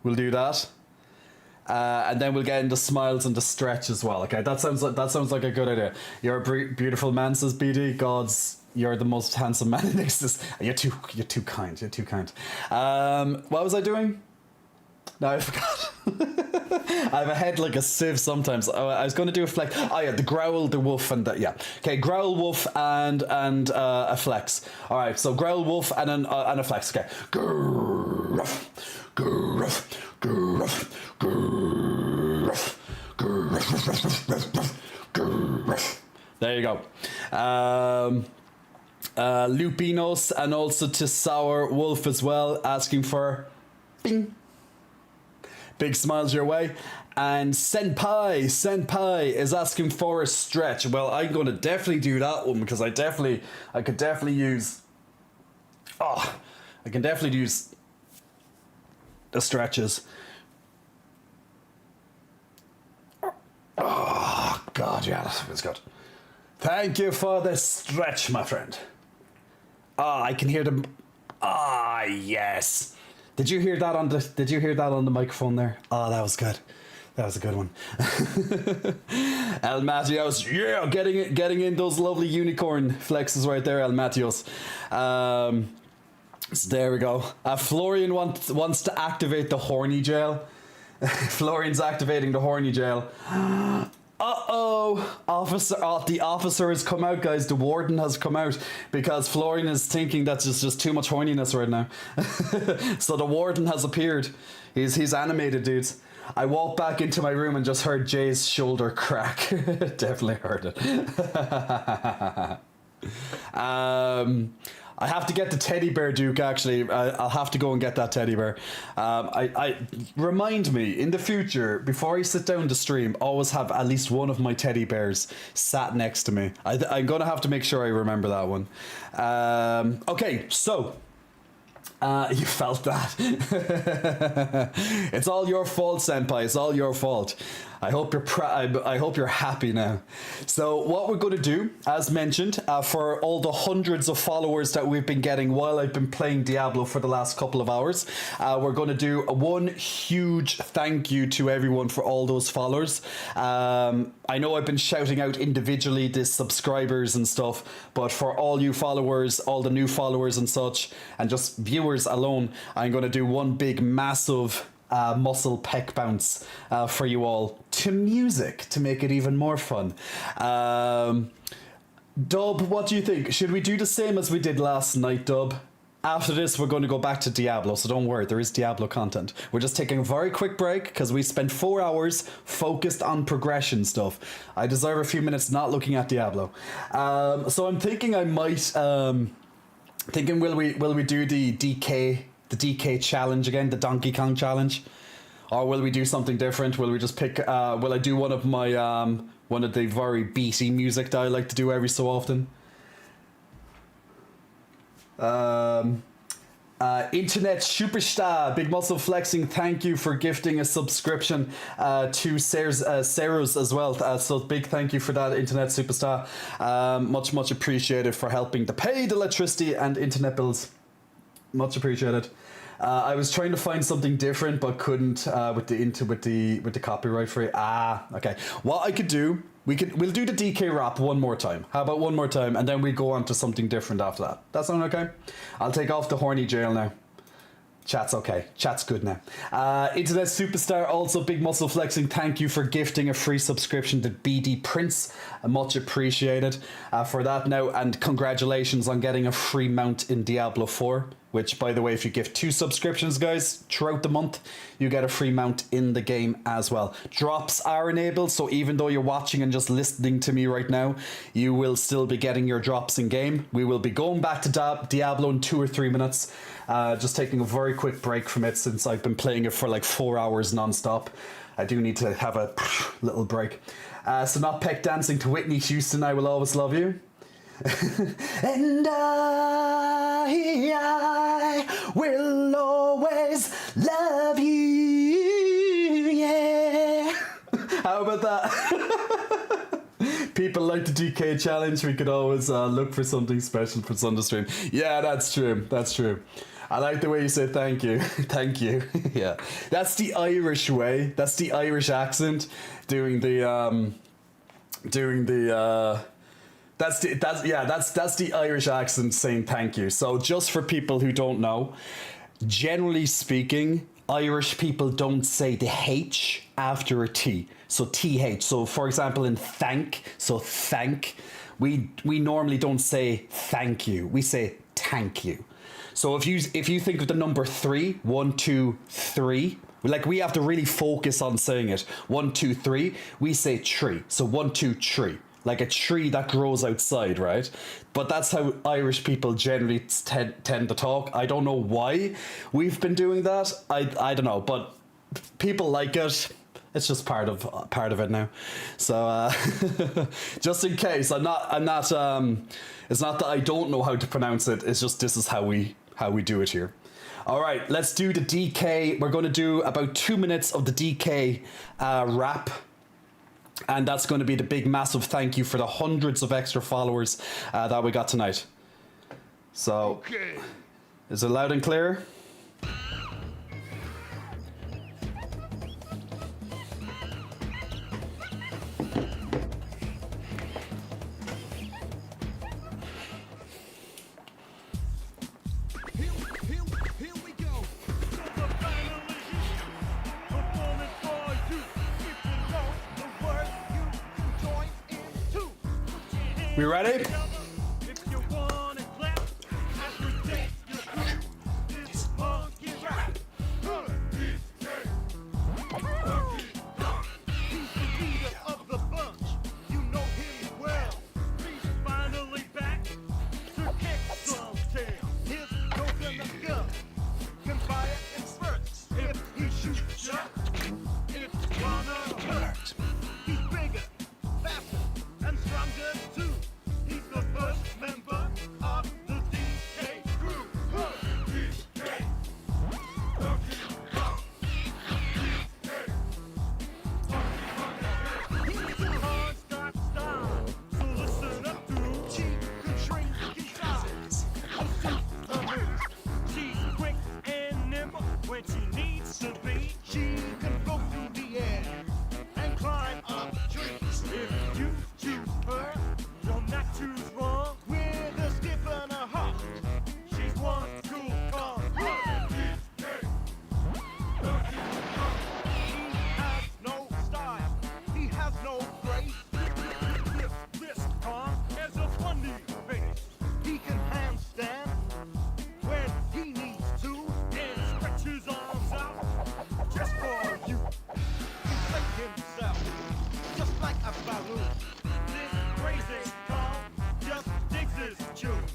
We'll do that. And then we'll get into smiles and the stretch as well. Okay, that sounds like a good idea. You're a beautiful man, says BD. Gods, you're the most handsome man in existence. You're too kind. You're too kind. What was I doing? No, I forgot. I have a head like a sieve sometimes. I was going to do a flex. Oh yeah, the growl, the woof, and the, yeah. Okay, growl, woof, and a flex. All right, so growl, woof, and a flex. Okay. Gruff, gruff, gruff, gruff, gruff, gruff. There you go. Lupinos, and also to Sour Wolf as well, asking for bing. Big smiles your way. And Senpai is asking for a stretch. Well, I'm going to definitely do that one because I could definitely use the stretches. Oh God, yeah, that feels good. Thank you for the stretch, my friend. I can hear them. Yes. Did you hear that on the microphone there? Oh, that was good. That was a good one. El Matios, yeah, getting in those lovely unicorn flexes right there, El Matios. So there we go. Florian wants to activate the horny jail. Florian's activating the horny jail. The officer has come out, guys. The warden has come out because Florian is thinking that there's just too much horniness right now. So the warden has appeared. He's animated, dudes. I walked back into my room and just heard Jay's shoulder crack. Definitely heard it. I have to get the teddy bear, Duke, actually. I'll have to go and get that teddy bear. I remind me, in the future, before I sit down to stream, always have at least one of my teddy bears sat next to me. I'm going to have to make sure I remember that one. Okay, so... you felt that. It's all your fault, Senpai. It's all your fault. I hope you're happy now. So what we're going to do, as mentioned, for all the hundreds of followers that we've been getting while I've been playing Diablo for the last couple of hours, we're going to do one huge thank you to everyone for all those followers. I know I've been shouting out individually the subscribers and stuff, but for all you followers, all the new followers and such, and just viewers alone, I'm going to do one big massive muscle peck bounce for you all to music to make it even more fun. Dub, what do you think? Should we do the same as we did last night, Dub? After this, we're going to go back to Diablo, so don't worry, there is Diablo content. We're just taking a very quick break because we spent 4 hours focused on progression stuff. I deserve a few minutes not looking at Diablo. So I'm thinking I might... thinking will we do the DK challenge again, the Donkey Kong challenge, or will we do something different? Will we just pick? Will I do one of my one of the very beaty music that I like to do every so often? Internet Superstar, Big Muscle Flexing, thank you for gifting a subscription to Sarah's as well. So big thank you for that, Internet Superstar. Much appreciated for helping to pay the electricity and internet bills. Much appreciated. I was trying to find something different, but couldn't with the copyright free. Okay. What I could do, we'll do the DK rap one more time. How about one more time, and then we go on to something different after that. That sound okay? I'll take off the horny jail now. Chat's okay. Chat's good now. Internet Superstar, also Big Muscle Flexing, thank you for gifting a free subscription to BD Prince. Much appreciated for that now, and congratulations on getting a free mount in Diablo 4. Which, by the way, if you give 2 subscriptions, guys, throughout the month, you get a free mount in the game as well. Drops are enabled, so even though you're watching and just listening to me right now, you will still be getting your drops in game. We will be going back to Diablo in 2 or 3 minutes. Just taking a very quick break from it since I've been playing it for like 4 hours non-stop. I do need to have a little break. So not peck dancing to Whitney Houston, I Will Always Love You. And I will always How about that? People like the DK challenge. We could always look for something special for Sunday stream. Yeah, that's true. That's true. I like the way you say thank you. Thank you. Yeah. That's the Irish way. That's the Irish accent. Doing the that's the Irish accent saying thank you. So just for people who don't know, generally speaking, Irish people don't say the H after a T. So TH. So for example in thank, so thank, we normally don't say thank you. We say thank you. So if you think of the number 3, 1, 2, 3, like we have to really focus on saying it. 1, 2, 3, we say tree. So 1, 2, tree. Like a tree that grows outside, right? But that's how Irish people generally tend to talk. I don't know why we've been doing that. I don't know, but people like it. It's just part of it now. So just in case, I'm not. It's not that I don't know how to pronounce it. It's just this is how we do it here. All right, let's do the DK. We're going to do about 2 minutes of the DK rap. And that's going to be the big, massive thank you for the hundreds of extra followers that we got tonight. So, Okay. is it loud and clear? Here we go. So the final is you. Performing for you. If you know the word, you can join in too. Put your hands We ready? together. If you wanna clap, as we take your crew, this funky rap. He's the leader of the bunch. You know him well. He's finally back to kick some tail. His coconut gun can fire in spurts. If he shoots you, it's gonna hurt. He's bigger, faster, and stronger too. He's the first member of the DK crew. He's a hard start style, so listen up to she can shrink in size. She's quick and nimble when she needs to be. She can go through the air and climb up trees. If you choose her, you'll not choose wrong. With a skip and a hop, she's one cool car. He has no style, he has no grace. This car has a funny face. He can handstand when he needs to and stretch his arms out just for you. Inflate himself just like a balloon. This crazy car just digs his tune.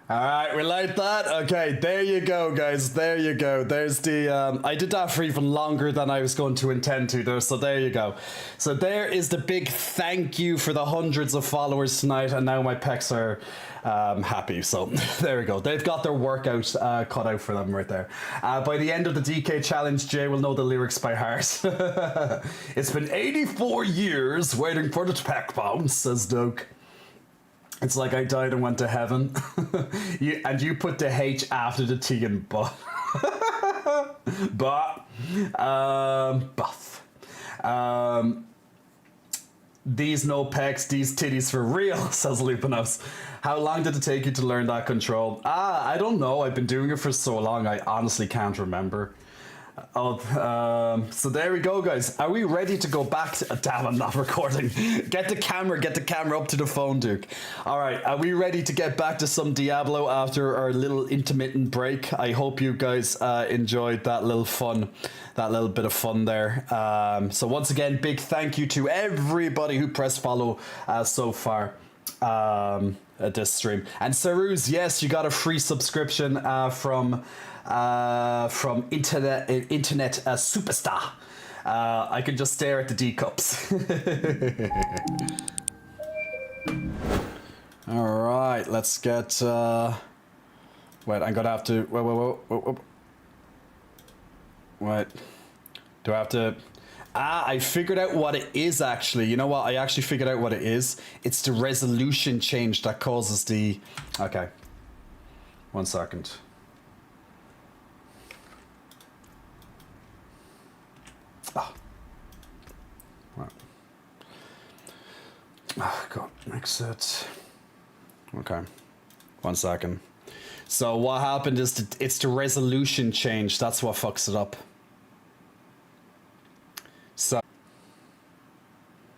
All right, we like that. Okay, there you go, guys. There you go. There's the. I did that for even longer than I was going to intend to, there. So there you go. So there is the big thank you for the hundreds of followers tonight, and now my pecs are happy. So there we go. They've got their workout cut out for them right there. By the end of the DK challenge, Jay will know the lyrics by heart. It's been 84 years waiting for the pack bounce, says Doug. It's like I died and went to heaven. you put the H after the T in but. Buff. These no pecs, these titties for real, says Lupinos. How long did it take you to learn that control? I don't know. I've been doing it for so long, I honestly can't remember. So there we go, guys. Are we ready to go back to... Damn, I'm not recording. Get the camera up to the phone, Duke. All right, are we ready to get back to some Diablo after our little intermittent break? I hope you guys enjoyed that little bit of fun there. So once again, big thank you to everybody who pressed follow so far at this stream. And Saruz, yes, you got a free subscription from internet superstar. I can just stare at the D cups. All All right, let's get. Wait, I'm gonna have to. Wait. Wait. Do I have to? Ah, I figured out what it is actually. You know what? I actually figured out what it is. It's the resolution change that causes the. Okay. 1 second. Ah. Right. Oh, God, makes it. Okay. 1 second. So what happened is it's the resolution change. That's what fucks it up.